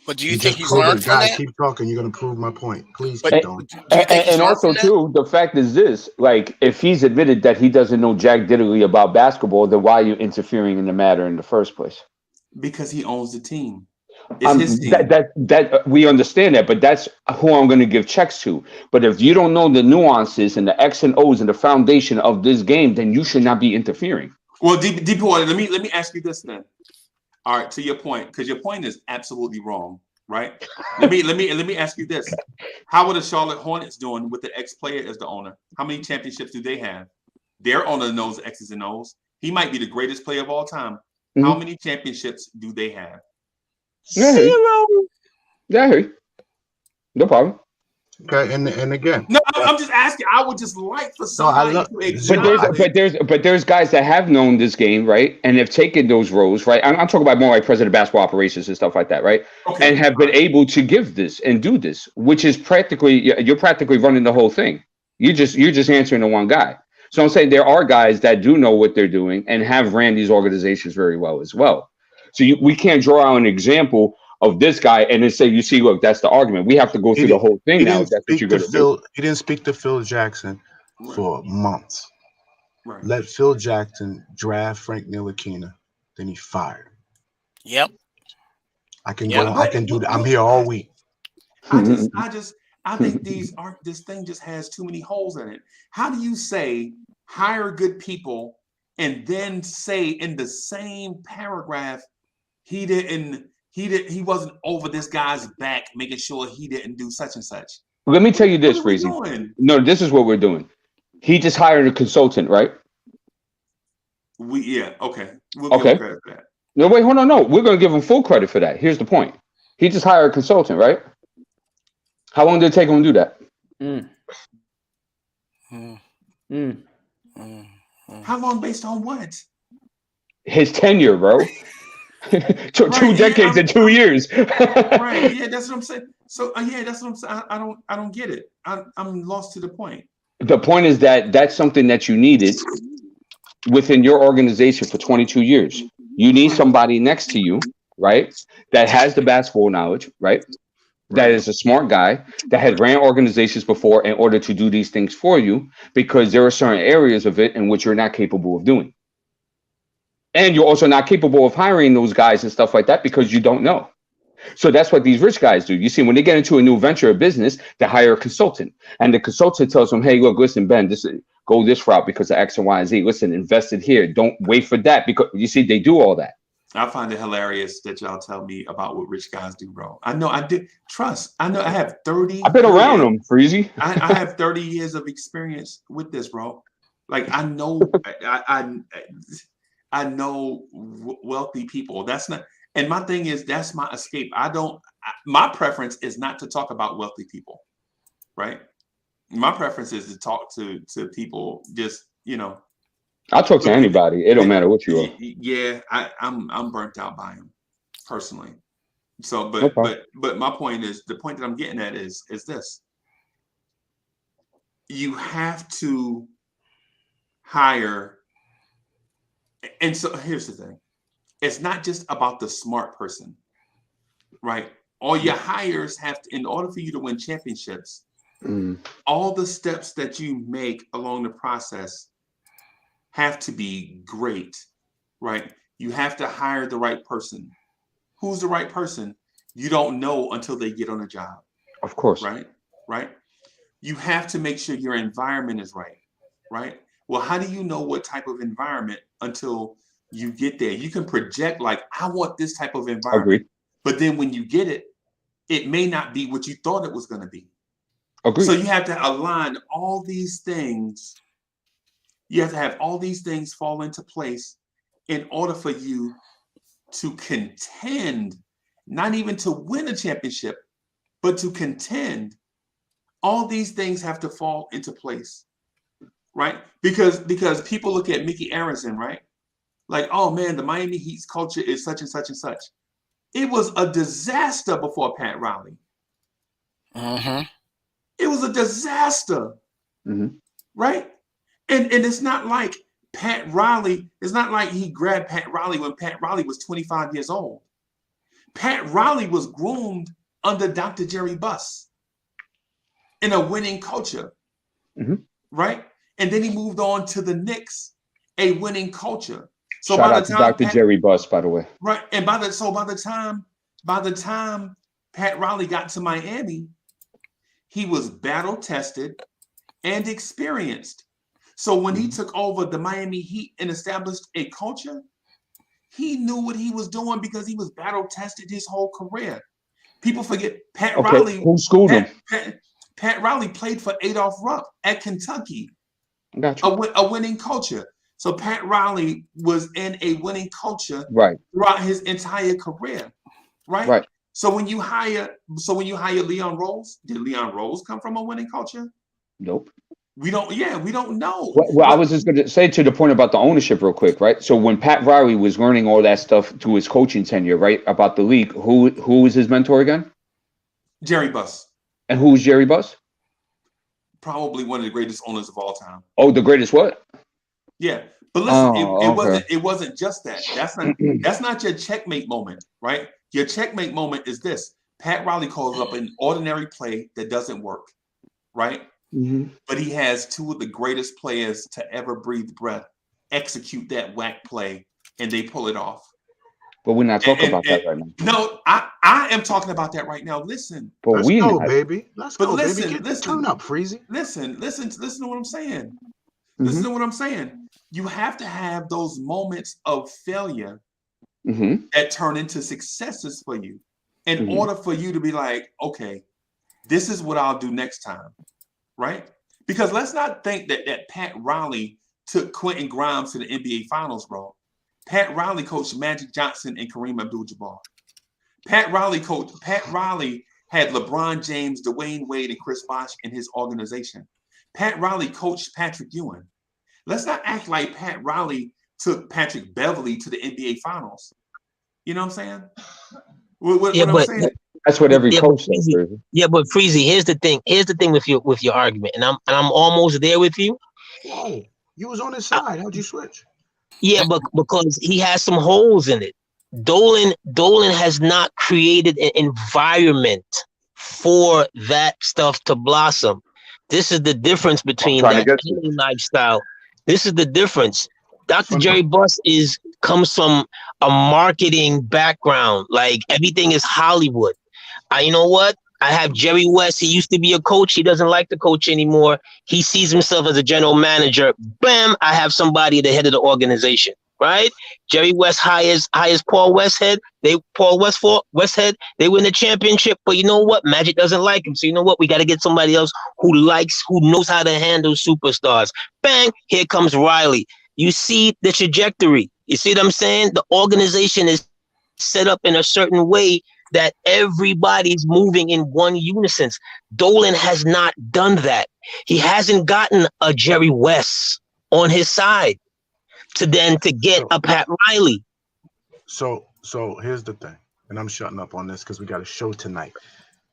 But do you think he's learned from that? Keep talking. You're going to prove my point. Please don't. And also, too, the fact is this. Like, if he's admitted that he doesn't know jack diddly about basketball, then why are you interfering in the matter in the first place? Because he owns the team. It's his team. That we understand that, but that's who I'm going to give checks to. But if you don't know the nuances and the X and O's and the foundation of this game, then you should not be interfering. Well, Deep Water, let me ask you this then. All right, to your point, because your point is absolutely wrong, right? Let me ask you this: how are the Charlotte Hornets doing with the ex-player as the owner? How many championships do they have? Their owner knows X's and O's. He might be the greatest player of all time. Mm-hmm. How many championships do they have? 0. Yeah, I hear you. No problem. Okay, and again, No, I'm just asking. I would just like for no, I somebody love. to acknowledge. But there's guys that have known this game, right, and have taken those roles, right. I'm talking about more like president of basketball operations and stuff like that, right, and have been able to give this and do this, which is practically you're practically running the whole thing. You're just answering to one guy. So I'm saying there are guys that do know what they're doing and have ran these organizations very well as well. So we can't draw out an example of this guy and then say, you see, look, that's the argument. We have to go through the whole thing now. If that's what you're going to do. He didn't speak to Phil Jackson for months. Right. Let Phil Jackson draft Frank Ntilikina, then he fired. Yep. I can go. I can do that. I'm here all week. I think this thing just has too many holes in it. How do you say hire good people and then say in the same paragraph he wasn't over this guy's back making sure he didn't do such and such? Let me tell you this, Freezy. No, this is what we're doing. He just hired a consultant, right? Okay. We'll give him credit for that. No, wait, hold on. No, we're going to give him full credit for that. Here's the point. He just hired a consultant, right? How long did it take him to do that? How long based on what? His tenure, bro. Two decades and 2 years. Right. Yeah, that's what I'm saying. So that's what I'm saying. I don't get it. I'm lost to the point. The point is that that's something that you needed within your organization for 22 years. You need somebody next to you, right, that has the basketball knowledge, right, that is a smart guy, that has ran organizations before in order to do these things for you, because there are certain areas of it in which you're not capable of doing. And you're also not capable of hiring those guys and stuff like that because you don't know. So that's what these rich guys do. You see, when they get into a new venture or business, they hire a consultant. And the consultant tells them, hey, look, listen, Ben, go this route because of X and Y and Z. Listen, invest it here. Don't wait for that. Because you see, they do all that. I find it hilarious that y'all tell me about what rich guys do, bro. I know I did. Trust. I know I have 30. I've been around them, Freezy. I have 30 years of experience with this, bro. Like I know, I know wealthy people. That's not. And my thing is, that's my escape. My preference is not to talk about wealthy people, right? My preference is to talk to people just, I'll talk to anybody. It don't matter what you are. Yeah, I'm burnt out by them personally. So, but my point is, the point that I'm getting at is this. You have to hire. And so here's the thing. It's not just about the smart person, right? All your hires have to, in order for you to win championships, all the steps that you make along the process have to be great, right? You have to hire the right person. Who's the right person? You don't know until they get on the job. Of course. Right? You have to make sure your environment is right? Well, how do you know what type of environment until you get there? You can project like, I want this type of environment. Agreed. But then when you get it, it may not be what you thought it was going to be. Agreed. So you have to align all these things. You have to have all these things fall into place in order for you to contend, not even to win a championship, but to contend. All these things have to fall into place, right? Because people look at Mickey Arison, right? Like, oh man, the Miami Heat's culture is such and such and such. It was a disaster before Pat Riley. It was a disaster, right? And it's not like Pat Riley, it's not like he grabbed Pat Riley when Pat Riley was 25 years old. Pat Riley was groomed under Dr. Jerry Buss in a winning culture, right? And then he moved on to the Knicks, a winning culture. So shout out to Dr. Jerry Buss, by the way. Right. And by the time Pat Riley got to Miami, he was battle tested and experienced. So when he took over the Miami Heat and established a culture, he knew what he was doing because he was battle tested his whole career. People forget Pat Riley. Who schooled him? Pat Riley played for Adolph Rupp at Kentucky. Gotcha. A winning culture. So Pat Riley was in a winning culture right throughout his entire career, right? Right. So when you hire Leon Rose, did Leon Rose come from a winning culture? Nope. We don't know. Well, I was just going to say to the point about the ownership real quick, right? So when Pat Riley was learning all that stuff through his coaching tenure, right, about the league, who was his mentor again? Jerry Buss. And who was Jerry Buss? Probably one of the greatest owners of all time. Oh, the greatest what? Yeah. But listen, okay. it wasn't just that. That's not your checkmate moment, right? Your checkmate moment is this. Pat Riley calls up an ordinary play that doesn't work, right? Mm-hmm. But he has two of the greatest players to ever breathe breath execute that whack play, and they pull it off. But we're not talking about that right now. No, I am talking about that right now. Listen. Let's go, baby. Let's go, listen, baby. Get listen, turn up, Freezy. Listen to what I'm saying. Mm-hmm. Listen to what I'm saying. You have to have those moments of failure mm-hmm. that turn into successes for you in mm-hmm. order for you to be like, okay, this is what I'll do next time, right? Because let's not think that Pat Riley took Quentin Grimes to the NBA Finals, bro. Pat Riley coached Magic Johnson and Kareem Abdul-Jabbar. Pat Riley had LeBron James, Dwayne Wade, and Chris Bosh in his organization. Pat Riley coached Patrick Ewing. Let's not act like Pat Riley took Patrick Beverly to the NBA Finals. You know what I'm saying? What I'm saying? That's what every coach says. Yeah, but Freezy, here's the thing. Here's the thing with your argument, and I'm almost there with you. Whoa, you was on his side. How'd you switch? Yeah, but because he has some holes in it. Dolan has not created an environment for that stuff to blossom. This is the difference between that and lifestyle. This is the difference. Dr. Jerry Buss comes from a marketing background. Like everything is Hollywood. You know what? I have Jerry West. He used to be a coach. He doesn't like to coach anymore. He sees himself as a general manager. Bam! I have somebody at the head of the organization. Right? Jerry West hires Paul Westhead. They win the championship. But you know what? Magic doesn't like him. So you know what? We got to get somebody else who knows how to handle superstars. Bang! Here comes Riley. You see the trajectory. You see what I'm saying? The organization is set up in a certain way that everybody's moving in one unison. Dolan has not done that. He hasn't gotten a Jerry West on his side to get a Pat Riley. So here's the thing, and I'm shutting up on this because we got a show tonight.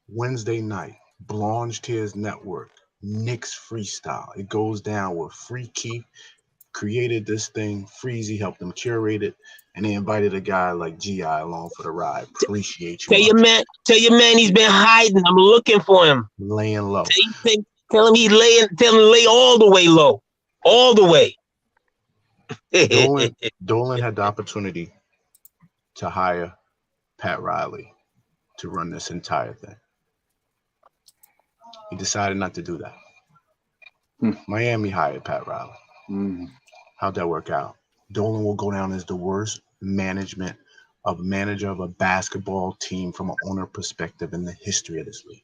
Wednesday night, Blanche Tears Network, Knicks Freestyle. It goes down with Free Key. Created this thing. Freezy helped them curate it, and they invited a guy like Gi along for the ride. Appreciate you. Tell your man he's been hiding. I'm looking for him. Laying low. Tell him tell him to lay all the way low. All the way. Dolan had the opportunity to hire Pat Riley to run this entire thing. He decided not to do that. Miami hired Pat Riley. How'd that work out? Dolan will go down as the worst manager of a basketball team from an owner perspective in the history of this league.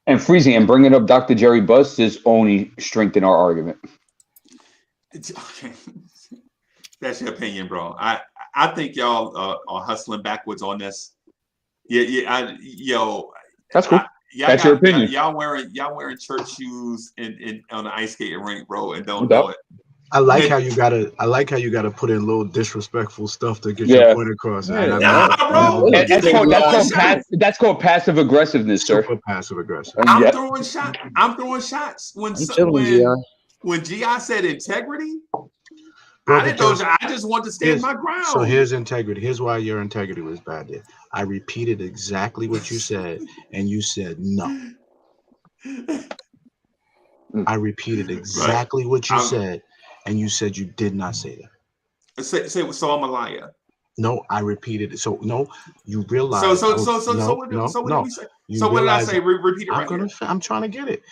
And Freezy, and bringing up Dr. Jerry Buss is only strengthen our argument. Okay. That's your opinion, bro. I think y'all are hustling backwards on this. That's cool. That's your opinion. Y'all wearing church shoes on the ice skating rink, bro, and don't know it. I like how you gotta put in a little disrespectful stuff to get your point across. Bro. That's called passive aggressiveness, sir. Super passive aggressive. I'm throwing shots when Gi said integrity. Bro, I didn't know. I just want to stand my ground. So here's integrity. Here's why your integrity was bad there. I repeated exactly what you said, and you said no. I repeated exactly what you said, and you said you did not say that. So I'm a liar. No, I repeated it. So no, you realize. So what did we say? So what did I say? Repeat it right here. I'm trying to get it.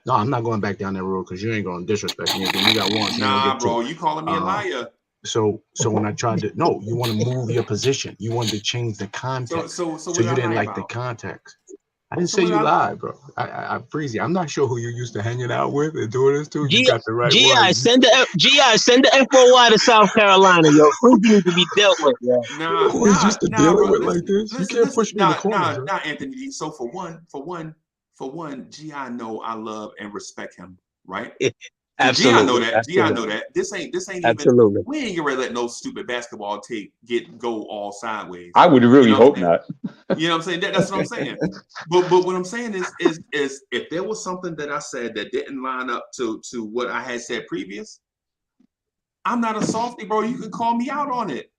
No, I'm not going back down that road because you ain't going to disrespect me. You got one. Nah, bro, you calling me a liar. So when I tried to, you want to move your position. You wanted to change the context. So you didn't like the context. I didn't say you lied, bro. I'm Freezy. I'm not sure who you used to hanging out with and doing this to. You got the right one. Send the FOY to South Carolina, yo. Freezy needs to be dealt with, yo. Who is used to dealing with like this? You can't push me in the corner, bro. Anthony D. So for one, G.I. know I love and respect him, right? Absolutely. G.I. know that. G.I. know that. This ain't Absolutely. even. We ain't gonna let no stupid basketball take go all sideways. I would really hope not. You know what I'm saying? That's what I'm saying. But what I'm saying is if there was something that I said that didn't line up to what I had said previous, I'm not a softie, bro. You can call me out on it.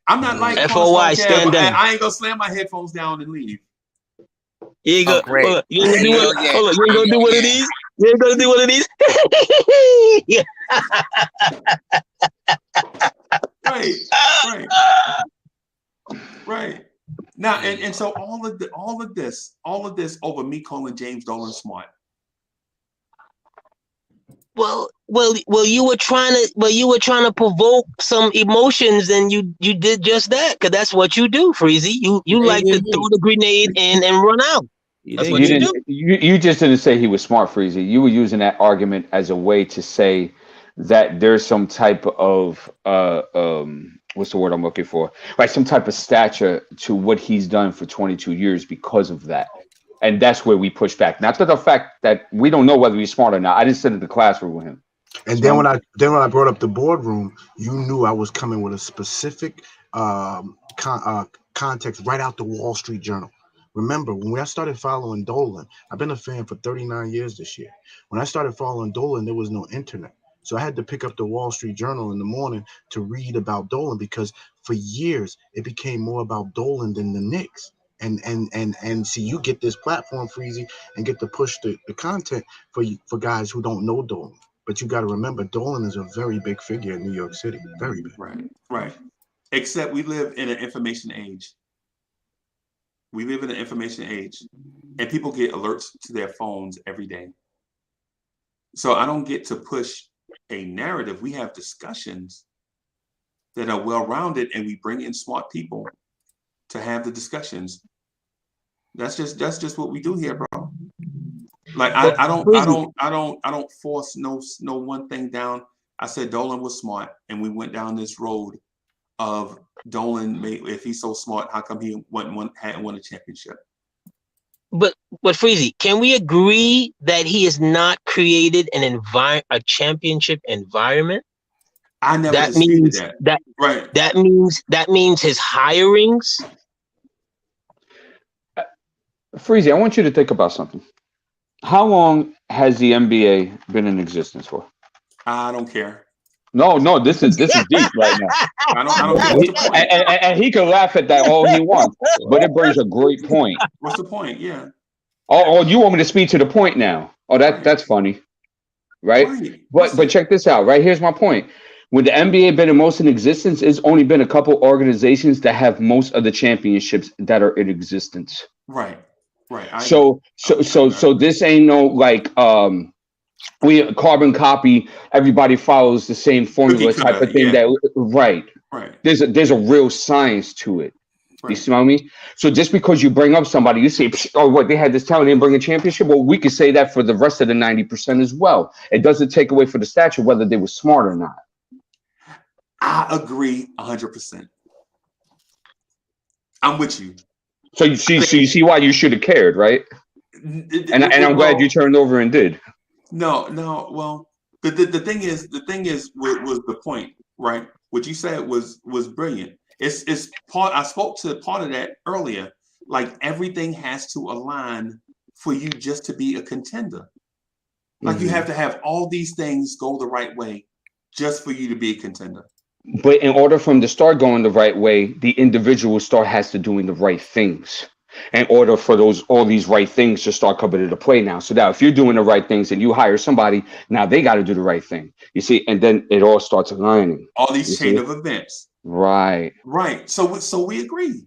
I'm not like FOY, stand down. I ain't gonna slam my headphones down and leave. You ain't gonna do one of these? You ain't gonna do one of these? Right. Now, and so all of this over me calling James Dolan smart. Well, you were trying to provoke some emotions, and you did just that, because that's what you do, Freezy. You like to throw the grenade in and run out. That's what you do. You just didn't say he was smart, Freezy. You were using that argument as a way to say that there's some type of what's the word I'm looking for? Right, some type of stature to what he's done for 22 years because of that. And that's where we push back. Not to the fact that we don't know whether he's smart or not. I didn't sit in the classroom with him. And then when I brought up the boardroom, you knew I was coming with a specific context right out the Wall Street Journal. Remember, when I started following Dolan, I've been a fan for 39 years this year. When I started following Dolan, there was no internet. So I had to pick up the Wall Street Journal in the morning to read about Dolan, because for years it became more about Dolan than the Knicks. And see, you get this platform, Freezy, and get to push the content for guys who don't know Dolan. But you got to remember, Dolan is a very big figure in New York City. Very big. Right. Except we live in an information age. And people get alerts to their phones every day. So I don't get to push a narrative. We have discussions that are well-rounded, and we bring in smart people to have the discussions. That's just what we do here, bro. Like I don't force no one thing down. I said Dolan was smart, and we went down this road of Dolan. If he's so smart, how come he hadn't won a championship? But Freezy, can we agree that he has not created a championship environment? I never disputed that. Right. That means his hirings. Freezy, I want you to think about something. How long has the NBA been in existence for? I don't care. No, this is deep right now. I don't care. And he can laugh at that all he wants, but it brings a great point. What's the point? Yeah. Oh, you want me to speak to the point now? Oh, that's funny, right? But check this out. Right, here's my point. When the NBA been in most in existence, it's only been a couple organizations that have most of the championships that are in existence. Right. So this ain't no like we carbon copy. Everybody follows the same formula type of thing. Yeah. Right. There's a real science to it. You see what I mean? So just because you bring up somebody, you say, "Oh, what they had this talent, they didn't bring a championship." Well, we could say that for the rest of the 90% as well. It doesn't take away for the stature whether they were smart or not. I agree 100%. I'm with you. So you see why you should have cared, right? And I'm glad you turned over and did. No. Well, the thing is was the point, right? What you said was brilliant. It's part. I spoke to part of that earlier. Like everything has to align for you just to be a contender. Like you have to have all these things go the right way just for you to be a contender. But in order for him to start going the right way, the individual has to doing the right things. In order for all these right things to start coming into play now. So now if you're doing the right things and you hire somebody, now they got to do the right thing. You see, and then it all starts aligning. All these chain of events. Right. So we agree.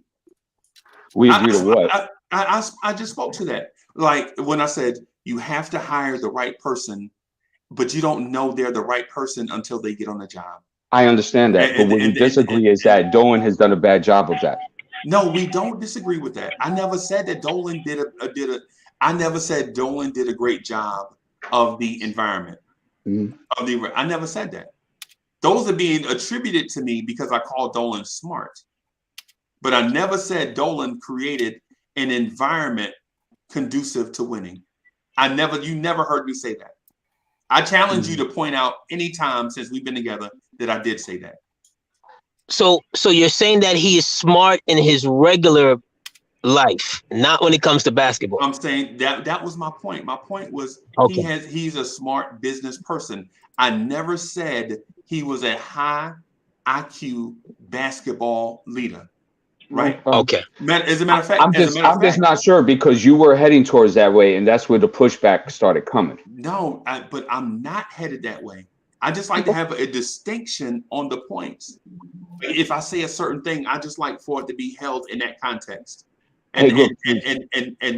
We agree to what? I just spoke to that. Like when I said you have to hire the right person, but you don't know they're the right person until they get on the job. I understand that, but what we disagree is that Dolan has done a bad job of that. No, we don't disagree with that. I never said that Dolan I never said Dolan did a great job of the environment. I never said that. Those are being attributed to me because I call Dolan smart. But I never said Dolan created an environment conducive to winning. You never heard me say that. I challenge you to point out any time since we've been together that I did say that. So you're saying that he is smart in his regular life, not when it comes to basketball. I'm saying that was my point. My point was he's a smart business person. I never said he was a high IQ basketball leader. Right. Okay. As a matter of fact, I'm just not sure because you were heading towards that way, and that's where the pushback started coming. No, but I'm not headed that way. I just like to have a distinction on the points. If I say a certain thing, I just like for it to be held in that context, and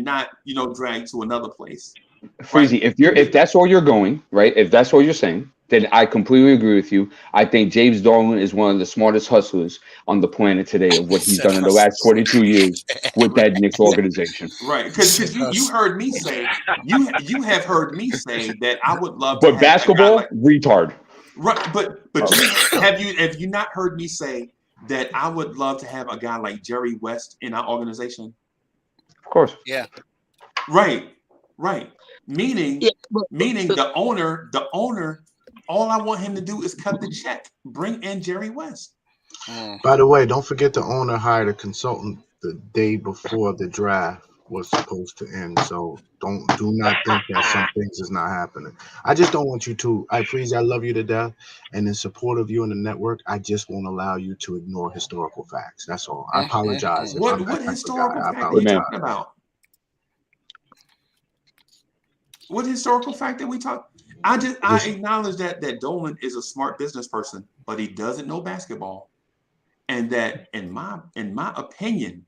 not dragged to another place. Freezy, if that's all you're going, right? If that's all you're saying, then I completely agree with you. I think James Dolan is one of the smartest hustlers on the planet today of what he's done in the last 22 years with that Knicks organization. Right, because you heard me say you have heard me say that I would love. But basketball, retard. Right, but have you not heard me say that I would love to have a guy like Jerry West in our organization? Of course. Yeah. Right. Meaning the owner. All I want him to do is cut the check. Bring in Jerry West. By the way, don't forget the owner hired a consultant the day before the draft was supposed to end. So do not think that some things is not happening. I just don't want you to. Freezy, I love you to death, and in support of you and the network, I just won't allow you to ignore historical facts. That's all. I apologize. What historical fact are you talking about? What historical fact that we talk? I acknowledge that Dolan is a smart business person, but he doesn't know basketball, and that in my opinion,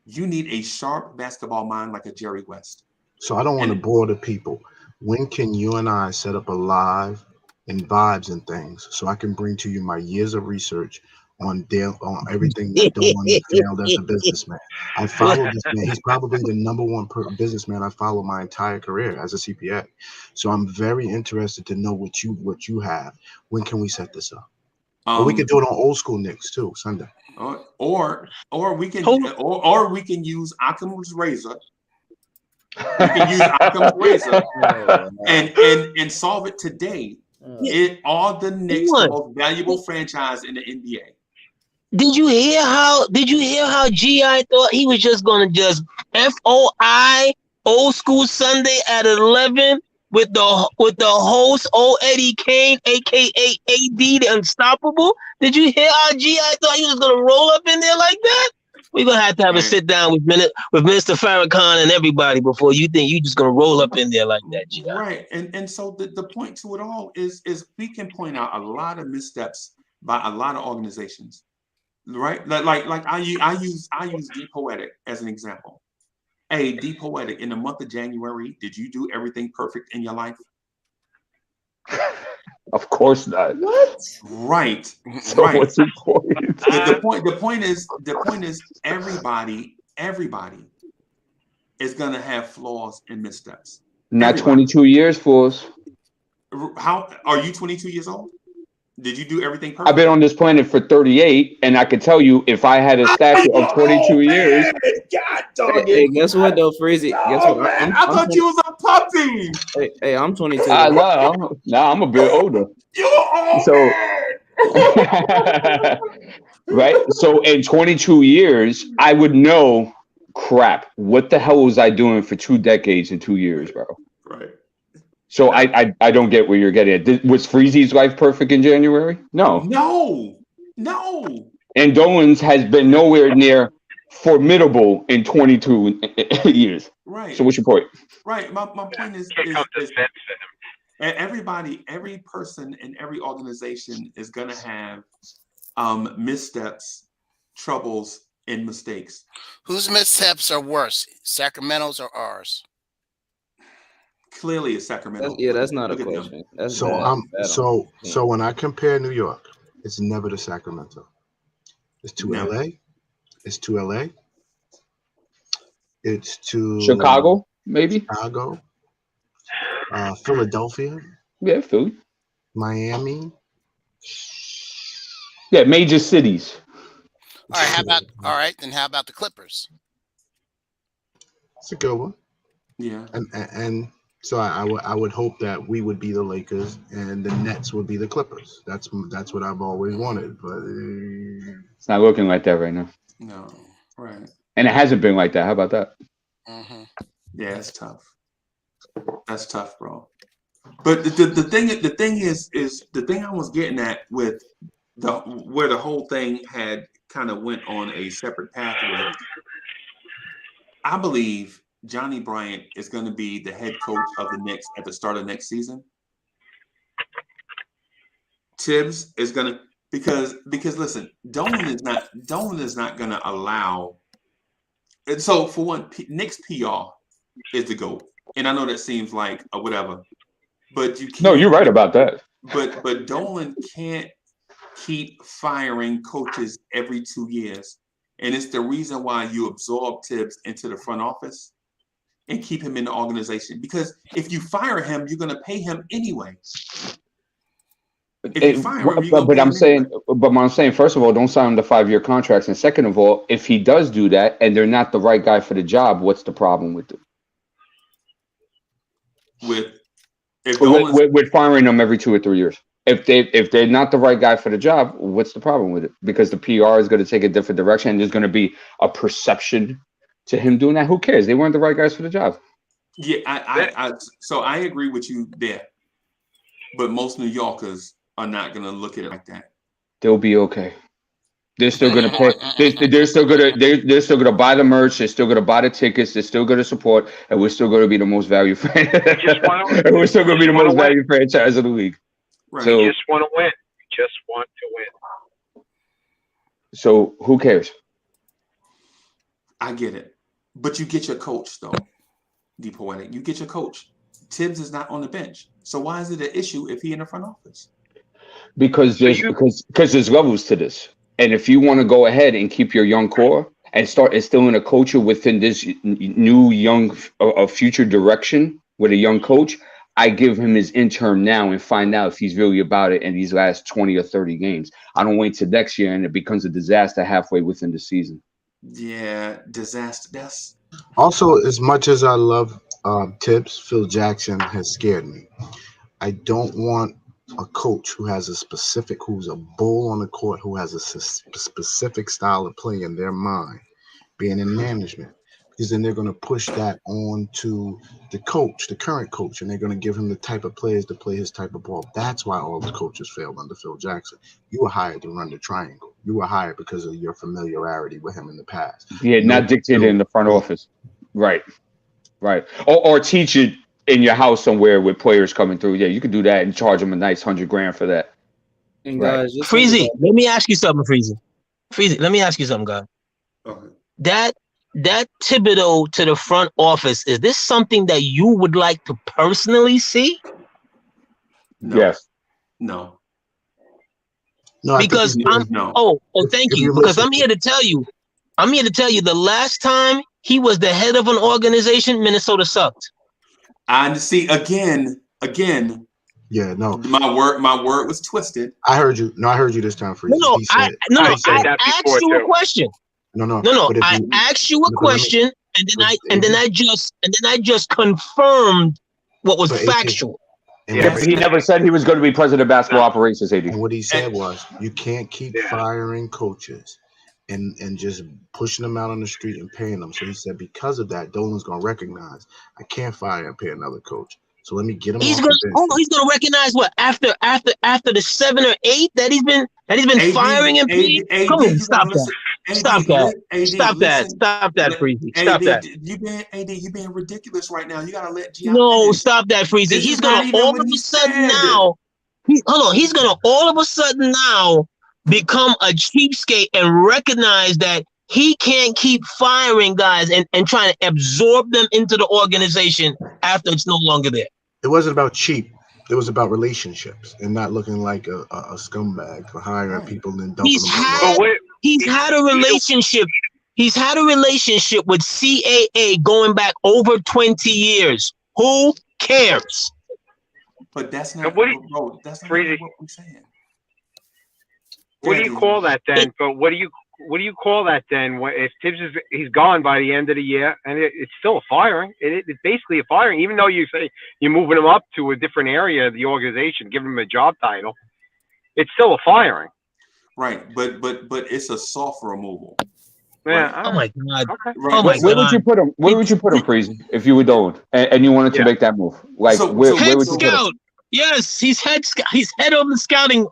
you need a sharp basketball mind like a Jerry West. So I don't want to bore the people. When can you and I set up a live and vibes and things so I can bring to you my years of research on everything that Dolan failed as a businessman? I follow this man. He's probably the number one businessman I follow my entire career as a CPA. So I'm very interested to know what you have. When can we set this up? Or we could do it on old school Knicks too, Sunday. Or we can use Occam's razor. We can use Occam's razor and solve it today. All the Knicks, the most valuable franchise in the NBA. Did you hear how G.I. thought he was just gonna just FOI old school Sunday at 11 with the host old Eddie Kane, aka AD the Unstoppable? Did you hear how G.I. thought he was gonna roll up in there like that? We're gonna have to have a sit down with Mr. Farrakhan and everybody before you think you just gonna roll up in there like that, G.I. Right. And so the point to it all is we can point out a lot of missteps by a lot of organizations. Right, like I use D Poetic as an example. Hey, D Poetic, in the month of January, did you do everything perfect in your life? Of course not. What? Right. So right. what's the point? The point is everybody is gonna have flaws and missteps. Not 22 years, fools. How are you 22 years old? Did you do everything perfect? I've been on this planet for 38, and I can tell you if I had a stature of 22 years. Hey, guess what though, Freezy? Guess what? I thought you was a puppy. Hey, I'm 22. I know. Now I'm a bit older. You're old. So, right. So in 22 years, I would know. Crap. What the hell was I doing for 2 decades in 2 years, bro? Right. So I don't get where you're getting at. Was Freezy's life perfect in January? No. And Dolan's has been nowhere near formidable in 22 years. Right. So what's your point? Right. My point is every person in every organization is gonna have missteps, troubles, and mistakes. Whose missteps are worse, Sacramento's or ours? Clearly, it's Sacramento. That's not a question. So when I compare New York, it's never to Sacramento. It's to LA, It's to LA. It's to Chicago, maybe. Chicago, Philadelphia. Yeah, Philly. Miami. Yeah, major cities. All right, then how about the Clippers? It's a good one. Yeah. And so I would hope that we would be the Lakers and the Nets would be the Clippers. That's what I've always wanted, but it's not looking like that right now. No, right. And it hasn't been like that. How about that? Mm-hmm. Yeah, it's tough. That's tough, bro. But the thing is the thing I was getting at with where the whole thing had kind of went on a separate path with. I believe Johnny Bryant is going to be the head coach of the Knicks at the start of next season. Thibs is going to because listen, Dolan is not going to allow. And so for one, Knicks PR is the GOAT, and I know that seems like a whatever, but you can't. No, you're right about that. But Dolan can't keep firing coaches every 2 years, and it's the reason why you absorb Thibs into the front office and keep him in the organization. Because if you fire him, you're going to pay him anyway. If you fire him, but I'm saying, first of all, don't sign him to 5-year contracts, and second of all, if he does do that and they're not the right guy for the job, what's the problem with it? With firing them every 2 or 3 years. If they're not the right guy for the job, what's the problem with it? Because the PR is going to take a different direction, and there's going to be a perception to him doing that. Who cares? They weren't the right guys for the job. Yeah, so I agree with you there. But most New Yorkers are not going to look at it like that. They'll be okay. They're still going to pay. They're still going to buy the merch. They're still going to buy the tickets. They're still going to support, and we're still going to be the most valued franchise. We're still going to be the most valued franchise of the league. Right. So, you just want to win. You just want to win. So who cares? I get it. But you get your coach, though, the Poetic. You get your coach. Thibs is not on the bench. So why is it an issue if he in the front office? Because there's levels to this. And if you want to go ahead and keep your young core and start instilling a culture within this new young future direction with a young coach, I give him his interim now and find out if he's really about it in these last 20 or 30 games. I don't wait till next year and it becomes a disaster halfway within the season. Yeah, disaster. That's also, as much as I love Thibs, Phil Jackson has scared me. I don't want a coach who's a bull on the court, who has a specific style of play in their mind, being in management. Because then they're going to push that on to the coach, the current coach, and they're going to give him the type of players to play his type of ball. That's why all the coaches failed under Phil Jackson. You were hired to run the triangle. You were hired because of your familiarity with him in the past. Yeah, not dictated in the front office. Right. Or teach it in your house somewhere with players coming through. Yeah, you could do that and charge them a nice $100,000 for that. And guys, Freezy, let me ask you something, Freezy, let me ask you something, guys. Okay. That Thibodeau to the front office, is this something that you would like to personally see? No. Yes. No. Because thank you. Because I'm here to tell you, the last time he was the head of an organization, Minnesota sucked. I see again. Yeah, no. My word was twisted. I heard you. No, I heard you this time, Freezy. I asked you a question. No. I asked you a question, and then I just confirmed what was factual. He never said he was going to be president of basketball operations, AD. And what he said was, you can't keep firing coaches and just pushing them out on the street and paying them. So he said, because of that, Dolan's going to recognize I can't fire and pay another coach. So let me get him. He's gonna recognize what after the 7 or 8 that he's been firing and paying. Come on, stop that, Freezy. Stop that. You being ridiculous right now. You gotta let stop that, Freezy. He's gonna all of a sudden now. He's gonna all of a sudden now become a cheapskate and recognize that he can't keep firing guys and trying to absorb them into the organization after it's no longer there. It wasn't about cheap. It was about relationships and not looking like a scumbag for hiring people and dumping them. He's had a relationship. He's had a relationship with CAA going back over 20 years. Who cares? But that's not, bro, that's not Freezy, what I'm saying. what do you call that then? But what do you call that then? If Thibs he's gone by the end of the year, and it's still a firing. It's basically a firing, even though you say you're moving him up to a different area of the organization, giving him a job title. It's still a firing. Right, but it's a soft removal. Yeah. Right. Oh my God. Okay. Right. Oh my where would you put him? Where would you put him, Freezy, if you were Dolan and you wanted to make that move? Like where would you put him? Yes, he's head of the scouting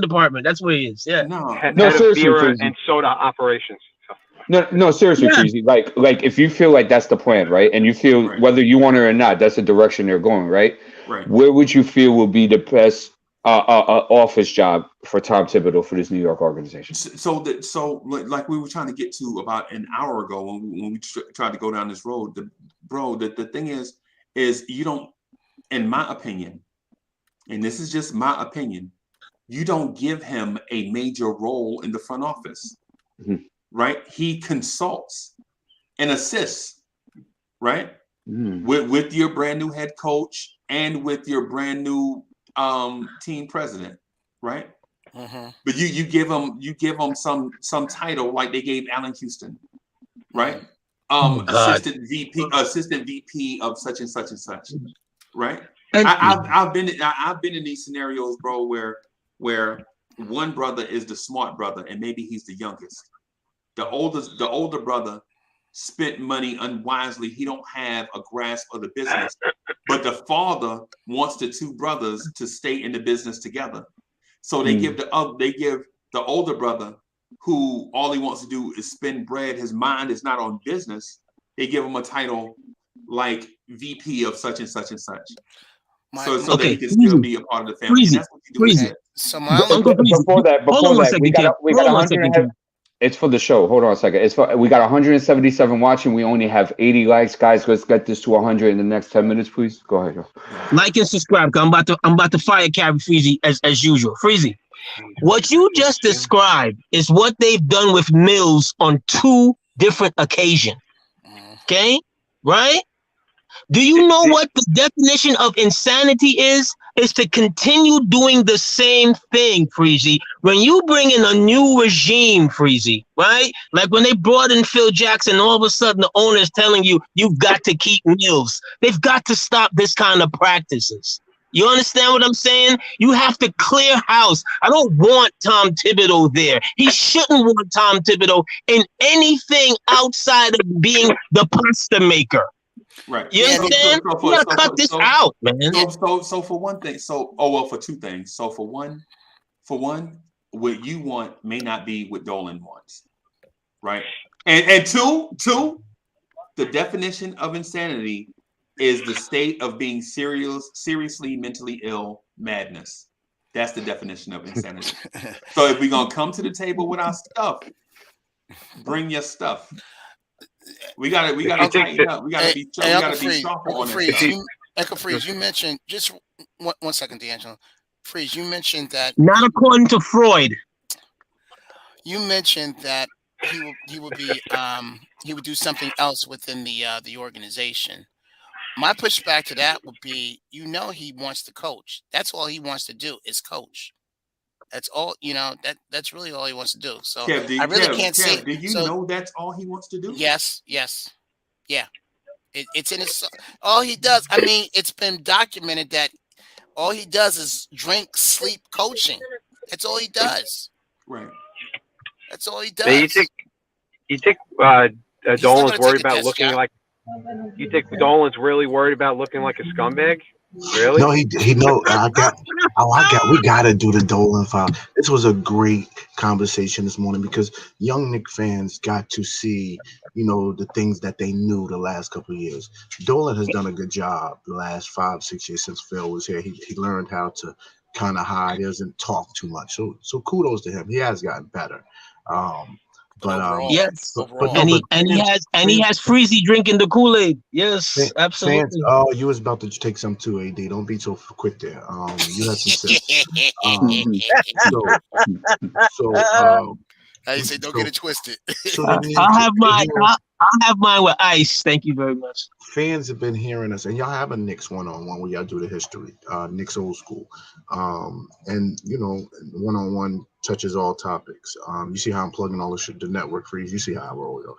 department. That's where he is. Yeah. No, Head seriously, of beer Freezy. and soda operations. No, seriously, Freezy. Like if you feel like that's the plan, right? And you feel whether you want it or not, that's the direction they're going, right? Right. Where would you feel will be the best office job for Tom Thibodeau for this New York organization? So like we were trying to get to about an hour ago when we tried to go down this road, the thing is you don't, in my opinion, and this is just my opinion, you don't give him a major role in the front office, right? He consults and assists, right? With your brand new head coach and with your brand new team president, right? But you give them some title like they gave Allen Houston, right? Assistant VP of such and such and such, right? I've been in these scenarios, bro, where one brother is the smart brother and maybe he's the youngest. The older brother spent money unwisely. He don't have a grasp of the business, but the father wants the two brothers to stay in the business together. So they give the older brother, who all he wants to do is spend bread. His mind is not on business. They give him a title like VP of such and such and such. So that he can still be a part of the family. And that's what you do. So before that, we got 100. It's for the show. Hold on a second. We got 177 watching. We only have 80 likes, guys. Let's get this to 100 in the next 10 minutes, please. Go ahead, Joe. Like and subscribe. I'm about to fire carry Freezy as usual. Freezy, what you just described is what they've done with Mills on 2 different occasions. Okay, right? Do you know what the definition of insanity is? Is to continue doing the same thing, Freezy. When you bring in a new regime, Freezy, right? Like when they brought in Phil Jackson, all of a sudden the owner is telling you, you've got to keep Mills. They've got to stop this kind of practices. You understand what I'm saying? You have to clear house. I don't want Tom Thibodeau there. He shouldn't want Tom Thibodeau in anything outside of being the pasta maker. Right. You understand? You gotta cut this out, man. So for one thing, for 2 things. So for one, what you want may not be what Dolan wants, right? And two, the definition of insanity is the state of being seriously mentally ill, madness. That's the definition of insanity. So if we're gonna come to the table with our stuff, bring your stuff. We gotta tighten up. We gotta be sharper on that. Uncle Freeze, you mentioned just one second, D'Angelo. Freeze, you mentioned that not according to Freud. You mentioned that he would do something else within the organization. My pushback to that would be, he wants to coach. That's all he wants to do is coach. That's all, that's really all he wants to do. So I really can't see. Do you know that's all he wants to do? Yes. Yeah. It's in his, all he does. I mean, it's been documented that all he does is drink, sleep, coaching. That's all he does. Right. That's all he does. You think Dolan's worried about looking like, you think Dolan's really worried about looking like a scumbag? Really? No, he know. We gotta do the Dolan file. This was a great conversation this morning because young Knicks fans got to see, the things that they knew the last couple of years. Dolan has done a good job the last 5-6 years since Phil was here. He learned how to kind of hide. He doesn't talk too much. So kudos to him. He has gotten better. Yes, he has Freezy drinking the Kool-Aid. Yes, absolutely. Fans, you was about to take some too, AD. Don't be so quick there. You have some sense. I say don't get it twisted. So they need I'll have to hear us. I'll have mine with ice. Thank you very much. Fans have been hearing us, and y'all have a Knicks one-on-one where y'all do the history, Knicks old school, and one-on-one touches all topics. You see how I'm plugging all the shit, the network freeze. You see how I roll, yo.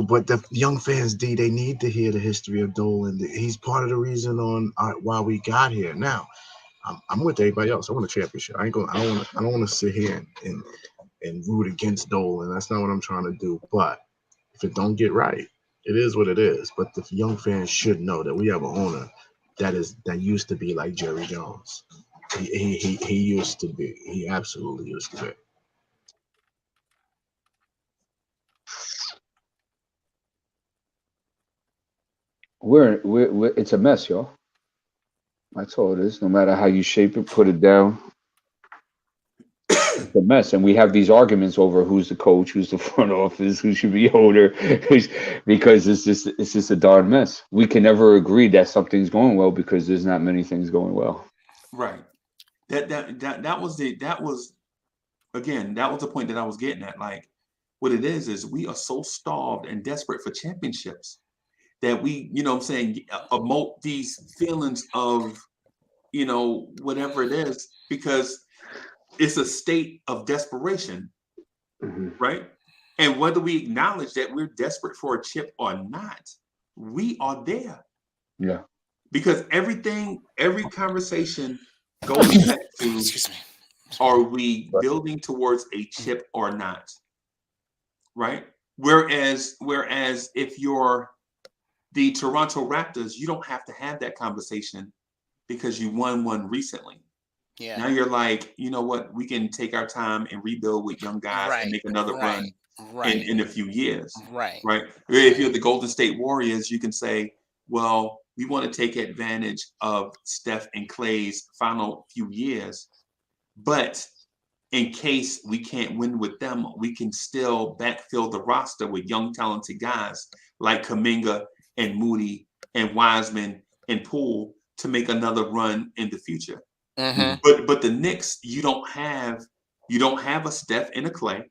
But the young fans, they need to hear the history of Dolan. He's part of the reason on why we got here. Now, I'm with everybody else. I want a championship. I don't want to sit here and root against Dolan. That's not what I'm trying to do. But if it don't get right, it is what it is. But the young fans should know that we have an owner that used to be like Jerry Jones. He used to be. He absolutely used to be. We're it's a mess, y'all. That's all it is. No matter how you shape it, put it down, it's a mess. And we have these arguments over who's the coach, who's the front office, who should be owner, because it's just a darn mess. We can never agree that something's going well because there's not many things going well. Right. That was the point that I was getting at. Like, what it is we are so starved and desperate for championships that we, emote these feelings of, whatever it is, because it's a state of desperation, right? And whether we acknowledge that we're desperate for a chip or not, we are there. Yeah. Because every conversation goes back to, are we building towards a chip or not? Right? Whereas if you're the Toronto Raptors, you don't have to have that conversation because you won one recently. Yeah. Now you're like, you know what? We can take our time and rebuild with young guys and make another run in a few years. Right. Right. If you're the Golden State Warriors, you can say, well, we want to take advantage of Steph and Clay's final few years, but in case we can't win with them, we can still backfill the roster with young, talented guys like Kuminga and Moody and Wiseman and Poole to make another run in the future. But the Knicks, you don't have a Steph and a Clay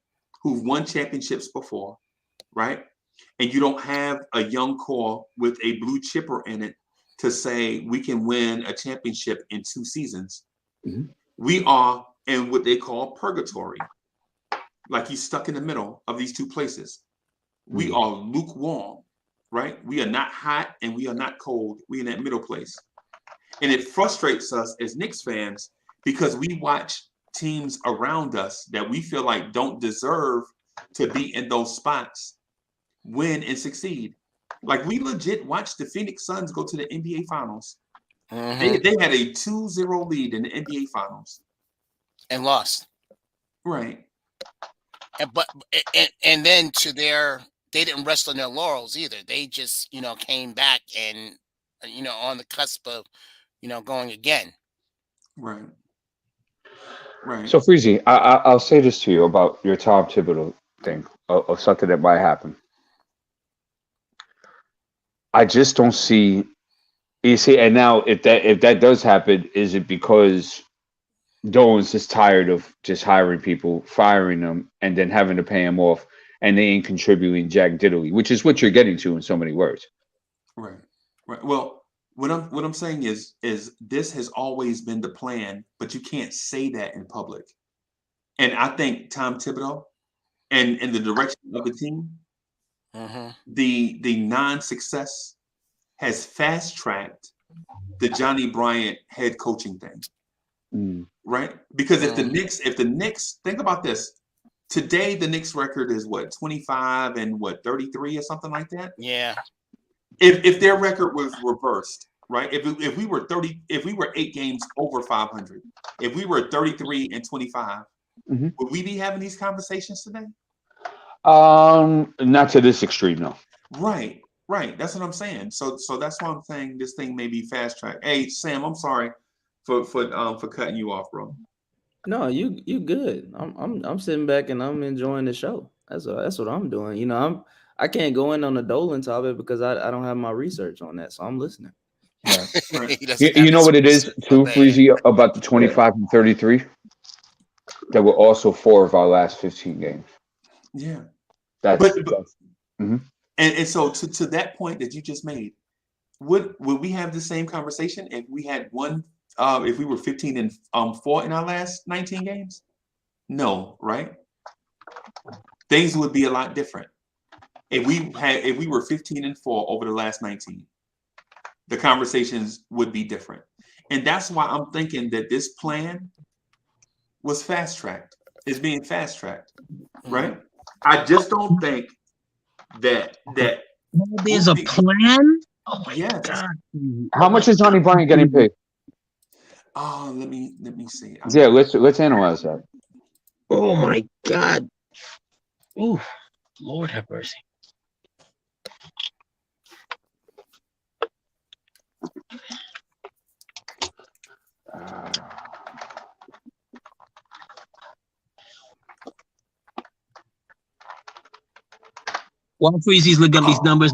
who've won championships before, right? And you don't have a young core with a blue chipper in it to say we can win a championship in 2 seasons. We are in what they call purgatory. Like he's stuck in the middle of these two places. We are lukewarm, right? We are not hot and we are not cold. We're in that middle place. And it frustrates us as Knicks fans because we watch teams around us that we feel like don't deserve to be in those spots win and succeed. Like we legit watched the Phoenix Suns go to the NBA Finals. They had a 2-0 lead in the NBA Finals. And lost. Right. And then they didn't rest on their laurels either. They just, came back and, on the cusp of, going again. Right. Right. So, Freezy, I'll say this to you about your Tom Thibodeau thing of something that might happen. I just don't see. You see, and now if that does happen, is it because Dolan's just tired of just hiring people, firing them, and then having to pay them off, and they ain't contributing jack diddly, which is what you're getting to in so many words. Right. Right. Well, what I'm saying is this has always been the plan, but you can't say that in public. And I think Tom Thibodeau and the direction of the team, the non-success has fast-tracked the Johnny Bryant head coaching thing. Right? Because if the Knicks, think about this. Today the Knicks record is what, 25 and 33 or something like that? Yeah. If their record was reversed, right? If we were 8 games over 500, if we were 33 and 25, would we be having these conversations today? Not to this extreme, no. Right. That's what I'm saying. So that's why I'm saying this thing may be fast track. Hey, Sam, I'm sorry for cutting you off, bro. No, you good. I'm sitting back and I'm enjoying the show. That's what I'm doing. I can't go in on the Dolan topic because I don't have my research on that, so I'm listening. Right. He doesn't You have know his what it is too, band. Freezy, about the 25 and 33? That were also 4 of our last 15 games. Yeah. That's and so to that point that you just made, would we have the same conversation if we had if we were 15 and 4 in our last 19 games? No, right? Things would be a lot different. If we were 15 and 4 over the last 19, the conversations would be different. And that's why I'm thinking that this plan was fast-tracked. It's being fast-tracked, right? I just don't think that there's a plan. Oh my God. How much is Johnny Bryant getting paid? Oh, let me see. Yeah, let's analyze that. Oh my God. Ooh, Lord have mercy. While Freezy's looking up these numbers,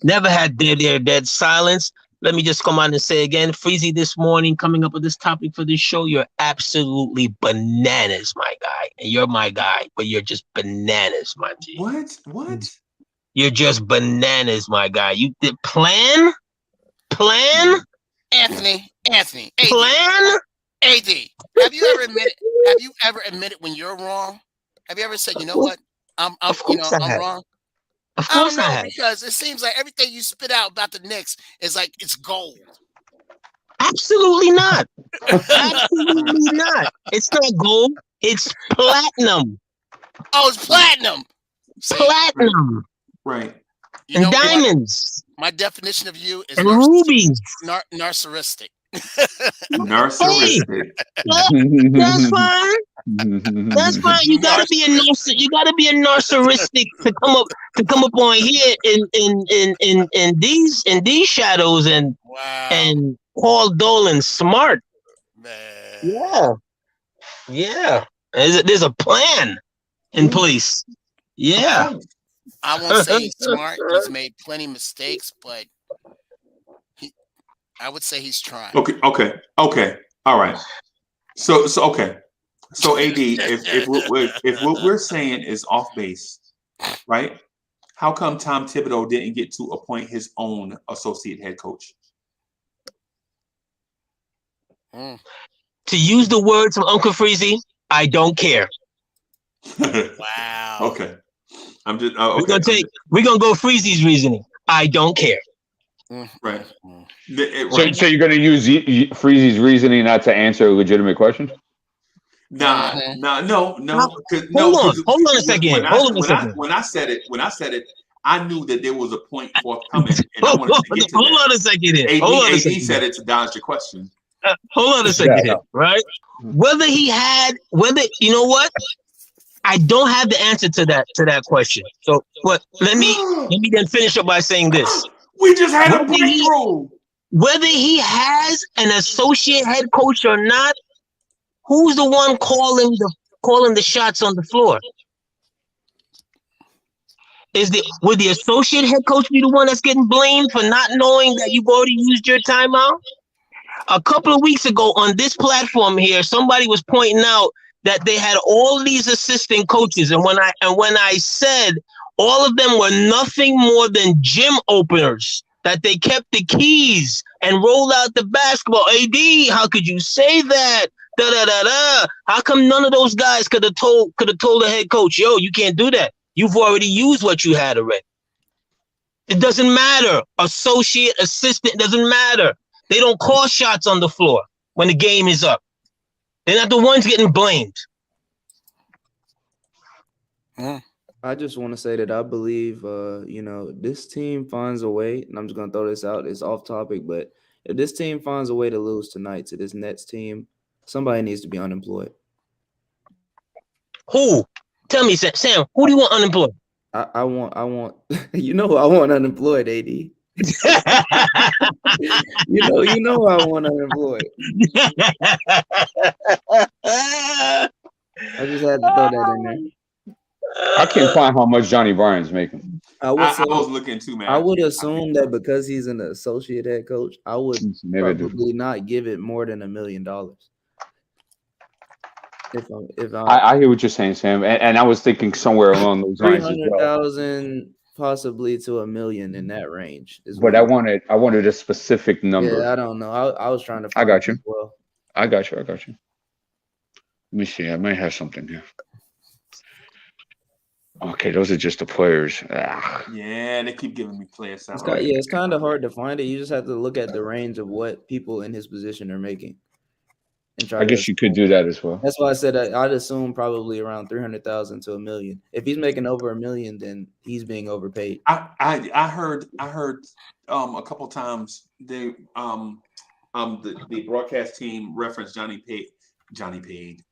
never had dead silence. Let me just come on and say again, Freezy, this morning coming up with this topic for this show, you're absolutely bananas, my guy. And you're my guy, but you're just bananas, my G. What? You're just bananas, my guy. You did plan? Anthony, AD. Plan? AD. Have you ever admitted when you're wrong? Have you ever said, you know what? I'm wrong? Of course I have. Because it seems like everything you spit out about the Knicks is like it's gold. Absolutely not. Absolutely not. It's not gold. It's platinum. Oh, it's platinum. Platinum. Right. You know diamonds. My definition of you is and rubies. Narcissistic. Narcissistic. Hey, that's fine. That's fine. You gotta be a narcissistic to come up on here in these shadows and call Dolan smart. Man. Yeah. There's a plan in place. Yeah. I won't say he's smart. He's made plenty of mistakes, but I would say he's trying. Okay. All right. So okay. So AD, if what we're saying is off base, right? How come Tom Thibodeau didn't get to appoint his own associate head coach? To use the words from Uncle Freezy, I don't care. Wow. Okay. I'm just okay. We're gonna go Freezy's reasoning. I don't care. Right. So you're going to use Freezy's reasoning not to answer a legitimate question? No. Hold on a second. When I said it, I knew that there was a point forthcoming, and I wanted to get to hold on a second. AD said it to dodge your question. Hold on a second, right? Whether you know what? I don't have the answer to that question. So, but let me then finish up by saying this. We just had a breakthrough. Whether he has an associate head coach or not, who's the one calling the shots on the floor? Would the associate head coach be the one that's getting blamed for not knowing that you've already used your timeout? A couple of weeks ago on this platform here, somebody was pointing out that they had all these assistant coaches, and when I said all of them were nothing more than gym openers, that they kept the keys and rolled out the basketball. AD, how could you say that? How come none of those guys could have told the head coach, yo, you can't do that. You've already used what you had already. It doesn't matter. Associate, assistant, doesn't matter. They don't call shots on the floor when the game is up. They're not the ones getting blamed. I just want to say that I believe, this team finds a way, and I'm just going to throw this out. It's off topic, but if this team finds a way to lose tonight to this Nets team, somebody needs to be unemployed. Who? Tell me, Sam, who do you want unemployed? I want, who I want unemployed, AD. you know I want unemployed. I just had to throw that in there. I can't find how much Johnny Bryant's making. I would say, I was looking too, man. I would assume that because he's an associate head coach, I would probably not give it more than $1 million. I hear what you're saying, Sam, and I was thinking somewhere along those lines as well. 300,000 possibly to $1 million in that range. But I wanted a specific number. Yeah, I don't know. I was trying to. I got you. Well, I got you. Let me see. I might have something here. Okay, those are just the players. Yeah, they keep giving me player salary. It's kind of hard to find it. You just have to look at the range of what people in his position are making. And try. I guess you could do that as well. That's why I said I'd assume probably around 300,000 to $1 million. If he's making over $1 million, then he's being overpaid. I heard a couple times the broadcast team referenced Johnny Paid.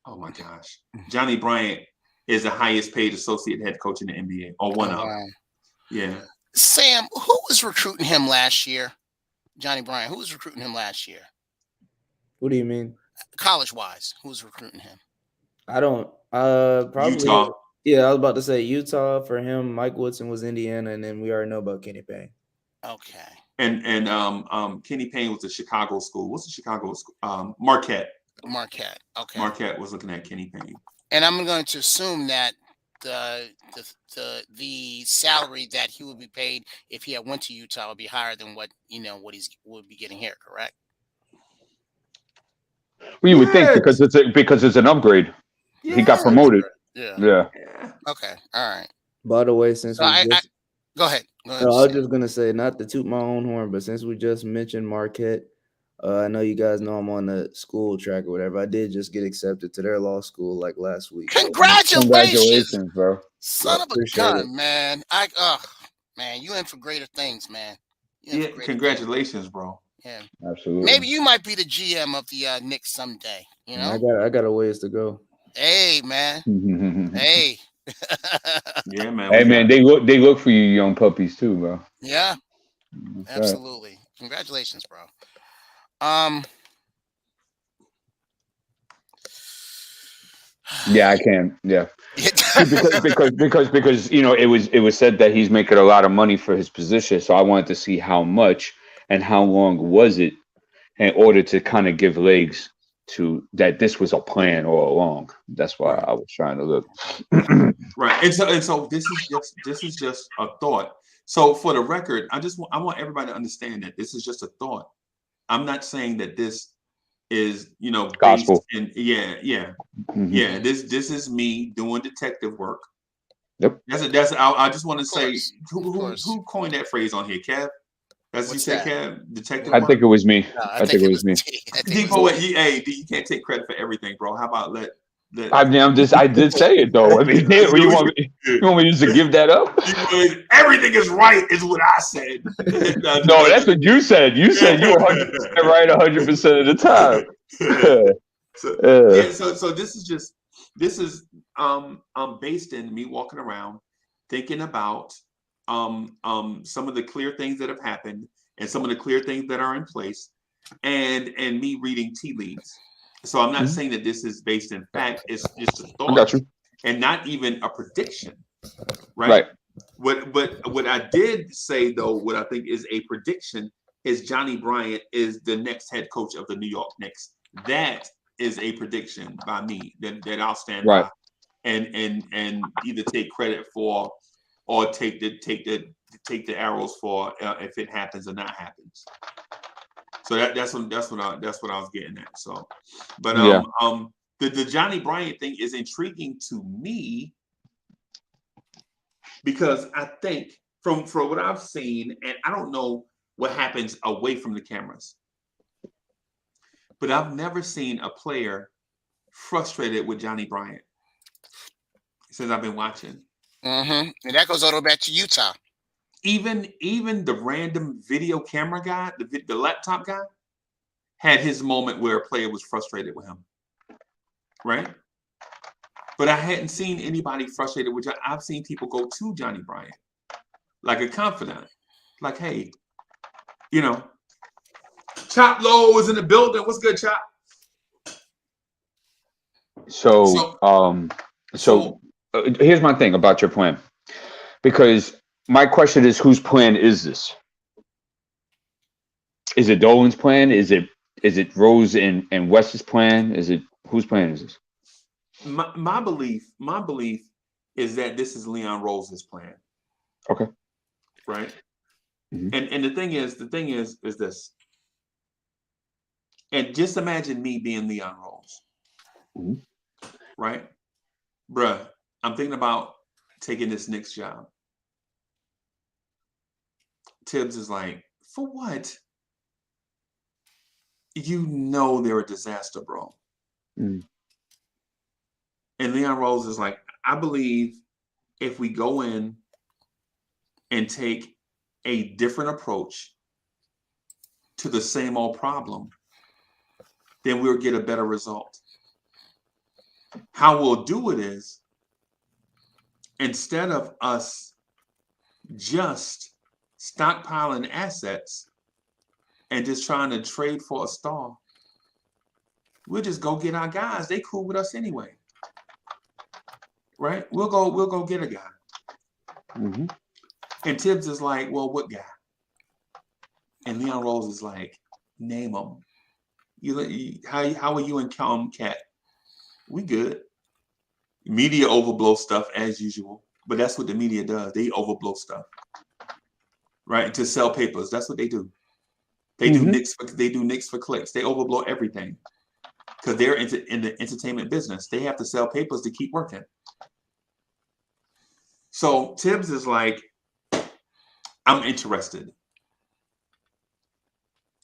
Oh my gosh, Johnny Bryant is the highest paid associate head coach in the NBA, or one of them. Yeah. Sam, who was recruiting him last year? Johnny Bryant. Who was recruiting him last year? What do you mean? College-wise, who was recruiting him? I don't. Probably Utah. Yeah, I was about to say Utah for him. Mike Woodson was Indiana, and then we already know about Kenny Payne. Okay. And Kenny Payne was a Chicago school. What's the Chicago school? Marquette. Okay. Marquette was looking at Kenny Payne. And I'm going to assume that the salary that he would be paid if he had went to Utah would be higher than what he would be getting here. Correct? Well, you would think because it's an upgrade. He got promoted. Yeah. Okay. All right. By the way, since go ahead. I was just gonna say, not to toot my own horn, but since we just mentioned Marquette, I know you guys know I'm on the school track or whatever. I did just get accepted to their law school like last week. Congratulations, bro! Son of a gun, man! Man, you in for greater things, man. Yeah, congratulations, bro. Yeah, absolutely. Maybe you might be the GM of the Knicks someday. You know, I got a ways to go. Hey, man. Hey. Yeah, man. Hey, man, they look for you, young puppies too, bro. Yeah, absolutely. Congratulations, bro. Yeah, I can. Yeah, because it was said that he's making a lot of money for his position, so I wanted to see how much and how long was it in order to kind of give legs to that this was a plan all along. That's why I was trying to look. Right, and so this is just a thought. So for the record, I want everybody to understand that this is just a thought. I'm not saying that this is gospel. Yeah. This is me doing detective work. Yep. I just want to say who coined that phrase on here, Kev? That's what you said, Kev? Detective work? I think it was me. No, I think it was me. You can't take credit for everything, bro. How about let I did say it though. I mean, you want me just to give that up? Everything is right, is what I said. No, that's what you said. You said you were 100% right 100% of the time. So this is based in me walking around thinking about some of the clear things that have happened and some of the clear things that are in place, and me reading tea leaves. So I'm not saying that this is based in fact. It's just a thought, and not even a prediction, right? What I did say though, what I think is a prediction is Johnny Bryant is the next head coach of the New York Knicks. That is a prediction by me that I'll stand by, and either take credit for or take the arrows for if it happens or not happens. So that's what I was getting at. So, but the Johnny Bryant thing is intriguing to me because I think from what I've seen, and I don't know what happens away from the cameras, but I've never seen a player frustrated with Johnny Bryant since I've been watching. And that goes all the way back to Utah. Even the random video camera guy, the laptop guy, had his moment where a player was frustrated with him, right? But I hadn't seen anybody frustrated with. I've seen people go to Johnny Bryant like a confidant, like, "Hey, Chop Low is in the building. What's good, Chop?" So here's my thing about your plan, because My question is, whose plan is this? Is it Dolan's plan? Is it Rose and West's plan? Is it whose plan is this? My belief is that this is Leon Rose's plan. Okay. Right. Mm-hmm. And the thing is this. And just imagine me being Leon Rose. Mm-hmm. Right? Bruh, I'm thinking about taking this Knicks job. Thibs is like, for what? You know they're a disaster, bro. Mm-hmm. And Leon Rose is like, I believe if we go in and take a different approach to the same old problem, then we'll get a better result. How we'll do it is, instead of us just stockpiling assets and just trying to trade for a star, we'll just go get our guys. They cool with us anyway. Right? We'll go get a guy. Mm-hmm. And Thibs is like, well, what guy? And Leon Rose is like, name them. How are you and Cat? We good. Media overblow stuff as usual, but that's what the media does. They overblow stuff, right? To sell papers. That's what they do. They do Knicks for clicks. They overblow everything because they're in the entertainment business. They have to sell papers to keep working. So Thibs is like, I'm interested.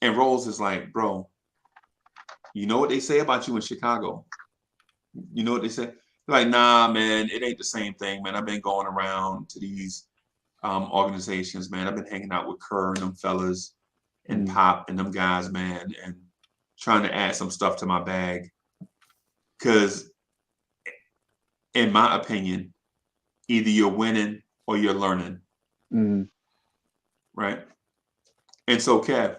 And Rose is like, bro, you know what they say about you in Chicago? You know what they say? Like, nah, man, it ain't the same thing, man. I've been going around to these organizations, man. I've been hanging out with Kerr and them fellas and Pop and them guys, man, and trying to add some stuff to my bag. Because in my opinion, either you're winning or you're learning. Mm-hmm. Right? And so, Kev.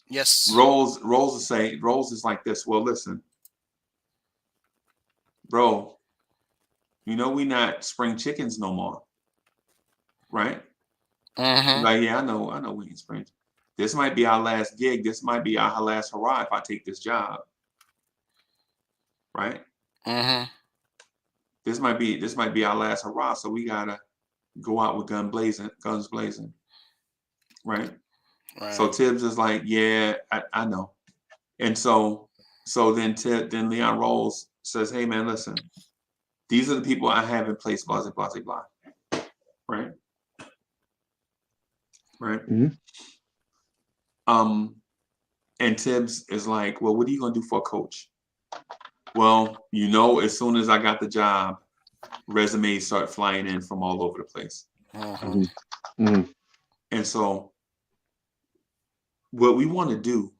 Yes. Rose is like this. Well, listen, bro, you know we not spring chickens no more. Right? Mm-hmm. Like, yeah, I know we ain't spring. This might be our last gig. This might be our last hurrah if I take this job. Right? Mm-hmm. This might be our last hurrah. So we gotta go out with guns blazing. Right? So Thibs is like, yeah, I know. And so then Leon Rose says, hey man, listen, these are the people I have in place, blah, blah, blah, blah. Right? Right? Mm-hmm. And Thibs is like, well, what are you gonna do for a coach? Well, as soon as I got the job, resumes start flying in from all over the place. Mm-hmm. Mm-hmm. And so what we want to do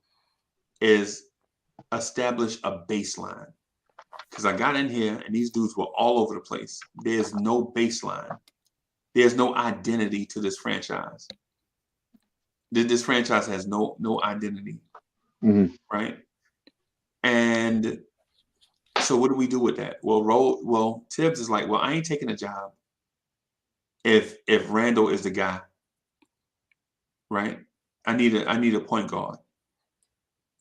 is establish a baseline. Because I got in here and these dudes were all over the place. There's no baseline. There's no identity to this franchise. This franchise has no identity. Mm-hmm. Right? And so what do we do with that? Well, Thibs is like, well, I ain't taking a job if Randall is the guy. Right? I need a point guard.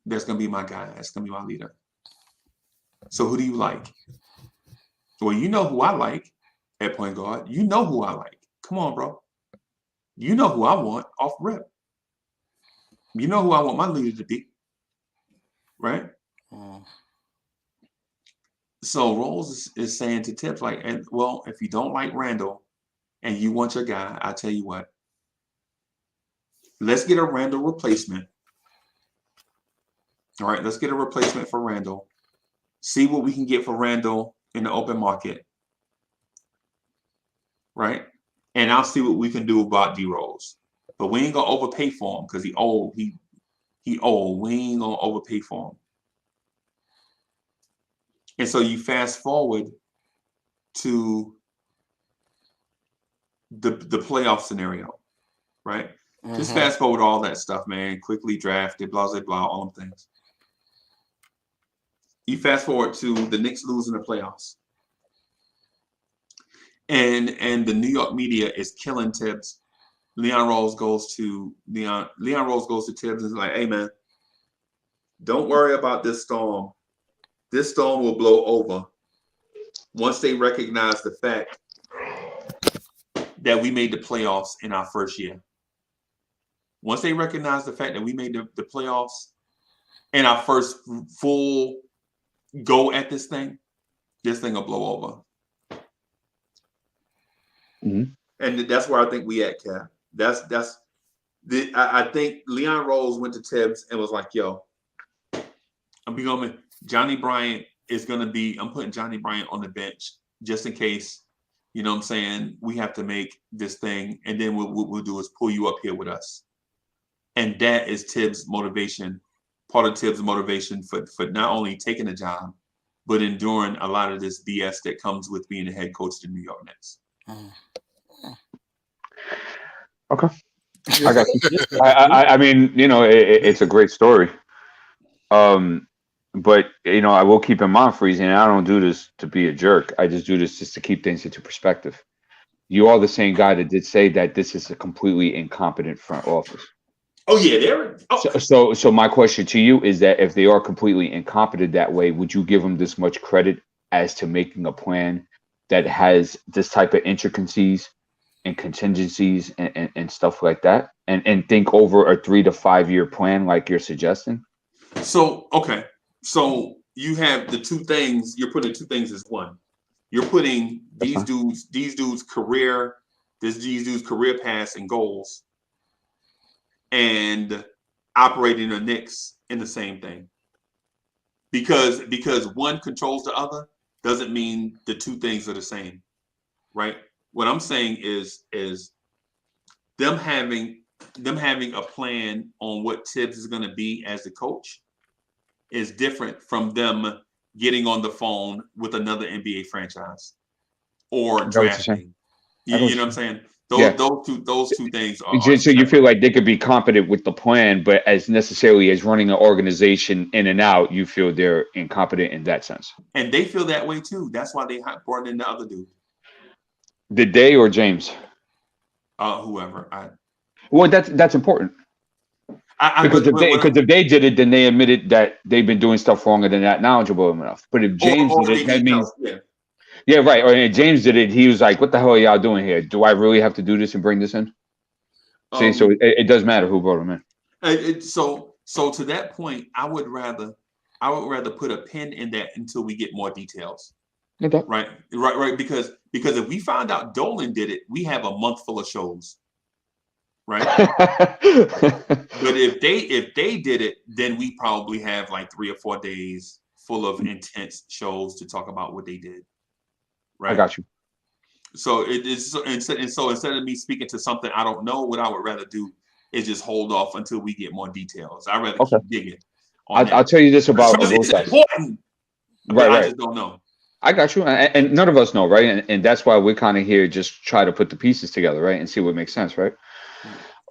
That's gonna be my guy. That's gonna be my leader. So who do you like? Well, you know who I like at point guard. You know who I like. Come on, bro. You know who I want off rip. You know who I want my leader to be. Right? So Rose is saying to Thibs, like, and well, if you don't like Randall and you want your guy, I tell you what. Let's get a Randall replacement. All right, let's get a replacement for Randall. See what we can get for Randall in the open market. Right? And I'll see what we can do about D Rose. But we ain't gonna overpay for him because he old. He old. We ain't gonna overpay for him. And so you fast forward to the playoff scenario, right? Mm-hmm. Just fast forward all that stuff, man. Quickly drafted, blah, blah, blah, all them things. You fast forward to the Knicks losing the playoffs. and the New York media is killing Thibs. Leon Rose goes to Thibs and is like, hey man, don't worry about this storm. This storm will blow over once they recognize the fact that we made the playoffs in our first year. Once they recognize the fact that we made the playoffs in our first full go at this thing will blow over. Mm-hmm. And that's where I think we at, Cap. I think Leon Rose went to Thibs and was like, yo, Johnny Bryant is going to be, I'm putting Johnny Bryant on the bench just in case, you know what I'm saying, we have to make this thing. And then what we'll do is pull you up here with us. And that is Thibs' motivation, part of Thibs' motivation for not only taking the job, but enduring a lot of this BS that comes with being the head coach of the New York Knicks. Okay. I got you. I mean, you know, it's a great story. But, you know, I will keep in mind, Freezy, and I don't do this to be a jerk. I just do this just to keep things into perspective. You are the same guy that did say that this is a completely incompetent front office. Oh, yeah. So my question to you is that if they are completely incompetent that way, would you give them this much credit as to making a plan that has this type of intricacies and contingencies and stuff like that? And think over a 3 to 5 year plan like you're suggesting? So, okay. So you have the two things, you're putting two things as one. You're putting these dudes' career paths and goals and operating the Knicks in the same thing. Because one controls the other doesn't mean the two things are the same, right? What I'm saying is them having a plan on what Thibs is going to be as the coach is different from them getting on the phone with another NBA franchise or drafting. You know what I'm saying? Those two things are. So you feel like they could be competent with the plan, but as necessarily as running an organization in and out, you feel they're incompetent in that sense. And they feel that way too. That's why they brought in the other dude. Did they or James? Whoever. Well, that's important. Because if they did it, then they admitted that they've been doing stuff wrong and they're not knowledgeable enough. But if James did it, that means yeah, right. Or if James did it, he was like, "What the hell are y'all doing here? Do I really have to do this and bring this in?" See, so it does matter who brought him in. So to that point, I would rather put a pin in that until we get more details. Okay. Right. Because if we found out Dolan did it, we have a month full of shows. Right. But if they did it, then we probably have like 3 or 4 days full of intense shows to talk about what they did. Right. I got you. So instead of me speaking to something I don't know, what I would rather do is just hold off until we get more details. I'd rather keep digging. I'll tell you this about it's important. Right. I just don't know. I got you. And none of us know, right? And that's why we're kind of here just try to put the pieces together, right? And see what makes sense, right?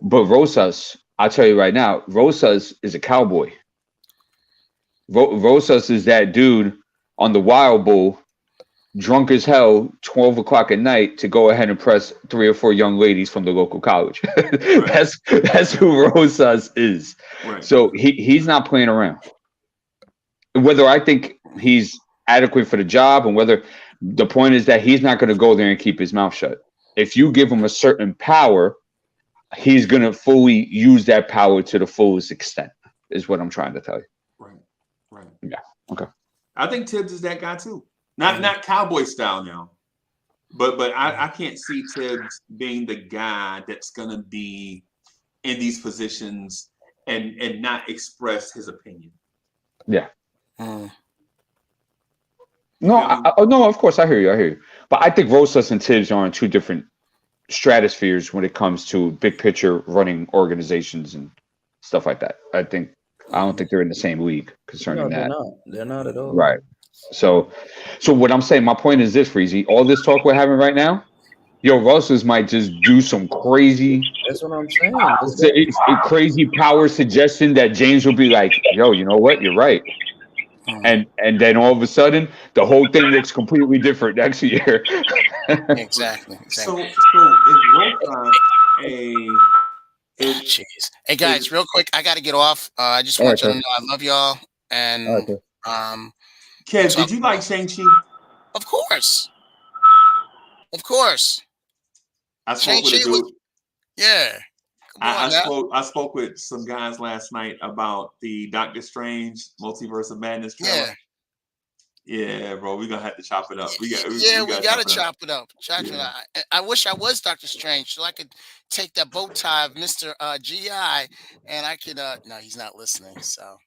But Rosas, I'll tell you right now, Rosas is a cowboy. Rosas is that dude on the Wild Bull, drunk as hell, 12 o'clock at night to go ahead and press 3 or 4 young ladies from the local college. Right. That's who Rosas is. Right. So he's not playing around. Whether I think he's adequate for the job and whether the point is that he's not going to go there and keep his mouth shut. If you give him a certain power, he's going to fully use that power to the fullest extent, is what I'm trying to tell you. Right. Yeah. Okay. I think Thibs is that guy too. Not cowboy style now, but I can't see Thibs being the guy that's going to be in these positions and not express his opinion. Yeah. No, of course I hear you. But I think Rosas and Thibs are on 2 different stratospheres when it comes to big picture running organizations and stuff like that. I don't think they're in the same league concerning that. They're not at all. Right. So what I'm saying, my point is this, Freezy. All this talk we're having right now, Rosas might just do some crazy. That's what I'm saying. Crazy power suggestion that James will be like, yo, you know what? You're right. And then all of a sudden, the whole thing looks completely different next year. Exactly. So is Rosa Jeez. Hey guys, real quick, I gotta get off. I just want you to know I love y'all. And Kev, did you like Shang-Chi? Of course. Of course. I spoke with a dude. Yeah. I spoke with some guys last night about the Doctor Strange Multiverse of Madness trailer. Yeah, bro, we're gonna have to chop it up. We gotta chop it up. I wish I was Doctor Strange so I could take that bow tie of Mr. GI and I could no, he's not listening, so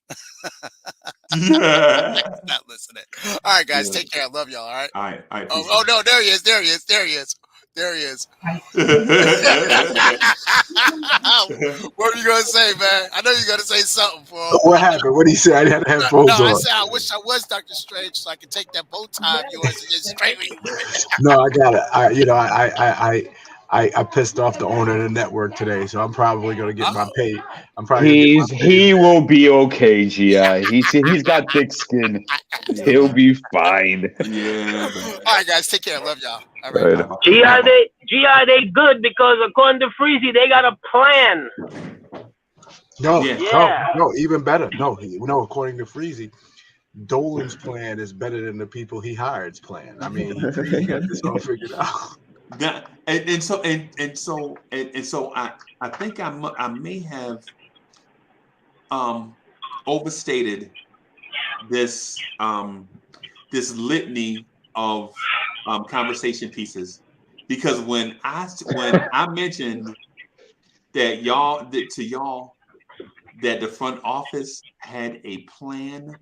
he's not listening. All right, guys, take care. I love y'all. All right. All right. Oh no, there he is. There he is. What are you gonna say, man? I know you're gonna say something for him. What happened? What did he say? I had headphones on. I said I wish I was Doctor Strange so I could take that bow tie of yours and just straight me. No, I got it. I pissed off the owner of the network today, so I'm probably gonna get my pay. He will be okay, Gi. He's got thick skin. He'll be fine. Yeah. All right, guys, take care. Love y'all. All right. GI, they good because according to Freezy, they got a plan. No, even better. No, according to Freezy, Dolan's plan is better than the people he hired's plan. I mean, he got this all figured out. So I think I may have overstated this litany of conversation pieces, because when I mentioned that that the front office had a plan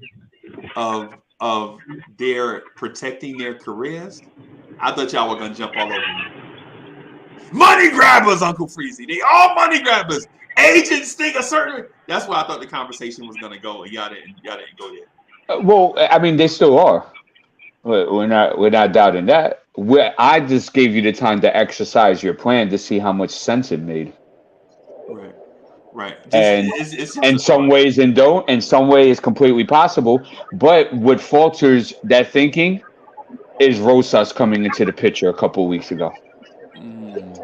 of their protecting their careers, I thought y'all were gonna jump all over me. Money grabbers, Uncle Freezy. They all money grabbers. Agents think a certain. That's where I thought the conversation was gonna go. Y'all didn't go there. Well, I mean, they still are. We're not doubting that. I just gave you the time to exercise your plan to see how much sense it made. Right. And in some ways, and don't. In some ways, it's completely possible. But what falters that thinking is Rosas coming into the picture a couple of weeks ago. And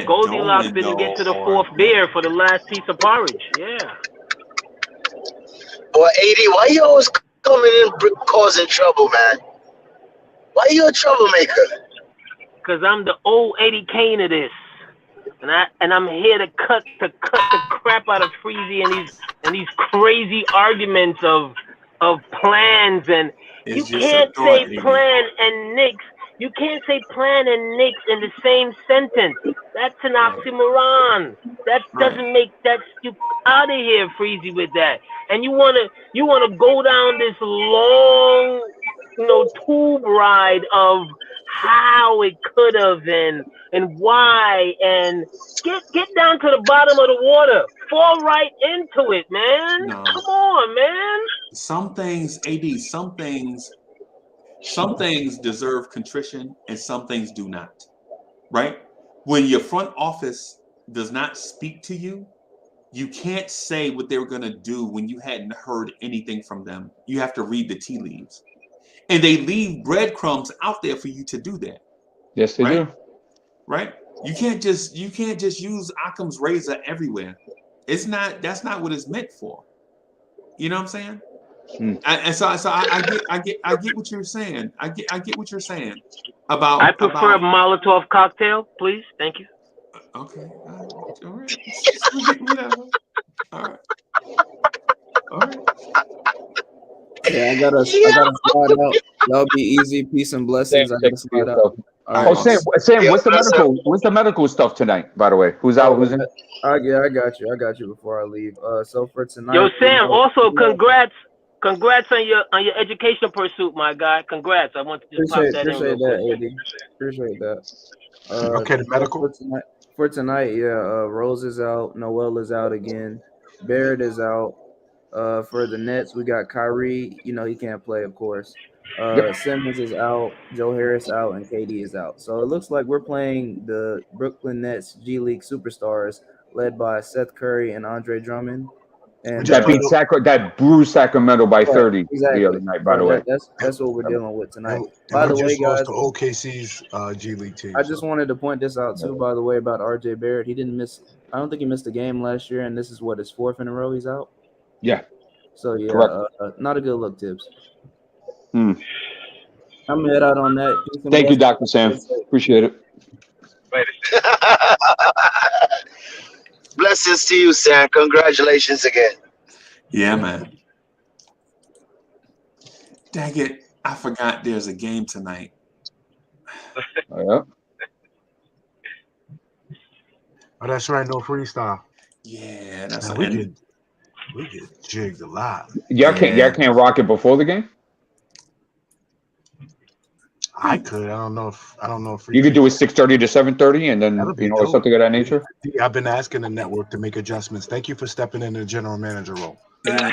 Goldilocks didn't get to the fourth beer for the last piece of porridge. Yeah. Boy, AD, why you always coming in causing trouble, man? Why you a troublemaker? Because I'm the old Eddie Kane of this. And I'm here to cut the crap out of Freezy and these crazy arguments of plans, and you can't say plan and Knicks. You can't say plan and Knicks in the same sentence. That's an oxymoron. That doesn't make that. You out of here, Freezy, with that. And you wanna go down this long, tube ride of how it could have and why, and get down to the bottom of the water. Fall right into it, man. No. Come on, man. Some things, AD, some things deserve contrition and some things do not. Right? When your front office does not speak to you, you can't say what they were going to do when you hadn't heard anything from them. You have to read the tea leaves. And they leave breadcrumbs out there for you to do that. Yes, they do. Right? You can't just use Occam's razor everywhere. That's not what it's meant for. You know what I'm saying? I get what you're saying. I get what you're saying about. I prefer a Molotov cocktail, please. Thank you. Okay. All right. Whatever. All right. Yeah, I gotta slide out. Y'all be easy, peace and blessings. I gotta slide out. Sam, what's the medical stuff tonight? By the way, who's out? Who's in? I got you before I leave. So for tonight, yo, Sam. Also, congrats on your educational pursuit, my guy. Congrats. I want to just pop that in. Appreciate that. Okay, the medical for tonight. Yeah, Rose is out. Noel is out again. Barrett is out. For the Nets, we got Kyrie. He can't play, of course. Simmons is out. Joe Harris out, and KD is out. So it looks like we're playing the Brooklyn Nets G League superstars, led by Seth Curry and Andre Drummond. And that bruised Sacramento by 30 exactly. the other night. By the way, that's what we're dealing with tonight. And By we the way, just lost guys, to OKC's G League team. I just wanted to point this out too. By the way, about RJ Barrett, he didn't miss. I don't think he missed a game last year, and this is his fourth in a row he's out. Yeah. So yeah, not a good look, Thibs. I'm gonna head out on that. Thank you, Dr. Sam. Appreciate it. Blessings to you, Sam. Congratulations again. Yeah, man. Dang it. I forgot there's a game tonight. Yeah. Oh, that's right. No freestyle. Yeah, that's we get jigged a lot. Y'all can't rock it before the game. I could. I don't know if you could do it 6:30 to 7:30, and then or something of that nature. I've been asking the network to make adjustments. Thank you for stepping in the general manager role. Yeah.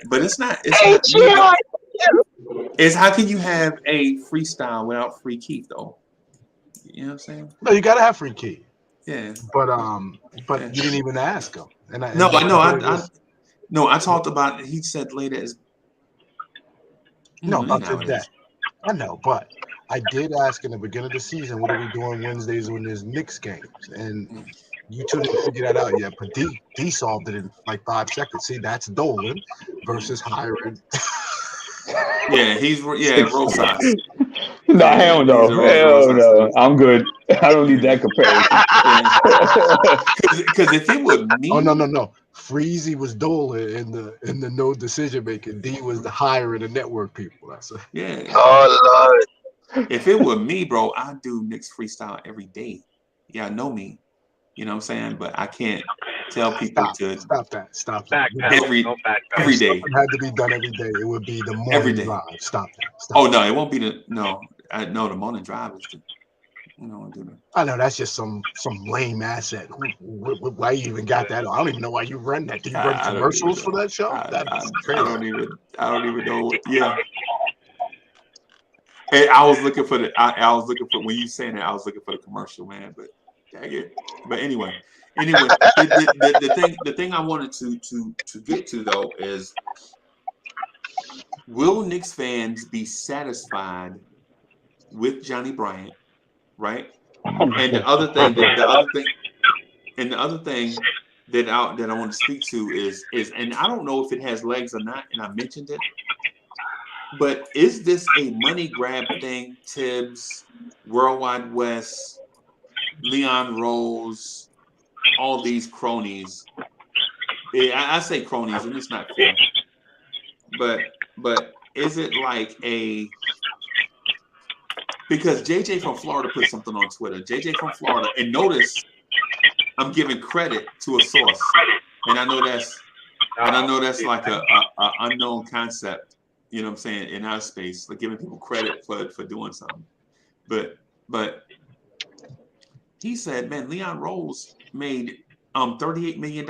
But it's not. It's how can you have a freestyle without free key though? You know what I'm saying? No, you gotta have free key. Yeah. But you didn't even ask him. I talked about it. He said later is. Not just that. I know, but I did ask in the beginning of the season, what are we doing Wednesdays when there's Knicks games? And you two didn't figure that out yet, but D solved it in like 5 seconds. See, that's Dolan versus hiring. roll size. No, hell no. Hell no. I'm good. I don't need that comparison. Because if it were me. Oh, no. Freezy was Dolan in the no decision making. D was the hiring the network people. That's it. Yeah. Oh Lord. If it were me, bro, I'd do Knicks freestyle every day. Yeah, know me. You know what I'm saying? But I can't tell people to stop that. Every day. It had to be done every day. It would be the morning drive. Stop that. Oh no, it won't be the the morning drive is the I know that's just some lame asset. Why you even got that? I don't even know why you run that. Do you run commercials for that show? That's crazy. I don't even know. Yeah. And I was looking for when you saying that I was looking for the commercial, man. But dang it. But anyway, the thing I wanted to get to though is, will Knicks fans be satisfied with Johnny Bryant? Right, and the other thing that I want to speak to is, and I don't know if it has legs or not, and I mentioned it, but is this a money grab thing? Thibs, Worldwide West, Leon Rose, all these cronies. I say cronies, and it's not fair, but is it like a? Because JJ from Florida put something on Twitter. JJ from Florida, and notice I'm giving credit to a source, and I know that's like a unknown concept. You know what I'm saying, in our space, like giving people credit for doing something. But he said, man, Leon Rose made $38 million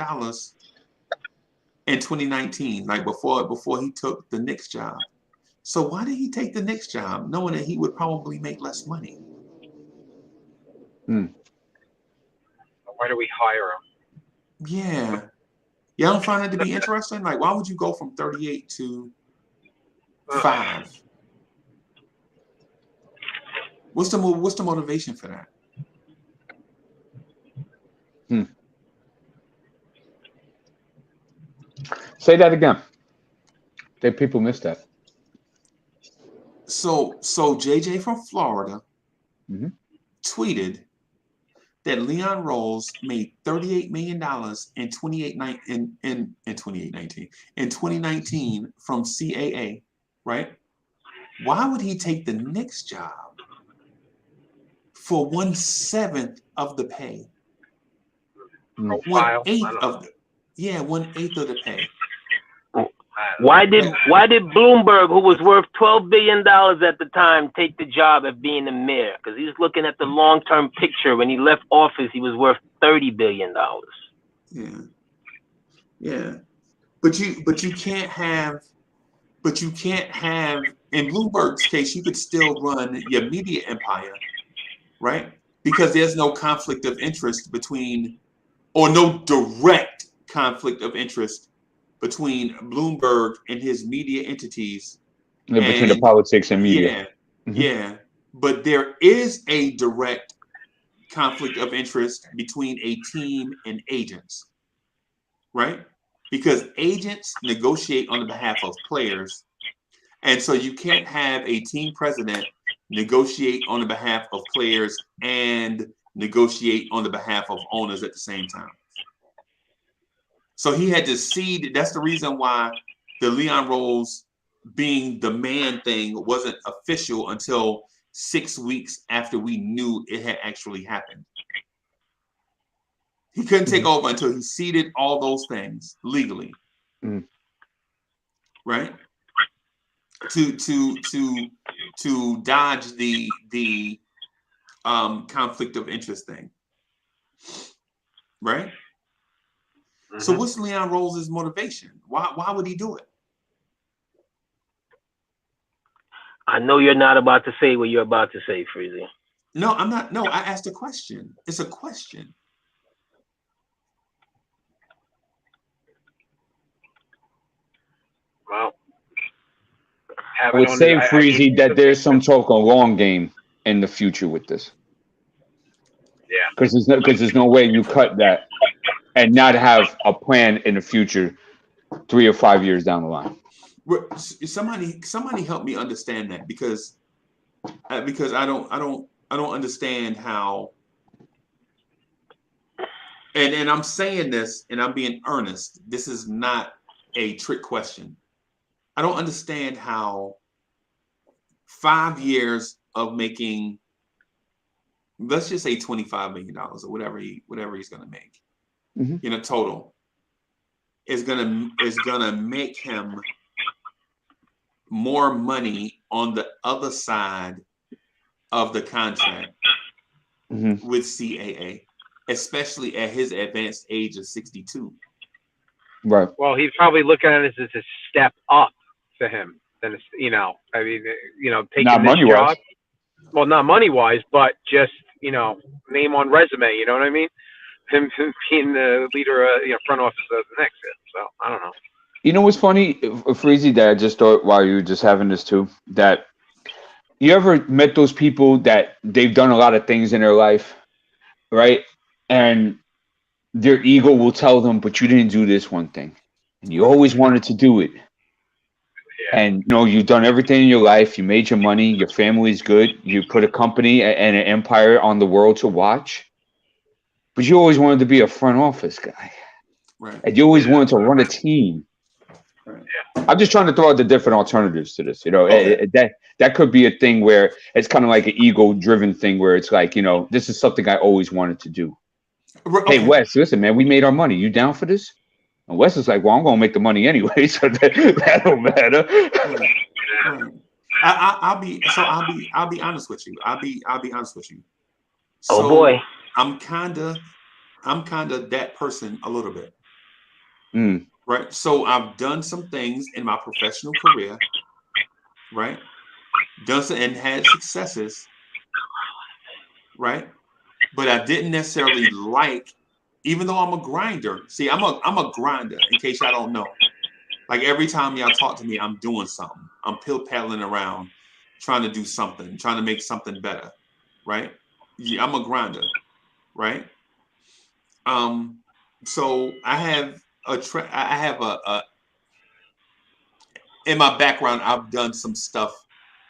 in 2019, like before he took the Knicks job. So why did he take the Knicks job, knowing that he would probably make less money? Why do we hire him? Yeah. Y'all don't find that to be interesting? Like, why would you go from 38 to 5? What's the motivation for that? Say that again. People missed that. So JJ from Florida tweeted that Leon Rose made $38 million in 2019 from CAA, right? Why would he take the Knicks job for 1/7 of the pay? 1/8 of the pay. Why did Bloomberg, who was worth $12 billion at the time, take the job of being the mayor? Because he was looking at the long-term picture. When he left office, he was worth $30 billion. Yeah. But you can't have. In Bloomberg's case, you could still run your media empire, right? Because there's no conflict of interest between or no direct conflict of interest between Bloomberg and his media entities. Between the politics and media. Yeah. But there is a direct conflict of interest between a team and agents, right? Because agents negotiate on the behalf of players. And so you can't have a team president negotiate on the behalf of players and negotiate on the behalf of owners at the same time. So he had to cede. That's the reason why the Leon Rose being the man thing wasn't official until 6 weeks after we knew it had actually happened. He couldn't take over until he ceded all those things legally, right? To dodge the conflict of interest thing, right? So what's Leon Rose's motivation? Why would he do it? I know you're not about to say what you're about to say, Freezy. No, I'm not. No, I asked a question. It's a question. Well, I would say, Freezy, that there's some talk of long game in the future with this. Yeah. Because there's no way you cut that and not have a plan in the future 3 or 5 years down the line. Somebody help me understand that, because I don't understand how. And I'm saying this and I'm being earnest. This is not a trick question. I don't understand how 5 years of making, let's just say $25 million or whatever he's going to make, total, is gonna make him more money on the other side of the contract with CAA, especially at his advanced age of 62. Right. Well, he's probably looking at it as a step up for him. Then it's, taking not this money-wise. job. Well, not money wise, but just name on resume. You know what I mean? Him being the leader, front office of the Knicks. So I don't know. You know what's funny, Freezy, that I just thought while you were just having this too, that you ever met those people that they've done a lot of things in their life, right? And their ego will tell them, but you didn't do this one thing. And you always wanted to do it. Yeah. And you've done everything in your life. You made your money. Your family's good. You put a company and an empire on the world to watch. But you always wanted to be a front office guy. Right. And you always wanted to run a team. Right. Yeah. I'm just trying to throw out the different alternatives to this. That could be a thing where it's kind of like an ego-driven thing where it's like, this is something I always wanted to do. Okay. Hey, Wes, listen, man, we made our money. You down for this? And Wes is like, well, I'm going to make the money anyway, so that don't matter. Right. I'll be honest with you. I'll be honest with you. So oh boy. I'm kind of that person a little bit. Right. So I've done some things in my professional career, right? Done some and had successes, right? But I didn't necessarily like, even though I'm a grinder. See, I'm a grinder, in case y'all don't know. Like every time y'all talk to me, I'm doing something. I'm pill-paddling around, trying to do something, trying to make something better, right? Yeah, I'm a grinder, right? So I have in my background, I've done some stuff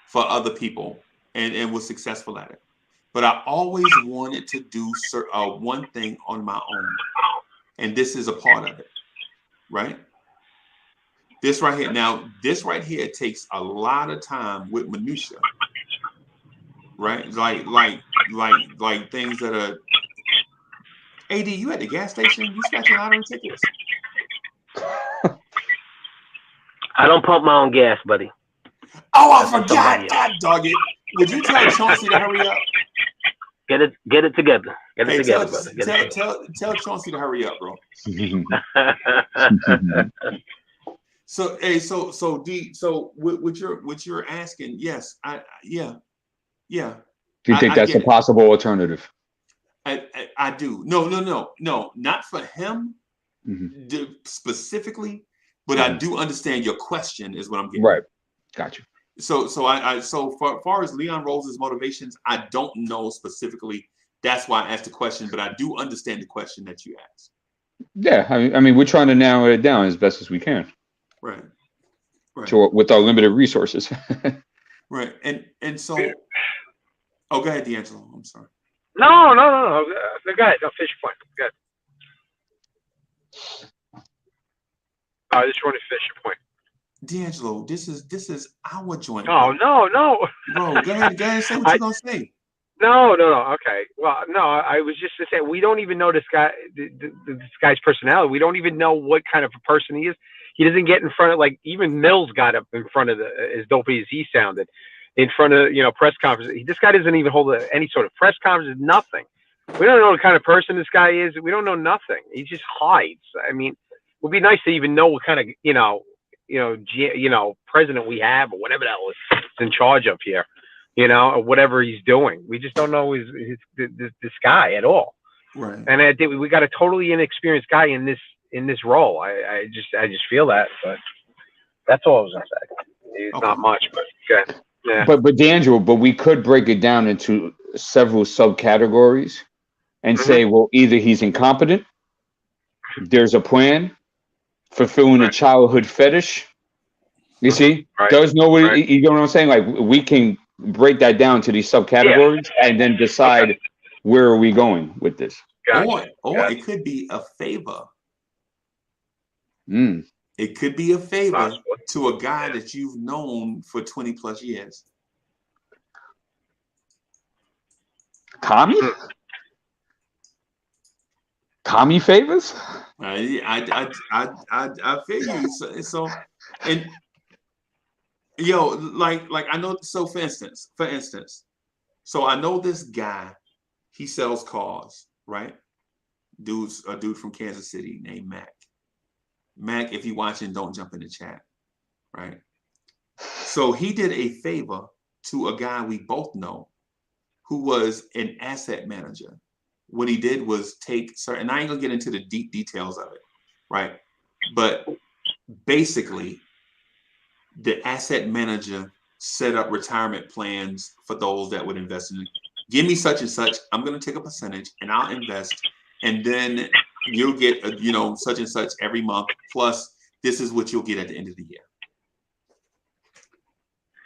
for other people and was successful at it. But I always wanted to do one thing on my own. And this is a part of it, right? This right here. Now, this right here takes a lot of time with minutia, right? Like things that are, AD, you at the gas station? You scratching lottery tickets? I don't pump my own gas, buddy. Oh, I forgot. God dog it. Would you tell Chauncey to hurry up? Get it together. Get it together, brother. Tell Chauncey to hurry up, bro. So D, so what you're asking, yes, yeah. Do you think that's a possible alternative? I I do. No, not for him specifically, but I do understand your question is what I'm getting. Right. Gotcha. So far as Leon Rose's motivations, I don't know specifically. That's why I asked the question, but I do understand the question that you asked. Yeah, I mean, we're trying to narrow it down as best as we can. Right. With our limited resources. Right. And so, go ahead, D'Angelo. I'm sorry. No. Go ahead. No, finish your point. Go ahead. I just want to finish your point. D'Angelo, this is our joint. Oh, no. Bro, go ahead and say what you're gonna say. No. Okay. Well, no, I was just to say we don't even know this guy, this guy's personality. We don't even know what kind of a person he is. He doesn't get in front of, like, even Mills got up in front of as dopey as he sounded, in front of, press conferences. This guy doesn't even hold any sort of press conferences. Nothing. We don't know what kind of person this guy is. We don't know nothing. He just hides. I mean, it would be nice to even know what kind of president we have or whatever that was in charge of here. Or whatever he's doing. We just don't know this guy at all. Right. And I think we got a totally inexperienced guy in this role. I just feel that, but that's all I was gonna say. It's not much, but okay. Yeah. But D'Angelo, we could break it down into several subcategories and say, well, either he's incompetent, there's a plan, fulfilling a childhood fetish. You see, does know what you know what I'm saying? Like, we can break that down to these subcategories and then decide where are we going with this. Gotcha. Or it could be a favor. Mm. It could be a favor to a guy that you've known for 20 plus years. Tommy? Tommy favors? I feel you. So and like I know. So for instance, so I know this guy. He sells cars, right? A dude from Kansas City named Mac. Mac, if you're watching, don't jump in the chat, right? So he did a favor to a guy we both know, who was an asset manager. What he did was and I ain't gonna get into the deep details of it, right? But basically, the asset manager set up retirement plans for those that would invest in it. Give me such and such. I'm going to take a percentage and I'll invest. And then you'll get, such and such every month. Plus, this is what you'll get at the end of the year.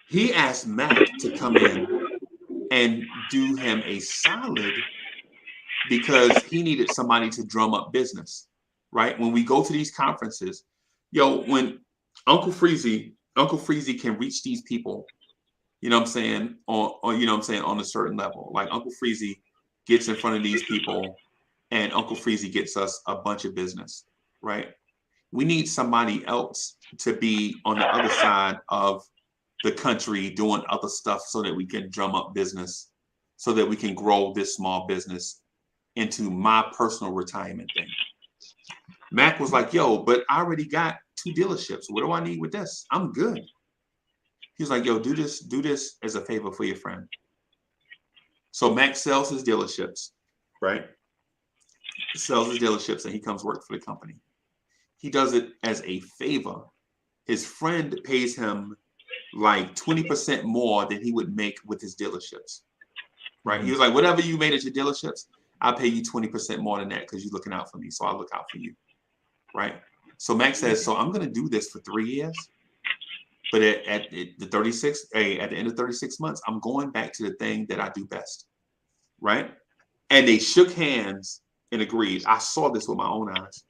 He asked Matt to come in and do him a solid because he needed somebody to drum up business, right? When we go to these conferences, when Uncle Freezy can reach these people, on a certain level. Like Uncle Freezy gets in front of these people and Uncle Freezy gets us a bunch of business, right? We need somebody else to be on the other side of the country doing other stuff so that we can drum up business, so that we can grow this small business into my personal retirement thing. Mac was like, but I already got 2 dealerships. What do I need with this? I'm good. He's like, do this as a favor for your friend. So Mac sells his dealerships, right? Sells his dealerships and he comes work for the company. He does it as a favor. His friend pays him like 20% more than he would make with his dealerships, right? Mm-hmm. He was like, whatever you made at your dealerships, I'll pay you 20% more than that because you're looking out for me. So I'll look out for you, right? So Mac says, so I'm going to do this for 3 years. But at the end of 36 months, I'm going back to the thing that I do best, right? And they shook hands and agreed. I saw this with my own eyes,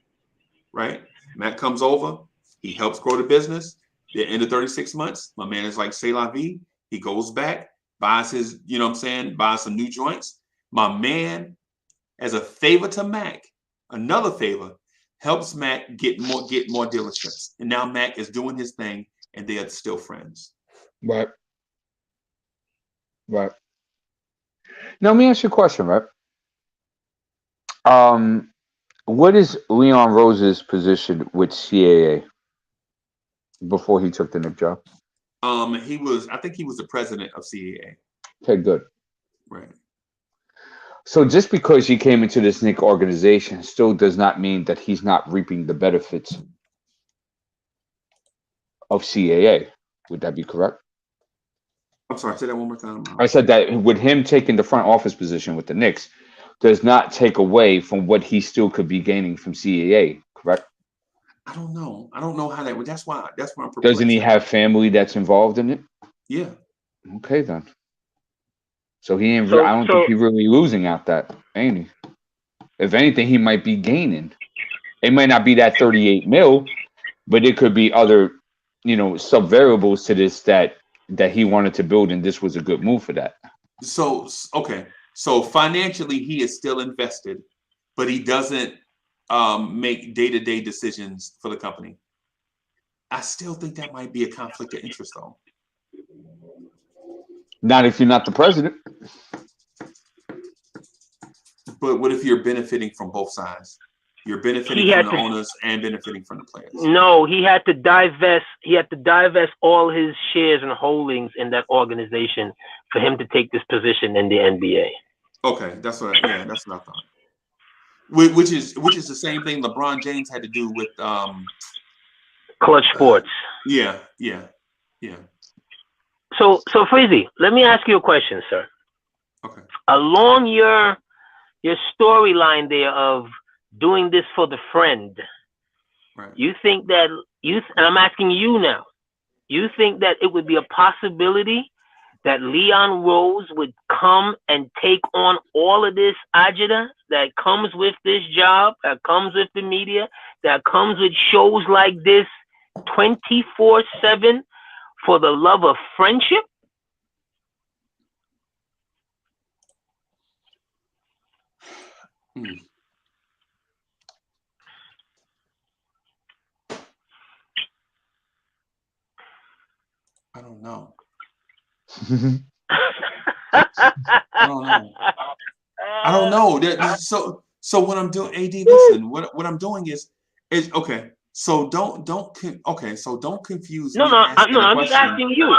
right? Matt comes over. He helps grow the business. At the end of 36 months, my man is like, c'est la vie. He goes back, buys his, buys some new joints. My man, as a favor to Mac, another favor, helps Mac get more dealerships. And now Mac is doing his thing. And they are still friends. Right. Now let me ask you a question, right? What is Leon Rose's position with CAA before he took the Knicks job? I think he was the president of CAA. Okay, good. Right. So just because he came into this Knicks organization still does not mean that he's not reaping the benefits of CAA. Would that be correct? I'm sorry, say that one more time. I said that with him taking the front office position with the Knicks does not take away from what he still could be gaining from CAA, correct? I don't know. I don't know how that would. That's why I'm perplexed. Doesn't he have family that's involved in it? Yeah. Okay, then. So he ain't. I don't think he's really losing out that, ain't he? If anything, he might be gaining. It might not be that 38 mil, but it could be other, sub variables to this that he wanted to build, and this was a good move for that. So okay. So financially, he is still invested, but he doesn't make day-to-day decisions for the company. I still think that might be a conflict of interest, though. Not if you're not the president. But what if you're benefiting from both sides? You're benefiting from the owners and benefiting from the players. No, he had to divest. He had to divest all his shares and holdings in that organization for him to take this position in the NBA. Okay, that's what I thought. Which is the same thing LeBron James had to do with Clutch Sports. Yeah. So Freezy, let me ask you a question, sir. Okay. Along your storyline there of doing this for the friend, right? You think that and I'm asking you now, you think that it would be a possibility that Leon Rose would come and take on all of this agita that comes with this job, that comes with the media, that comes with shows like this 24/7 for the love of friendship? I don't know. I don't know. So what I'm doing, AD, listen, what I'm doing is okay. So don't confuse me. I'm just asking you.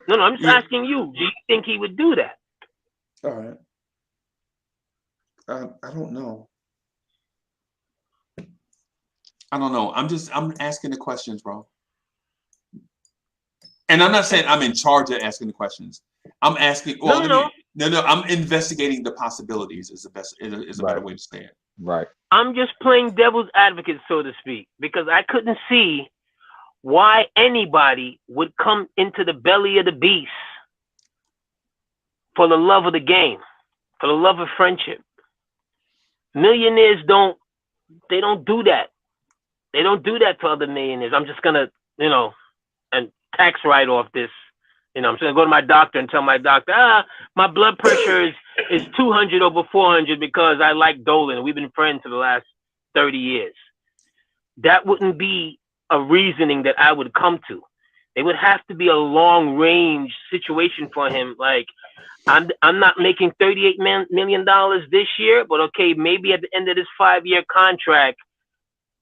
I'm just asking you. Do you think he would do that? All right. I don't know. I don't know. I'm asking the questions, bro. And I'm not saying I'm in charge of asking the questions. I'm asking. Well, no. I'm investigating the possibilities. Is a better way to say it. Right. I'm just playing devil's advocate, so to speak, because I couldn't see why anybody would come into the belly of the beast for the love of the game, for the love of friendship. Millionaires don't do that. They don't do that to other millionaires. I'm just gonna, and tax write off this. I'm just gonna go to my doctor and tell my doctor, my blood pressure is 200 over 400 because I like Dolan. We've been friends for the last 30 years. That wouldn't be a reasoning that I would come to. It would have to be a long range situation for him. Like, I'm not making $38 million this year, but okay, maybe at the end of this 5-year contract,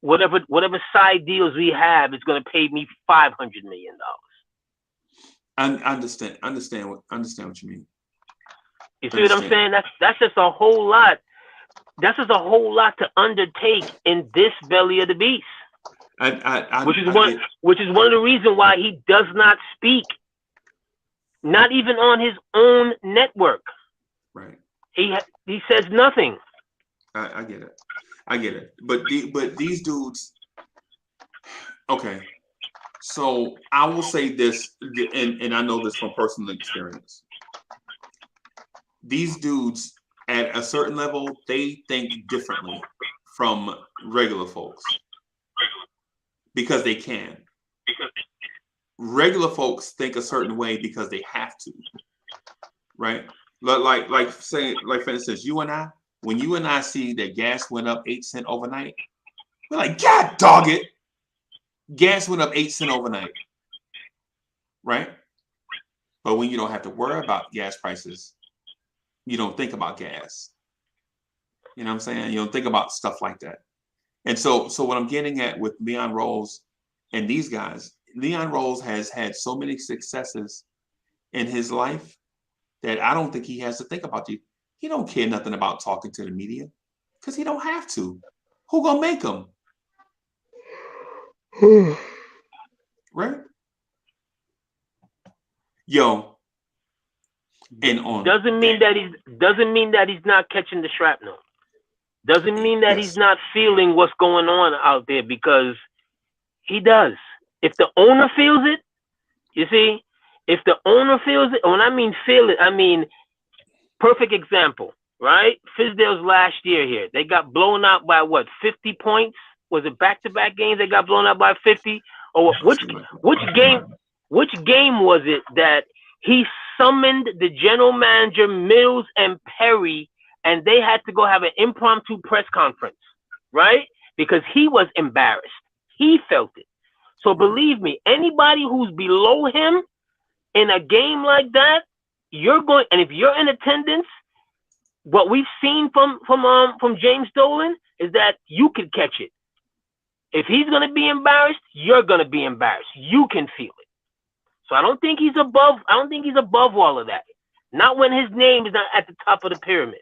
whatever side deals we have, it's going to pay me $500 million. I understand what you mean. You see what I'm saying? That's just a whole lot. That's just a whole lot to undertake in this belly of the beast. Which is one of the reasons why he does not speak, not even on his own network. Right. He says nothing. I get it. But these dudes. Okay. So I will say this, and I know this from personal experience. These dudes, at a certain level, they think differently from regular folks because they can. Regular folks think a certain way because they have to, right? Like for instance, you and I, when you and I see that gas went up 8 cents overnight, we're like, God dog it. Gas went up 8 cents overnight, right? But when you don't have to worry about gas prices, you don't think about gas. You know what I'm saying? You don't think about stuff like that. And so what I'm getting at with Leon Rose and these guys, Leon Rose has had so many successes in his life that I don't think he has to think about you. He don't care nothing about talking to the media because he don't have to. Who gonna make him? Right? Yo. And on doesn't mean that he's not catching the shrapnel. Doesn't mean that he's not feeling what's going on out there, because he does. If the owner feels it, you see, if the owner feels it, when I mean feel it, I mean perfect example, right? Fizdale's last year here, they got blown out by what, 50 points? Was it back-to-back games they got blown out by 50? Or which game was it that he summoned the general manager Mills and Perry, and they had to go have an impromptu press conference, right? Because he was embarrassed. He felt it. So believe me, anybody who's below him in a game like that, you're going, and if you're in attendance, what we've seen from James Dolan is that you can catch it. If he's going to be embarrassed, you're going to be embarrassed. You can feel it. So I don't think he's above all of that. Not when his name is not at the top of the pyramid.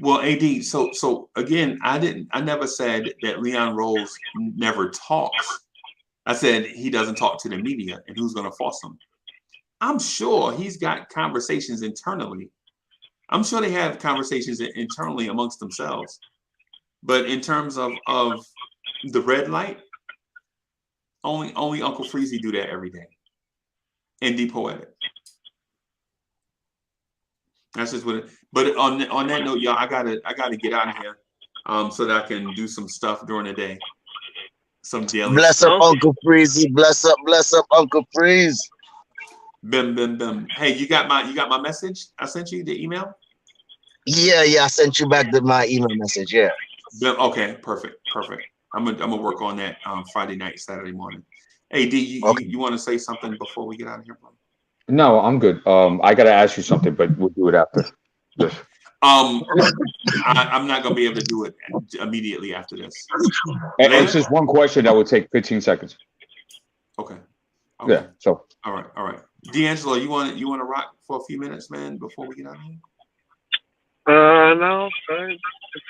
Well, AD, so again, I never said that Leon Rose never talks. I said he doesn't talk to the media, and who's going to force him? I'm sure he's got conversations internally. I'm sure they have conversations internally amongst themselves. But in terms of the red light, only Uncle Freezy do that every day. And D Poetic. That's just what it, but on that note, y'all, I gotta get out of here so that I can do some stuff during the day. Some daily Bless stuff. up Uncle Freezy. Bless up Uncle Freeze. Bim. Hey, you got my message? I sent you the email? Yeah, I sent you back my email message. Yeah. Bim, okay, perfect. I'm gonna work on that Friday night, Saturday morning. Hey, D, you want to say something before we get out of here, bro? No, I'm good. I gotta ask you something, but we'll do it after this. I'm not gonna be able to do it immediately after this. It's just one question that would take 15 seconds. Okay. Yeah. So. All right. D'Angelo, you want to rock for a few minutes, man, before we get out of here? No, I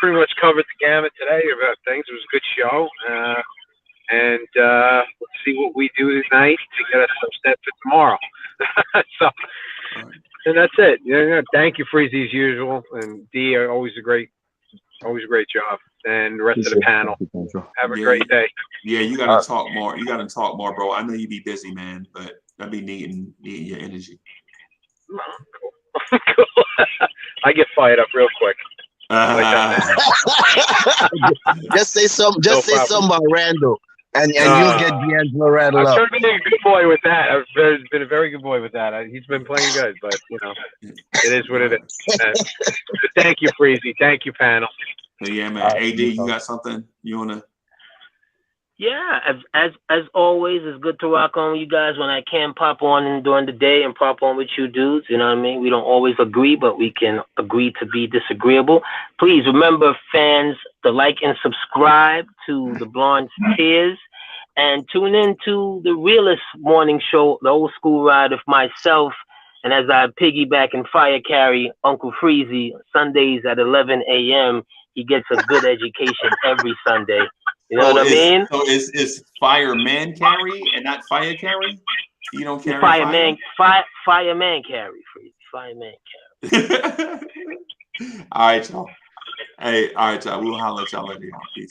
pretty much covered the gamut today about things. It was a good show. And let's see what we do tonight to get us some steps for tomorrow. So, and that's it. Yeah, thank you, Freezy, as usual, and D, always a great job, and the rest of the panel. Have a great day. Yeah, you gotta talk more. You gotta talk more, bro. I know you be busy, man, but I be needing your energy. Cool. I get fired up real quick. Just say something about Randall. And you'll get D'Angelo rattled up. I've been a good boy with that. I've been a very good boy with that. He's been playing good, but it is what it is. But thank you, Freezy. Thank you, panel. Yeah, man. AD, you got something you wanna? Yeah, as always, it's good to rock on with you guys when I can pop on during the day and pop on with you dudes. You know what I mean? We don't always agree, but we can agree to be disagreeable. Please remember, fans, to like and subscribe to the Blonde Tears, and tune in to the realest morning show, the Old School Ride, with myself, and as I piggyback and fire carry Uncle Freezy Sundays at 11 a.m. He gets a good education every Sunday. You know what I mean? So is fireman carry and not fire carry? You don't carry fireman carry, Freezy. Fireman carry. All right, y'all. Hey, all right, y'all. We'll holler at y'all later. Peace.